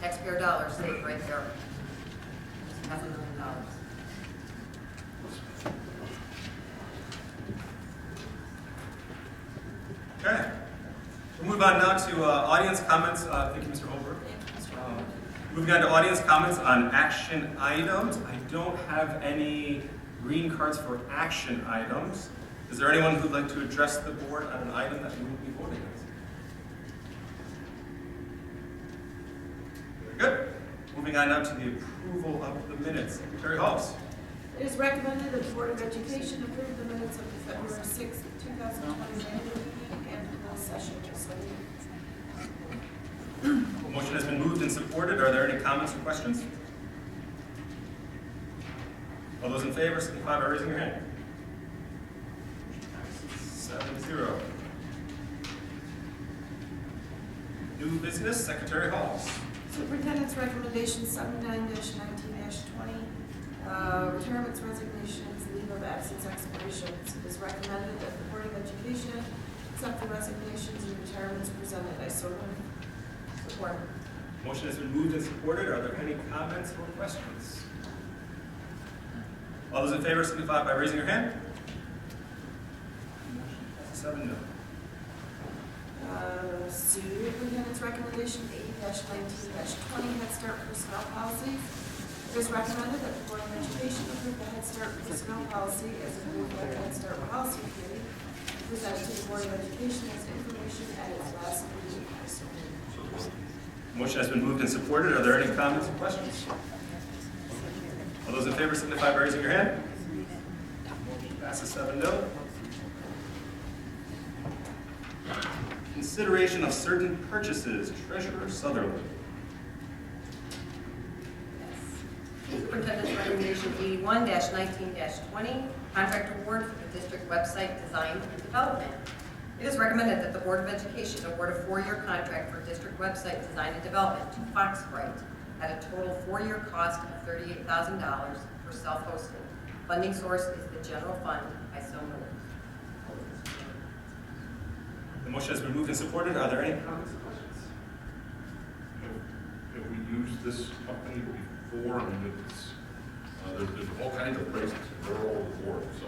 Taxpayer dollars saved right there. $500 million. Okay. We'll move on now to audience comments. Thank you, Mr. Holbrook. Moving on to audience comments on action items. I don't have any green cards for action items. Is there anyone who'd like to address the board on an item that we will be voting on? Very good. Moving on now to the approval of the minutes. Secretary Halls. It is recommended that the Board of Education approve the minutes of the February 6th, 2020 meeting and closed session. A motion has been moved and supported. Are there any comments or questions? All those in favor, signify by raising your hand. 7-0. New business, Secretary Halls. Superintendent's recommendation 79-19-20. Retirements, resignations, leave of absence, expirations. It is recommended that the Board of Education accept the resignations and retirements presented. I so move. Support. Motion has been moved and supported. Are there any comments or questions? All those in favor signify by raising your hand. 7-0. Superintendent's recommendation 80-19-20 Head Start personnel policy. It is recommended that the Board of Education approve the Head Start personnel policy as approved by the Head Start Policy Committee, presented to the Board of Education as information at its last meeting. Motion has been moved and supported. Are there any comments or questions? All those in favor signify by raising your hand. Motion passes 7-0. Consideration of certain purchases. Treasurer Sutherland. Superintendent's recommendation 81-19-20, contract award for the district website design and development. It is recommended that the Board of Education award a 4-year contract for district website design and development to Foxbright at a total 4-year cost of $38,000 for self-hosting. Funding source is the general fund. I so move. The motion has been moved and supported. Are there any comments or questions? Have we used this company before? I mean, it's, there's all kinds of places, and they're all over the board, so.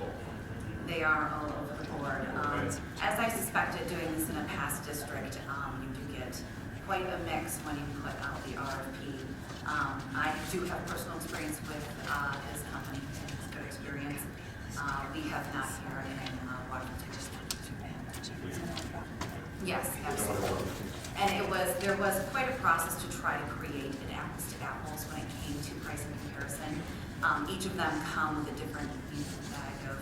They are all over the board. As I suspected, doing this in a past district, you do get quite a mix when you put out the RFP. I do have personal experience with his company, and it's a good experience. We have not here in Washington. Yes, absolutely. And there was quite a process to try to create an apples to apples when it came to pricing comparison. Each of them come with a different bag of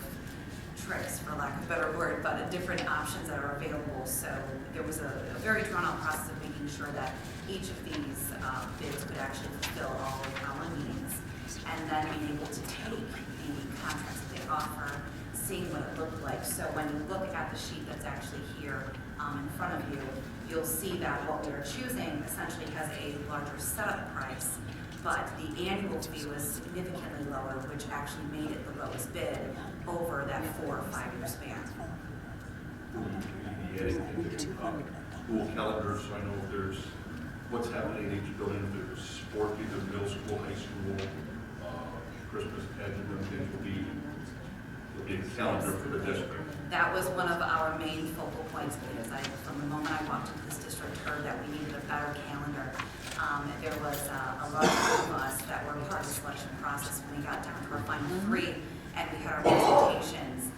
tricks, for lack of a better word, but different options that are available. So there was a very drawn out process of making sure that each of these bids could actually fulfill all of our needs, and then being able to take the contracts that they offer, seeing what it looked like. So when you look at the sheet that's actually here in front of you, you'll see that what we are choosing essentially has a larger setup price, but the annual fee was significantly lower, which actually made it the lowest bid over that 4 or 5 year span. School calendars, so I know if there's what's happening in each building, if there's sport, either middle school, high school, Christmas pageant, and things will be a calendar for the district. That was one of our main focal points because from the moment I walked into this district, heard that we needed a better calendar. There was a large group of us that were part of the selection process when we got down to our final 3 and we had our presentations.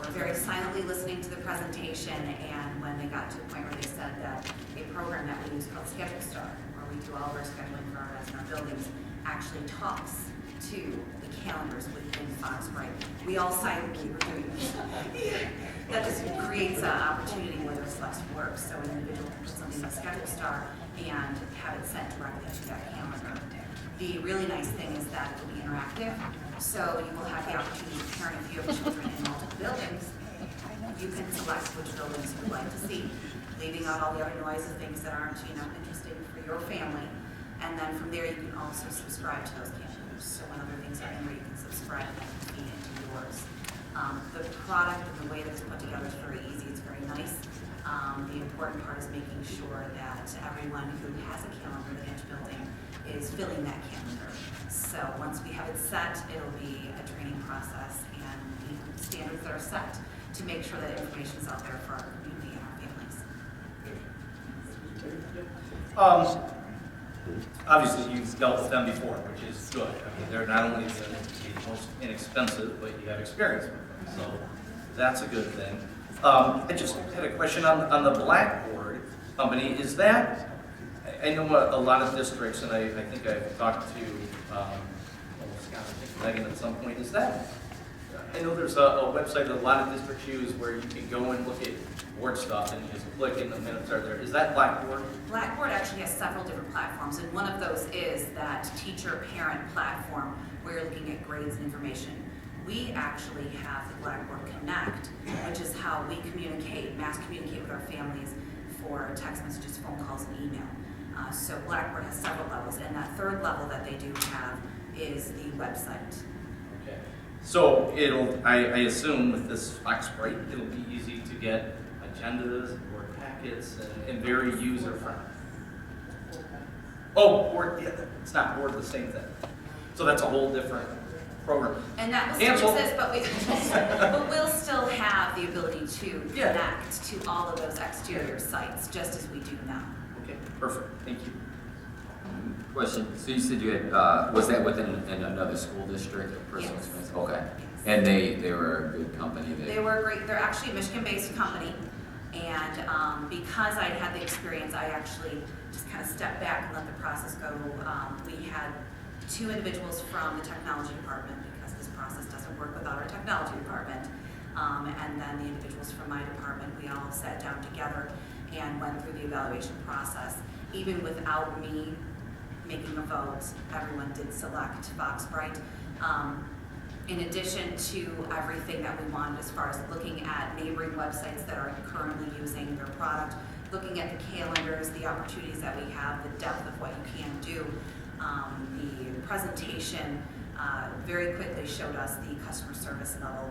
We're very silently listening to the presentation, and when they got to the point where they said that a program that we use called Schedule Star, where we do all of our scheduling for our events in our buildings, actually talks to the calendars within Foxbright. We all silently were doing this. That just creates an opportunity where there's less work, so an individual can put something in the Schedule Star and have it sent directly to that calendar. The really nice thing is that it will be interactive, so you will have the opportunity to parent if you have children in multiple buildings. You can select which buildings you would like to see, leaving out all the other noise of things that aren't interesting for your family. And then from there, you can also subscribe to those calendars. So when other things are in there, you can subscribe and that can feed into yours. The product and the way that it's put together is very easy. It's very nice. The important part is making sure that everyone who has a calendar in each building is filling that calendar. So once we have it set, it'll be a training process and the standards that are set to make sure that information is out there for our community and our families. Obviously, you've dealt with them before, which is good. I mean, they're not only the most inexpensive, but you have experience with them, so that's a good thing. I just had a question on the Blackboard company. Is that, I know a lot of districts, and I think I've talked to Megan at some point, is that, I know there's a website that a lot of districts use where you can go and look at board stuff and you just click and the minutes are there. Is that Blackboard? Blackboard actually has several different platforms, and one of those is that teacher-parent platform where you're looking at grades and information. We actually have the Blackboard Connect, which is how we mass communicate with our families for text messages, phone calls, and email. So Blackboard has several levels, and that third level that they do have is the website. Okay. So I assume with this Foxbright, it'll be easy to get agendas and board packets and very user-friendly. Oh, board, yeah, it's not board, the same thing. So that's a whole different program. And that will still exist, but we'll still have the ability to connect to all of those exterior sites, just as we do now. Okay, perfect. Thank you. Question. So you said you had, was that within another school district or personal experience? Okay. And they were a good company. They were great. They're actually a Michigan-based company. And because I had the experience, I actually just kind of stepped back and let the process go. We had 2 individuals from the technology department, because this process doesn't work without our technology department. And then the individuals from my department, we all sat down together and went through the evaluation process. Even without me making a vote, everyone did select Foxbright. In addition to everything that we wanted as far as looking at neighboring websites that are currently using their product, looking at the calendars, the opportunities that we have, the depth of what you can do. The presentation very quickly showed us the customer service level.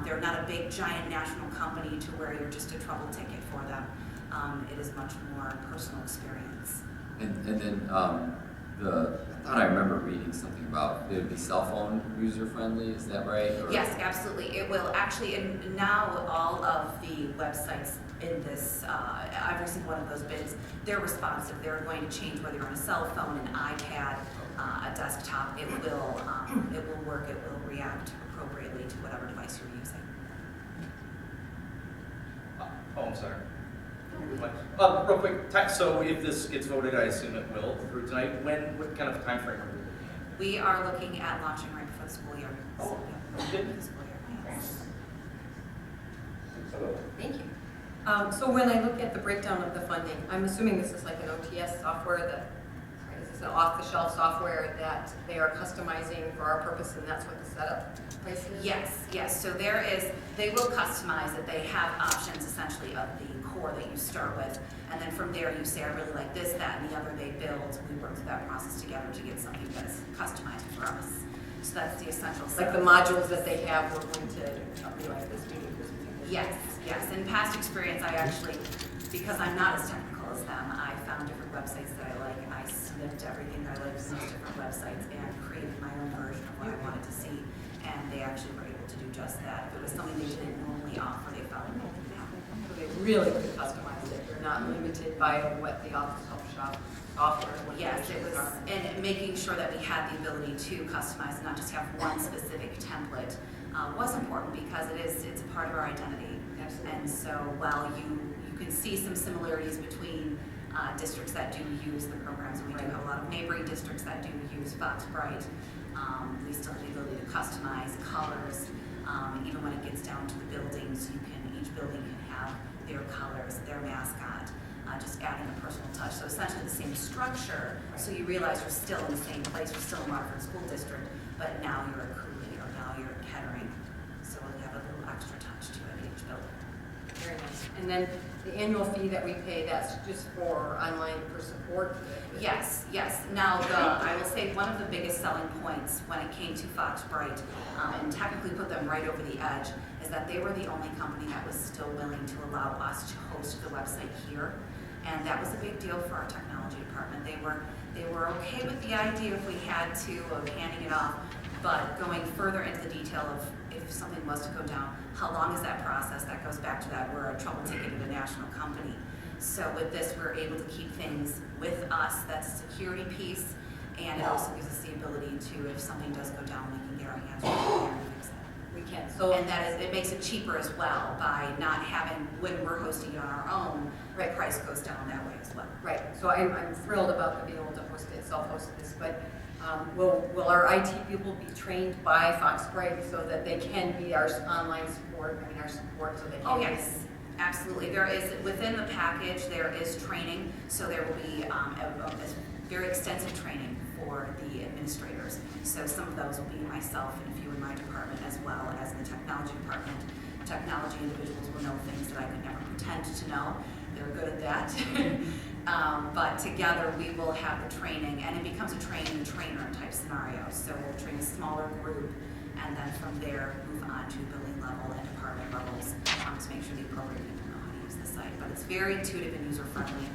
They're not a big, giant national company to where you're just a trouble ticket for them. It is much more personal experience. And then I thought I remember reading something about it would be cell phone user friendly. Is that right? Or- Yes, absolutely. It will actually, and now all of the websites in this, every single one of those bids, they're responsive. They're going to change whether you're on a cell phone, an iPad, a desktop. It will work. It will react appropriately to whatever device you're using. Oh, I'm sorry. Real quick, so if this gets voted, I assume it will through tonight, what kind of time frame are we looking at? We are looking at launching right before the school year. Oh, okay. The school year, yes. Thank you. So when I look at the breakdown of the funding, I'm assuming this is like an OTS software that, right, is this an off-the-shelf software that they are customizing for our purpose, and that's what the setup price is? Yes. So they will customize it. They have options essentially of the core that you start with. And then from there you say, I really like this, that, and the other they build. We work through that process together to get something that is customized for us. So that's the essential Like the modules that they have, we're going to be like this, we need this, we need this. Yes. In past experience, I actually, because I'm not as technical as them, I found different websites that I like, and I snipped everything that I liked from those different websites and created my own version of what I wanted to see. And they actually were able to do just that. If it was something they didn't normally offer, they found it. They really could customize it. You're not limited by what the off-the-shelf shop software. Yes, it was, and making sure that we had the ability to customize and not just have one specific template was important because it's a part of our identity. Absolutely. And so while you can see some similarities between districts that do use the programs, and we do have a lot of neighboring districts that do use Fox Bright, we still have the ability to customize colors. Even when it gets down to the buildings, each building can have their colors, their mascot, just adding a personal touch. So essentially the same structure, so you realize you're still in the same place, you're still in Waterford School District, but now you're at Cooley or now you're at Kettering. So you have a little extra touch to it in each building. Very nice. And then the annual fee that we pay, that's just for online for support? Yes. Now, I will say one of the biggest selling points when it came to Fox Bright, and technically put them right over the edge, is that they were the only company that was still willing to allow us to host the website here. And that was a big deal for our technology department. They were okay with the idea if we had to of handing it off, but going further into the detail of if something was to go down, how long is that process? That goes back to that we're a trouble ticket of a national company. So with this, we're able to keep things with us. That's a security piece, and it also gives us the ability to, if something does go down, we can get our hands right there and fix it. We can. And it makes it cheaper as well by not having, when we're hosting it on our own, the price goes down that way as well. Right. So I'm thrilled about being able to host it, self-host this, but will our IT people be trained by Fox Bright so that they can be our online support, our support so they can? Oh, yes. Absolutely. There is, within the package, there is training, so there will be a very extensive training for the administrators. So some of those will be myself and a few in my department, as well as in the technology department. Technology individuals will know things that I could never pretend to know. They're good at that. But together we will have the training, and it becomes a train-the-trainer type scenario. So we'll train a smaller group, and then from there move on to building level and department levels to make sure the appropriate people know how to use the site. But it's very intuitive and user-friendly,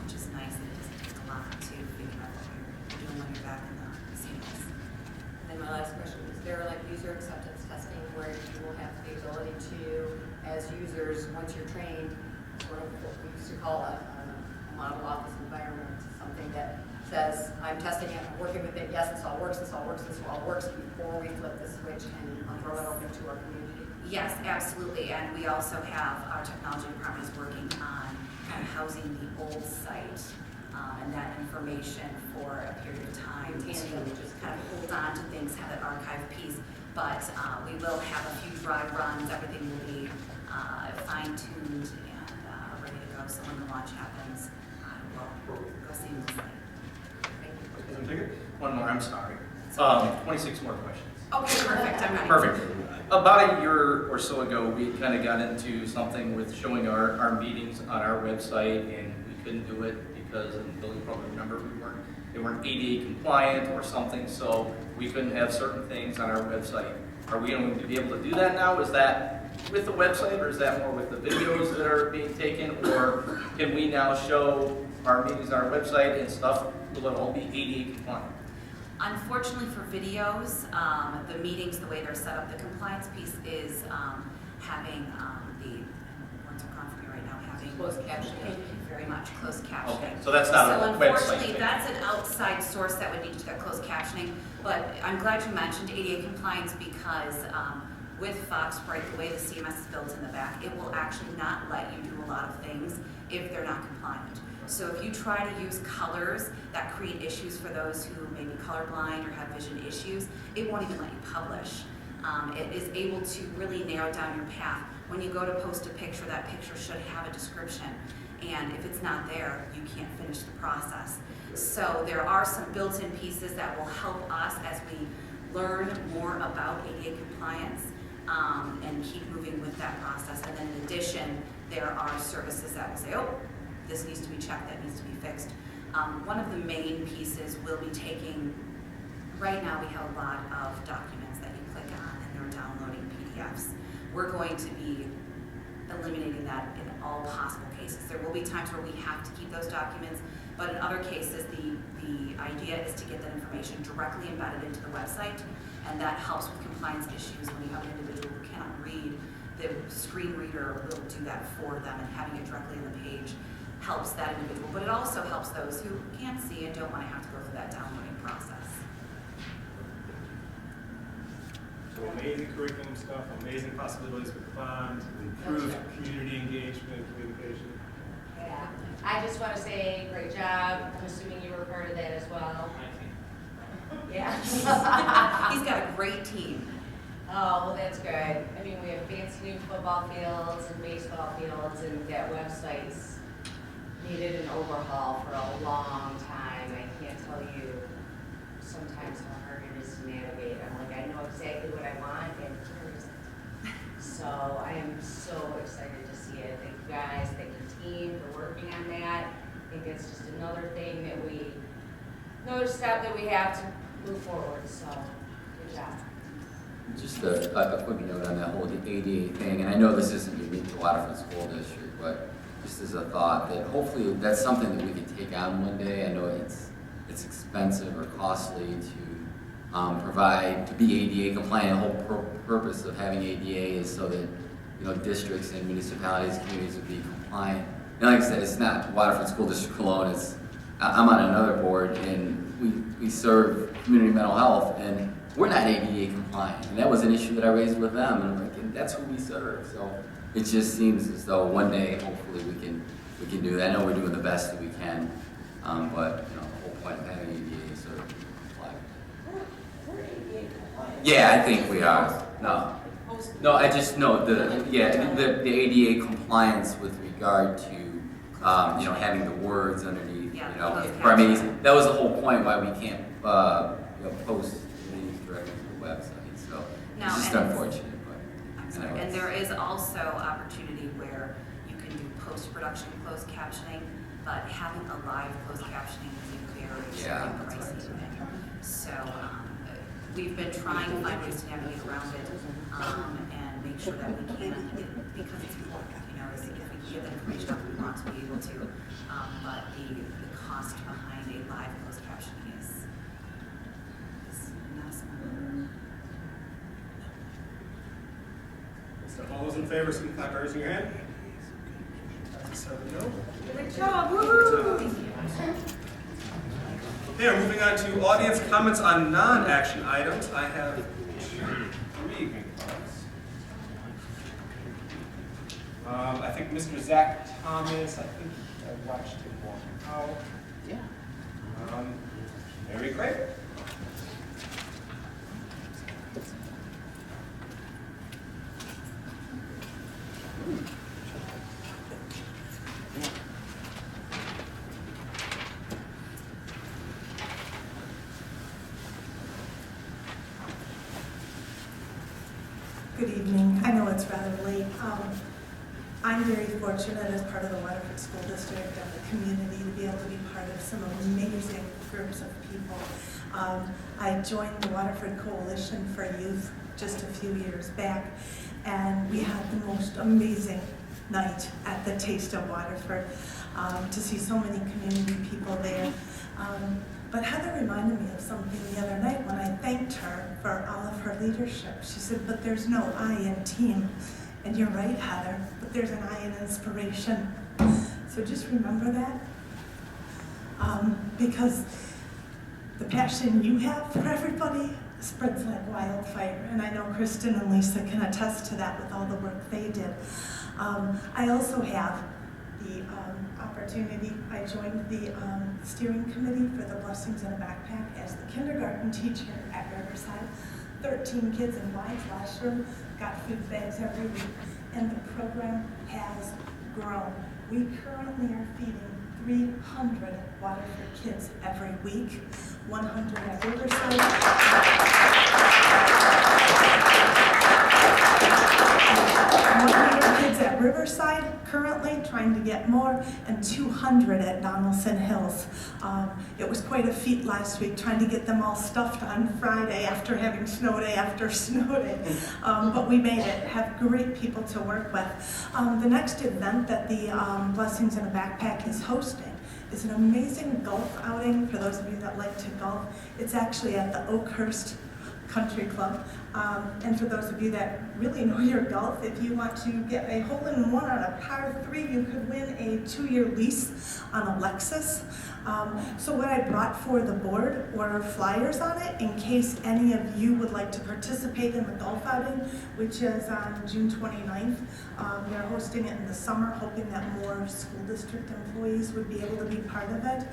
which is nice, and it doesn't take a lot to figure out what you're doing when you're back in the scenes. And my last question, is there like user acceptance testing where you will have the ability to, as users, once you're trained, sort of what we used to call a model office environment, something that says, I'm testing it, I'm working with it, yes, this all works, before we flip the switch and throw it open to our community? Yes, absolutely. And we also have, our technology department is working on kind of housing the old site and that information for a period of time to just kind of hold on to things, have that archive piece. But we will have a few dry runs, everything will be fine-tuned and ready to go. So when the launch happens, we'll go seamlessly. Thank you. One more, I'm sorry. 26 more questions. Okay, perfect. I'm ready. Perfect. About a year or so ago, we kind of got into something with showing our meetings on our website, and we couldn't do it because, and Bill, you probably remember, they weren't ADA compliant or something, so we couldn't have certain things on our website. Are we going to be able to do that now? Is that with the website, or is that more with the videos that are being taken, or can we now show our meetings on our website and stuff will it all be ADA compliant? Unfortunately for videos, the meetings, the way they're set up, the compliance piece is having the, words are gone for me right now, having closed captioning. Thank you very much, closed captioning. Okay, so that's not a So website unfortunately, thing. that's an outside source that would need to get closed captioning, but I'm glad you mentioned ADA compliance because with Foxbright, the way the CMS is built in the back, it will actually not let you do a lot of things if they're not compliant. So if you try to use colors that create issues for those who may be colorblind or have vision issues, it won't even let you publish. It is able to really narrow down your path. When you go to post a picture, that picture should have a description. And if it's not there, you can't finish the process. So there are some built-in pieces that will help us as we learn more about ADA compliance and keep moving with that process. And then in addition, there are services that will say, oh, this needs to be checked, that needs to be fixed. One of the main pieces will be taking, right now we have a lot of documents that you click on and they're downloading PDFs. We're going to be eliminating that in all possible cases. There will be times where we have to keep those documents, but in other cases, the idea is to get that information directly embedded into the website, and that helps with compliance issues when you have an individual who cannot read. The screen reader will do that for them, and having it directly on the page helps that individual, but it also helps those who can't see and don't want to have to go through that downloading process. So amazing curriculum stuff, amazing possibilities with the bond, improved community engagement, communication. Yeah, I just want to say, great job. I'm assuming you were part of that as well. Yeah. He's got a great team. Oh, well, that's good. I mean, we have fancy new football fields and baseball fields, and that website's needed an overhaul for a long time. I can't tell you sometimes how hard it is to navigate. I'm like, I know exactly what I want, and where is it? So I am so excited to see it. Thank you guys, thank your team for working on that. I think it's just another thing that another step that we have to move forward, so good job. Just a quick note on that whole ADA thing, and I know this isn't unique to Waterford School District, but just as a thought that hopefully that's something that we can take on one day. I know it's expensive or costly to provide, to be ADA compliant. The whole purpose of having ADA is so that districts and municipalities, communities would be compliant. And like I said, it's not Waterford School District alone. I'm on another board, and we serve community mental health, and we're not ADA compliant. And that was an issue that I raised with them, and I'm like, and that's who we serve. So it just seems as though one day, hopefully, we can do that. I know we're doing the best that we can, but the whole point of having ADA is sort of compliant. We're ADA compliant. Yeah, I think we are. No, I just know the ADA compliance with regard to having the words underneath. Or I mean, that was the whole point why we can't post things directly to the website. So it's just unfortunate. And there is also opportunity where you can do post-production closed captioning, but having a live closed captioning is a very pricey thing. So we've been trying to find ways to navigate around it and make sure that we can, because it's important. If we can get the information out, we want to be able to. But the cost behind a live closed captioning is not small. So all those in favor, signify by raising your hand. That's a 7-0. Good job, woo! Okay, we're moving on to audience comments on non-action items. I have 3 comments. I think Mr. Zach Thomas, I think I watched him walk out. Yeah. Mary Craig. Good evening. I know it's rather late. I'm very fortunate as part of the Waterford School District and the community to be able to be part of some amazing groups of people. I joined the Waterford Coalition for Youth just a few years back, and we had the most amazing night at the Taste of Waterford to see so many community people there. But Heather reminded me of something the other night when I thanked her for all of her leadership. She said, but there's no I in team. And you're right, Heather, but there's an I in inspiration. So just remember that. Because the passion you have for everybody spreads like wildfire. And I know Kristen and Lisa can attest to that with all the work they did. I also have the opportunity, I joined the steering committee for the Blessings in a Backpack as the kindergarten teacher at Riverside. 13 kids in my classroom got food bags every week, and the program has grown. We currently are feeding 300 Waterford kids every week, 100 at Riverside. 100 kids at Riverside currently, trying to get more, and 200 at Donaldson Hills. It was quite a feat last week trying to get them all stuffed on Friday after having snow day after snow day. But we made it, have great people to work with. The next event that the Blessings in a Backpack is hosting is an amazing golf outing for those of you that like to golf. It's actually at the Oakhurst Country Club. And for those of you that really know your golf, if you want to get a hole-in-one on a par 3, you could win a 2-year lease on a Lexus. So what I brought for the board were flyers on it in case any of you would like to participate in the golf outing, which is on June 29th. They're hosting it in the summer, hoping that more school district employees would be able to be part of it.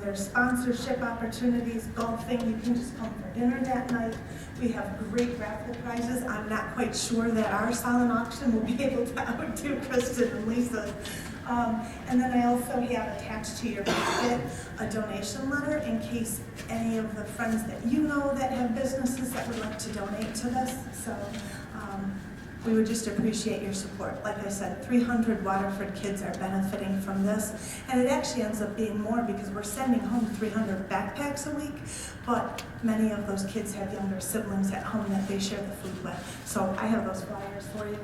There's sponsorship opportunities, golfing, you can just come for dinner that night. We have great raffle prizes. I'm not quite sure that our silent auction will be able to outdo Kristen and Lisa's. And then I also have attached to your packet a donation letter in case any of the friends that you know that have businesses that would like to donate to this. So we would just appreciate your support. Like I said, 300 Waterford kids are benefiting from this, and it actually ends up being more because we're sending home 300 backpacks a week, but many of those kids have younger siblings at home that they share the food with. So I have those flyers for you.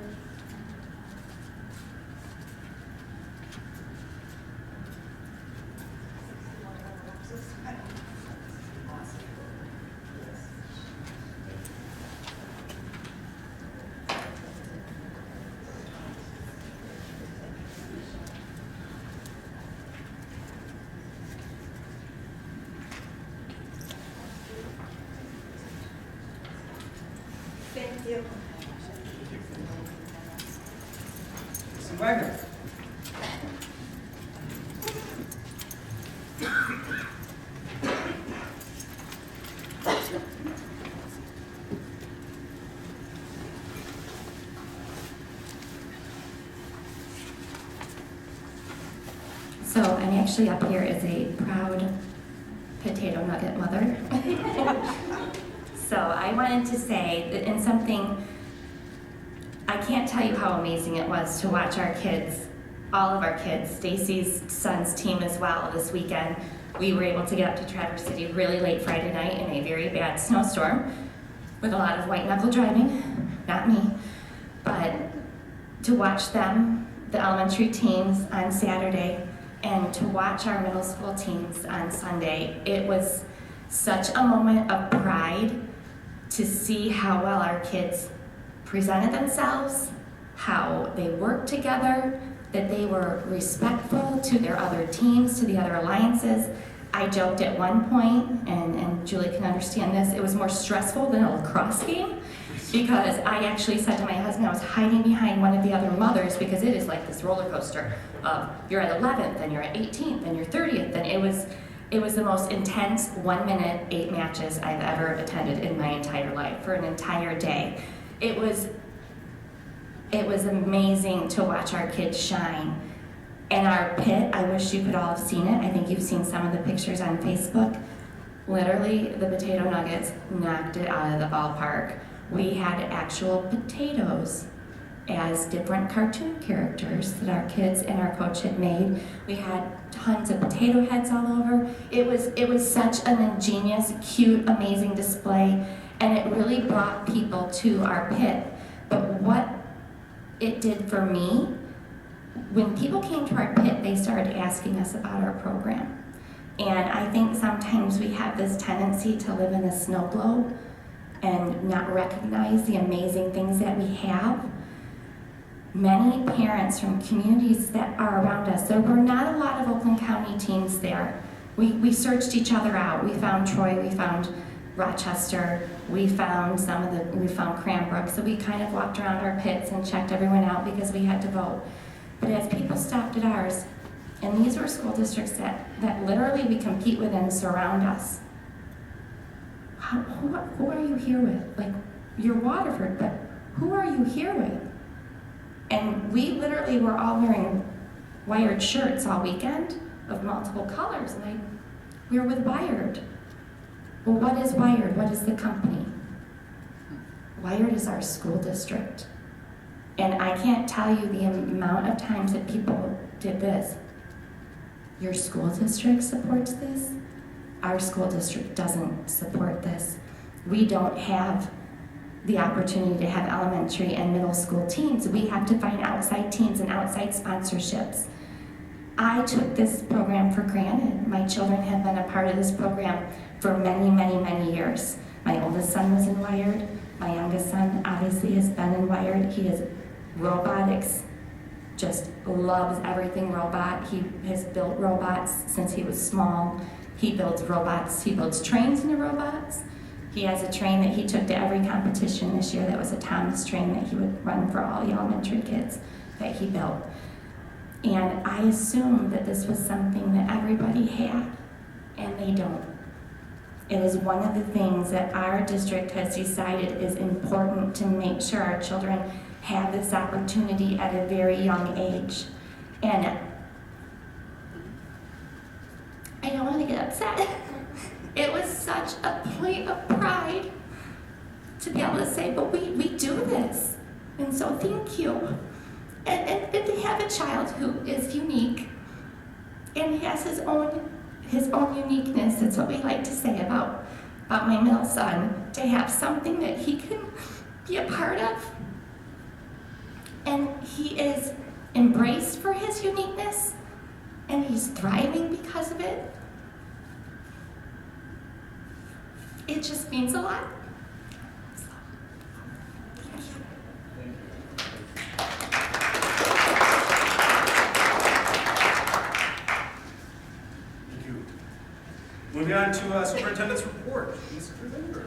Thank you. Mr. Wagner. So I'm actually up here as a proud potato nugget mother. So I wanted to say that in something, I can't tell you how amazing it was to watch our kids, all of our kids, Stacy's son's team as well this weekend. We were able to get up to Traverse City really late Friday night in a very bad snowstorm with a lot of white knuckle driving, not me, but to watch them, the elementary teams on Saturday, and to watch our middle school teams on Sunday. It was such a moment of pride to see how well our kids presented themselves, how they worked together, that they were respectful to their other teams, to the other alliances. I joked at one point, and Julie can understand this, it was more stressful than a lacrosse game, because I actually said to my husband, I was hiding behind one of the other mothers because it is like this roller coaster of you're at 11th, and you're at 18th, and you're 30th, and it was the most intense 1 minute, 8 matches I've ever attended in my entire life for an entire day. It was amazing to watch our kids shine. And our pit, I wish you could all have seen it. I think you've seen some of the pictures on Facebook. Literally, the potato nuggets knocked it out of the ballpark. We had actual potatoes as different cartoon characters that our kids and our coach had made. We had tons of potato heads all over. It was such an ingenious, cute, amazing display, and it really brought people to our pit. But what it did for me, when people came to our pit, they started asking us about our program. And I think sometimes we have this tendency to live in a snow globe and not recognize the amazing things that we have. Many parents from communities that are around us, there were not a lot of Oakland County teams there. We searched each other out. We found Troy, we found Rochester, we found Cranbrook, so we kind of walked around our pits and checked everyone out because we had to vote. But as people stopped at ours, and these were school districts that literally we compete with and surround us. Who are you here with? Like, you're Waterford, but who are you here with? And we literally were all wearing Wired shirts all weekend of multiple colors, and we were with Wired. Well, what is Wired? What is the company? Wired is our school district. And I can't tell you the amount of times that people did this. Your school district supports this? Our school district doesn't support this. We don't have the opportunity to have elementary and middle school teams. We have to find outside teams and outside sponsorships. I took this program for granted. My children have been a part of this program for many, many, many years. My oldest son was in Wired. My youngest son obviously has been in Wired. He is robotics, just loves everything robot. He has built robots since he was small. He builds robots. He builds trains into robots. He has a train that he took to every competition this year that was a Thomas train that he would run for all the elementary kids that he built. And I assumed that this was something that everybody had, and they don't. It is one of the things that our district has decided is important to make sure our children have this opportunity at a very young age. And I don't want to get upset. It was such a point of pride to be able to say, but we do this. And so thank you. And to have a child who is unique and has his own uniqueness, that's what we like to say about my middle son, to have something that he can be a part of. And he is embraced for his uniqueness, and he's thriving because of it. It just means a lot. So, thank you. Thank you. Moving on to Superintendent's report. Mr. Lindberg.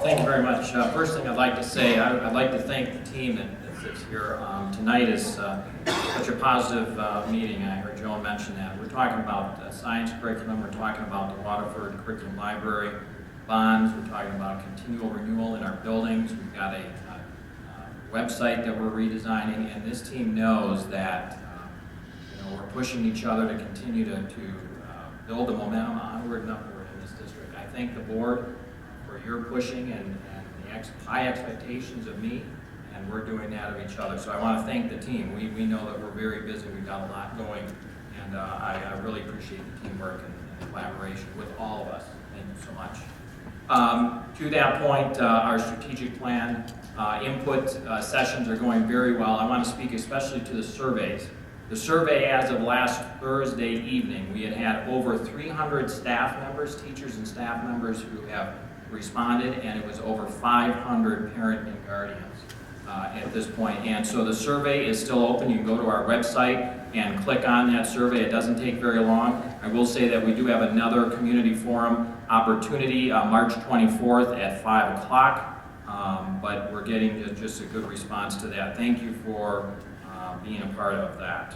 Thank you very much. First thing I'd like to say, I'd like to thank the team that's here. Tonight is such a positive meeting. I heard Joan mention that. We're talking about science curriculum. We're talking about the Waterford Curriculum Library bonds. We're talking about continual renewal in our buildings. We've got a website that we're redesigning, and this team knows that we're pushing each other to continue to build the momentum onward and upward in this district. I thank the board for your pushing and the high expectations of me, and we're doing that of each other. So I want to thank the team. We know that we're very busy. We've got a lot going, and I really appreciate the teamwork and the collaboration with all of us. Thank you so much. To that point, our strategic plan input sessions are going very well. I want to speak especially to the surveys. The survey as of last Thursday evening, we had over 300 staff members, teachers and staff members who have responded, and it was over 500 parent and guardians at this point. And so the survey is still open. You can go to our website and click on that survey. It doesn't take very long. I will say that we do have another community forum opportunity March 24th at 5 o'clock, but we're getting just a good response to that. Thank you for being a part of that.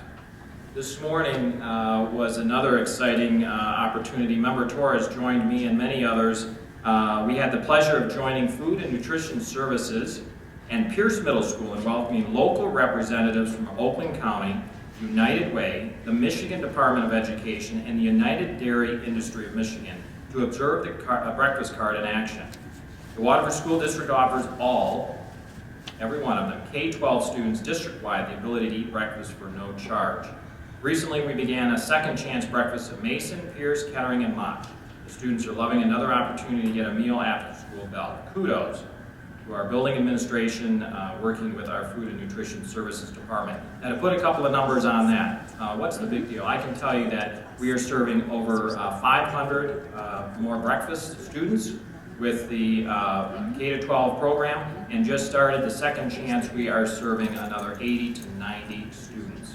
This morning was another exciting opportunity. Member Torres joined me and many others. We had the pleasure of joining Food and Nutrition Services and Pierce Middle School in welcoming local representatives from Oakland County, United Way, the Michigan Department of Education, and the United Dairy Industry of Michigan to observe the breakfast cart in action. The Waterford School District offers every one of them, K-12 students district-wide, the ability to eat breakfast for no charge. Recently, we began a second chance breakfast at Mason, Pierce, Kettering, and Mott. The students are loving another opportunity to get a meal after the school bell. Kudos. to our building administration, working with our food and nutrition services department. And to put a couple of numbers on that, what's the big deal? I can tell you that we are serving over 500 more breakfast students with the K-12 program, and just started the second chance, we are serving another 80 to 90 students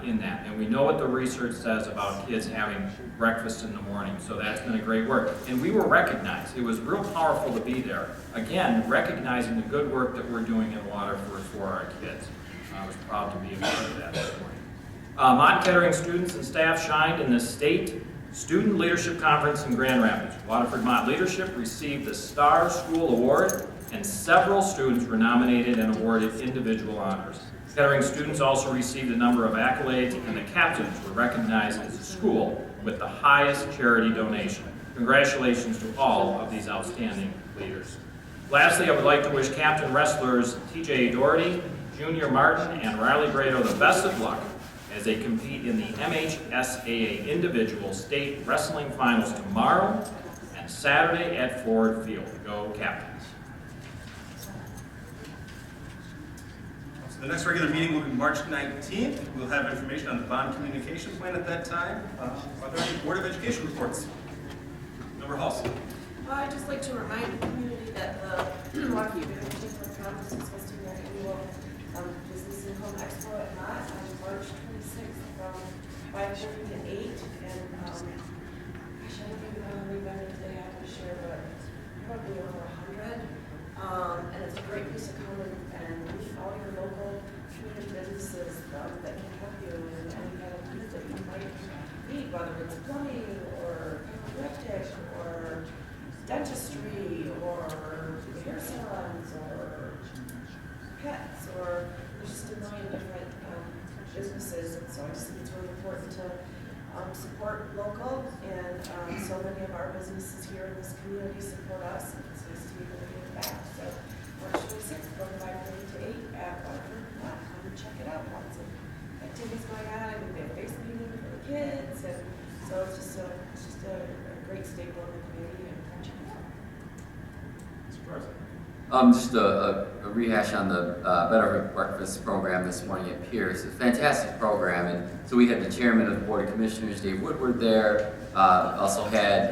in that. And we know what the research says about kids having breakfast in the morning, so that's been a great work. And we were recognized. It was real powerful to be there. Again, recognizing the good work that we're doing in Waterford for our kids. I was proud to be a part of that this morning. Mont Kettering students and staff shined in the State Student Leadership Conference in Grand Rapids. Waterford Mont Leadership received the Star School Award, and several students were nominated and awarded individual honors. Kettering students also received a number of accolades, and the captains were recognized as a school with the highest charity donation. Congratulations to all of these outstanding leaders. Lastly, I would like to wish Captain Wrestlers TJ Doherty, Junior Martin, and Riley Grado the best of luck as they compete in the MHSAA Individual State Wrestling Finals tomorrow and Saturday at Ford Field. Go Captains. So the next regular meeting will be March 19th. We'll have information on the bond communication plan at that time. Are there any Board of Education reports? Member Halls. I'd just like to remind the community that the Milwaukee Education Conference is hosting their annual Business and Home Expo at Mott on March 26th from 5:30 to 8. And gosh, I don't even know how many vendors they have to share, but probably over 100. And it's a great place to come and meet all your local community businesses that can help you in any kind of needs that you might need, whether it's plumbing or electric or dentistry or hair salons or pets, or there's just a million different businesses. And so I just think it's really important to support local, and so many of our businesses here in this community support us, and it's nice to be able to give back. So March 26th from 5:30 to 8 at Waterford. Come and check it out. Lots of activities going on. I think they have face painting for the kids, and so it's just a great staple in the community, and come check it out. Just a rehash on the Better Breakfast program this morning at Pierce. It's a fantastic program, and so we had the chairman of the Board of Commissioners, Dave Woodward, there. Also had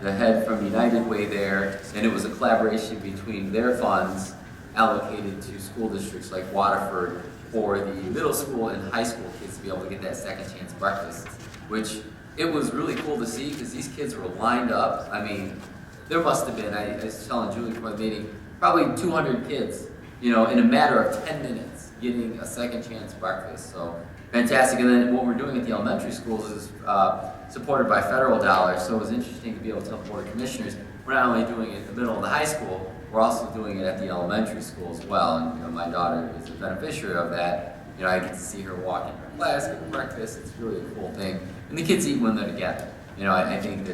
the head from United Way there, and it was a collaboration between their funds allocated to school districts like Waterford for the middle school and high school kids to be able to get that second chance breakfast, which it was really cool to see because these kids were lined up. I mean, there must have been, I was telling Julie before the meeting, probably 200 kids, in a matter of 10 minutes getting a second chance breakfast. So fantastic. And then what we're doing at the elementary schools is supported by federal dollars. So it was interesting to be able to tell the Board of Commissioners, we're not only doing it in the middle of the high school, we're also doing it at the elementary school as well. And my daughter is a beneficiary of that. I get to see her walk in her class, get breakfast. It's really a cool thing. And the kids eat when they're together. I think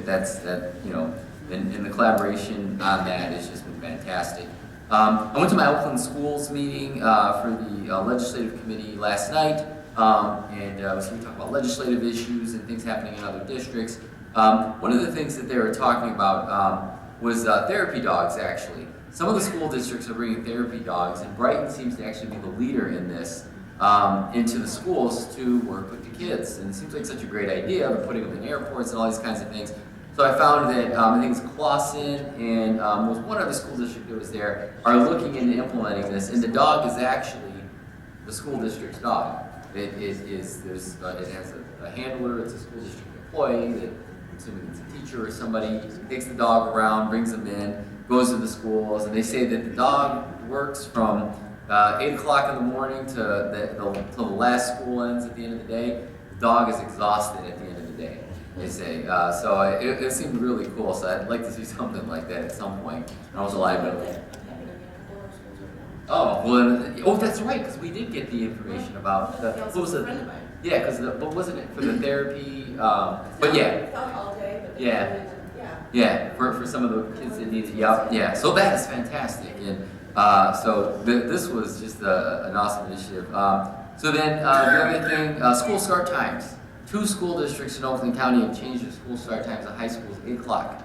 and the collaboration on that has just been fantastic. I went to my Oakland Schools meeting for the Legislative Committee last night, and I was going to talk about legislative issues and things happening in other districts. One of the things that they were talking about was therapy dogs, actually. Some of the school districts are bringing therapy dogs, and Brighton seems to actually be the leader in this, into the schools to work with the kids. And it seems like such a great idea, but putting them in airports and all these kinds of things. So I found that I think it's Clawson and was one other school district that was there are looking into implementing this, and the dog is actually the school district's dog. It has a handler. It's a school district employee that, I'm assuming it's a teacher or somebody, takes the dog around, brings them in, goes to the schools, and they say that the dog works from 8 o'clock in the morning till the last school ends at the end of the day. The dog is exhausted at the end of the day, they say. So it seemed really cool, so I'd like to see something like that at some point. And also liability. That's right, because we did get the information about the, what was it? Yeah, because what wasn't it for the therapy? Yeah, for some of the kids that needed. Yeah. So that is fantastic, and this was just an awesome initiative. So then the other thing, school start times. 2 school districts in Oakland County have changed their school start times at high schools 8 o'clock.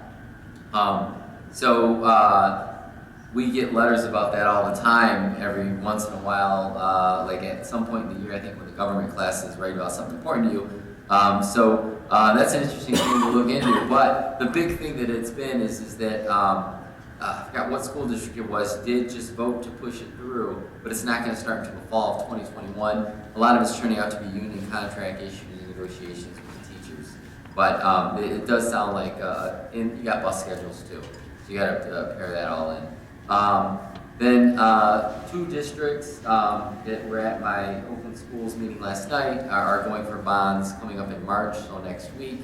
we get letters about that all the time. Every once in a while, like at some point in the year, I think when the government classes write about something important to you. So that's an interesting thing to look into. But the big thing that it's been is that I forgot what school district it was, did just vote to push it through, but it's not going to start until the fall of 2021. A lot of it's turning out to be union contract issues and negotiations with the teachers. But it does sound like, and you got bus schedules too, so you got to pair that all in. Then 2 districts that were at my open schools meeting last night are going for bonds coming up in March, so next week.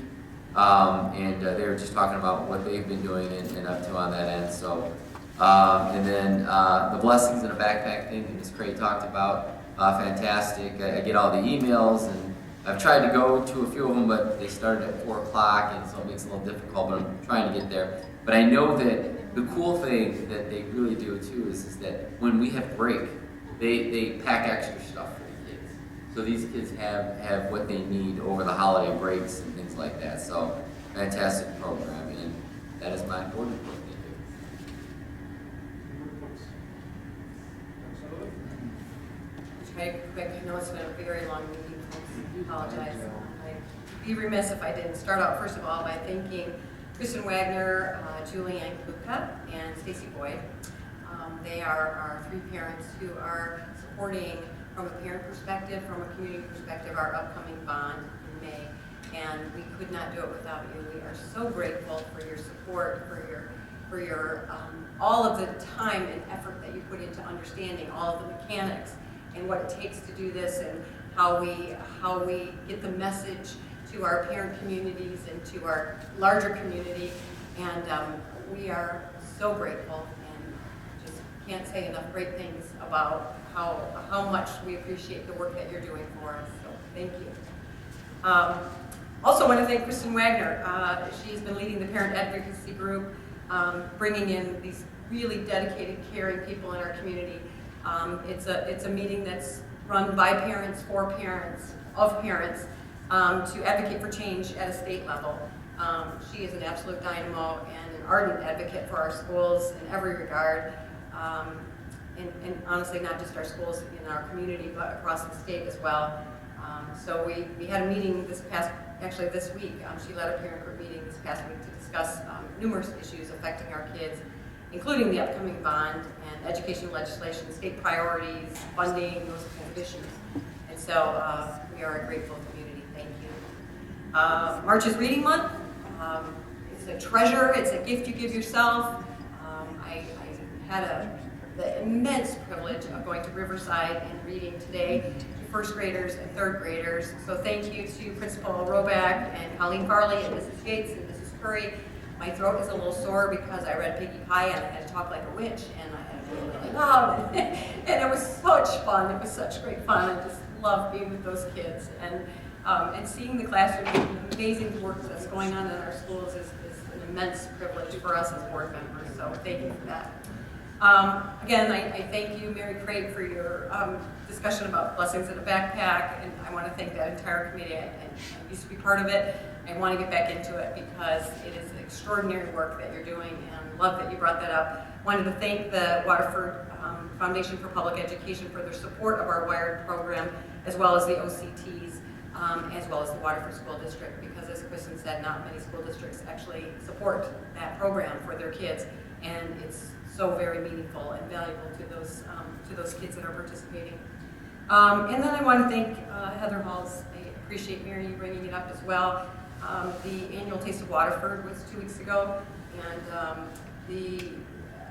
And they were just talking about what they've been doing and up to on that end. So, and then the blessings in a backpack thing that Ms. Cray talked about, fantastic. I get all the emails, and I've tried to go to a few of them, but they started at 4 o'clock, and so it makes it a little difficult, but I'm trying to get there. But I know that the cool thing that they really do too is that when we have break, they pack extra stuff for the kids. So these kids have what they need over the holiday breaks and things like that. So fantastic program, and that is my board report. Try to be quick. I know it's been a very long meeting, folks. I apologize. I'd be remiss if I didn't start out first of all by thanking Kristen Wagner, Julianne Kluka, and Stacy Boyd. They are our 3 parents who are supporting, from a parent perspective, from a community perspective, our upcoming bond in May. And we could not do it without you. We are so grateful for your support, for your all of the time and effort that you put into understanding all of the mechanics and what it takes to do this, and how we get the message to our parent communities and to our larger community. And we are so grateful, and just can't say enough great things about how much we appreciate the work that you're doing for us. So thank you. Also want to thank Kristen Wagner. She's been leading the parent advocacy group, bringing in these really dedicated, caring people in our community. It's a meeting that's run by parents, for parents, of parents, to advocate for change at a state level. She is an absolute dynamo and an ardent advocate for our schools in every regard, and honestly not just our schools in our community, but across the state as well. So we had a meeting this week. She led a parent group meeting this past week to discuss numerous issues affecting our kids, including the upcoming bond and education legislation, state priorities, funding, those kind of issues. And so we are a grateful community. Thank you. March is Reading Month. It's a treasure. It's a gift you give yourself. I had the immense privilege of going to Riverside and reading today to 1st graders and 3rd graders. So thank you to Principal Roback and Colleen Farley and Mrs. Gates and Mrs. Curry. My throat is a little sore because I read Piggy Pie and I had to talk like a witch, and I had to be really loud. And it was such fun. It was such great fun. I just love being with those kids. And seeing the classroom and the amazing work that's going on in our schools is an immense privilege for us as board members. So thank you for that. Again, I thank you, Mary Craig, for your discussion about blessings in a backpack, and I want to thank that entire committee. I used to be part of it. I want to get back into it because it is extraordinary work that you're doing, and love that you brought that up. Wanted to thank the Waterford Foundation for Public Education for their support of our WIRED program, as well as the OCTs, as well as the Waterford School District, because as Kristen said, not many school districts actually support that program for their kids, and it's so very meaningful and valuable to those kids that are participating. And then I want to thank Heather Halls. I appreciate Mary you bringing it up as well. The annual Taste of Waterford was 2 weeks ago, and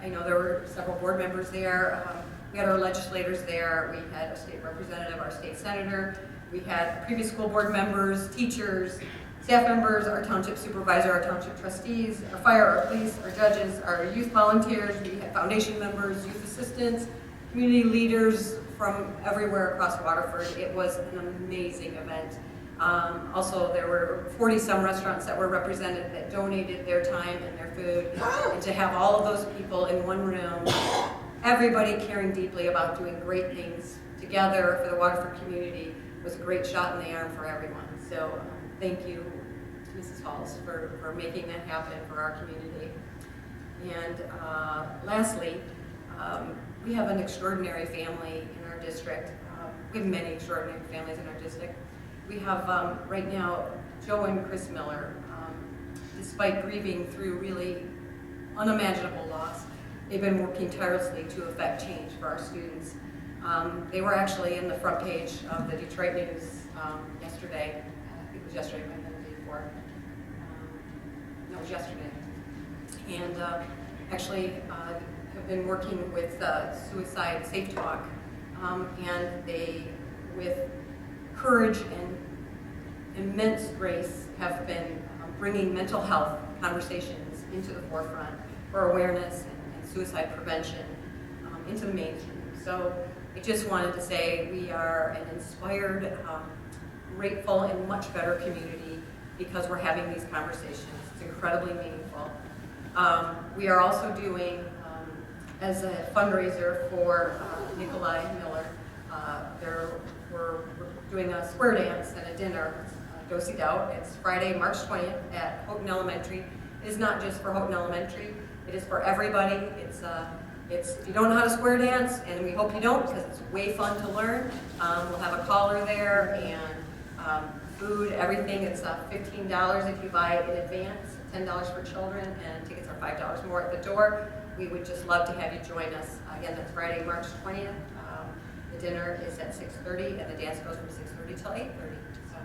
I know there were several board members there. We had our legislators there. We had a state representative, our state senator. We had previous school board members, teachers, staff members, our township supervisor, our township trustees, our fire, our police, our judges, our youth volunteers. We had foundation members, youth assistants, community leaders from everywhere across Waterford. It was an amazing event. Also, there were 40-some restaurants that were represented that donated their time and their food. And to have all of those people in one room, everybody caring deeply about doing great things together for the Waterford community, was a great shot in the arm for everyone. So thank you, Mrs. Halls, for making that happen for our community. And lastly, We have an extraordinary family in our district. We have many extraordinary families in our district. We have right now Joe and Chris Miller. Despite grieving through really unimaginable loss, they've been working tirelessly to effect change for our students. They were actually in the front page of the Detroit News yesterday. I think it was yesterday, might have been the day before. No, it was yesterday. And actually have been working with Suicide Safe Talk, and they, with courage and immense grace, have been bringing mental health conversations into the forefront for awareness and suicide prevention into the mainstream. So I just wanted to say we are an inspired, grateful, and much better community because we're having these conversations. It's incredibly meaningful. We are also doing, as a fundraiser for Nikolai Miller, we're doing a square dance and a dinner, Do-Si Dout. It's Friday, March 20th at Houghton Elementary. It is not just for Houghton Elementary, it is for everybody. It's if you don't know how to square dance, and we hope you don't because it's way fun to learn, we'll have a caller there and food, everything. It's $15 if you buy it in advance, $10 for children, and tickets are $5 more at the door. We would just love to have you join us. Again, that's Friday, March 20th. The dinner is at 6:30, and the dance goes from 6:30 till 8:30. So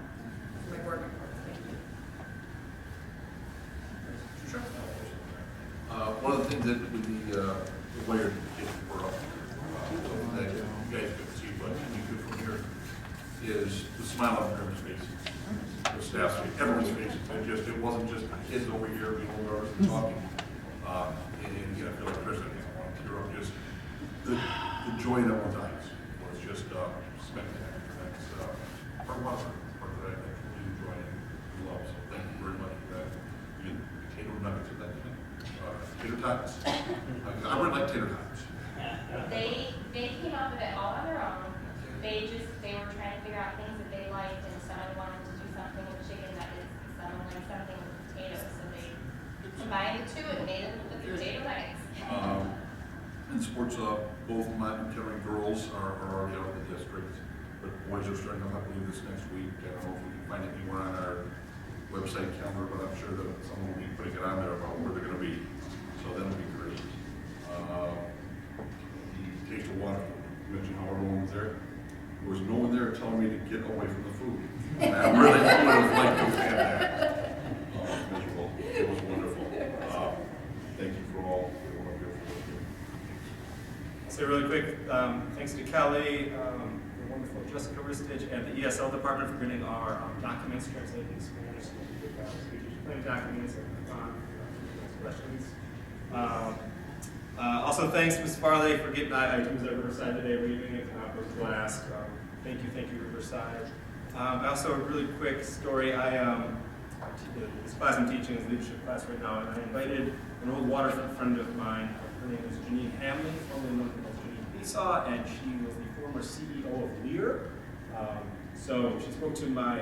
that's my board report. Thank you. One of the things that with the layered kids were up, something that you guys couldn't see, but you could from here, is the smile on everyone's faces. The staff's face, everyone's faces. It wasn't just the kids over here, you know, whoever's talking. And again, I feel like Chris, I want to tear up just the joy in everyone's eyes was just spectacular. That's part one, part that I truly enjoy and love. So thank you very much for that. You get potato nuggets of that thing. Tater tots. I really like tater tots. They came up with it all on their own. They were trying to figure out things that they liked, and someone wanted to do something with chicken nuggets, and someone liked something with potatoes, so they combined the two and made it with potato nuggets. In sports, both my Montgomery girls are already out of the district, but boys are starting up, I believe, this next week. I don't know if we can find it anywhere on our website calendar, but I'm sure that someone will be putting it on there about where they're going to be. So that'll be great. The Taste of Water, you mentioned how everyone was there. There was no one there telling me to get away from the food. And I really would have liked to have that. It was miserable. It was wonderful. Thank you for all. I'll say really quick, thanks to Kelly, the wonderful Jessica Ristich, and the ESL department for bringing our documents translated in Spanish. So we did plenty of documents and questions. Also, thanks Ms. Farley for getting I was at Riverside today reading it. It was a blast. Thank you Riverside. Also, a really quick story. This class I'm teaching is a leadership class right now, and I invited an old Waterford friend of mine. Her name is Janine Hamley, formerly known as Janine Esau, and she was the former CEO of Lear. So she spoke to my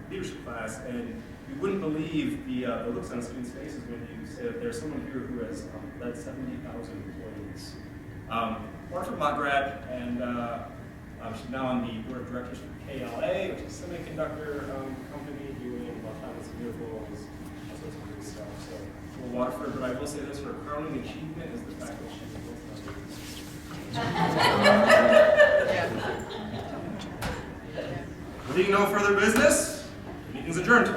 leadership class, and you wouldn't believe the looks on students' faces when you say that there's someone here who has led 70,000 employees. Waterford Mott grad, and she's now on the board of directors for KLA, which is a semiconductor company doing autonomous vehicles, all sorts of good stuff. So, for Waterford, but I will say this, her crowning achievement is the fact that she's Being no further business, the meeting's adjourned.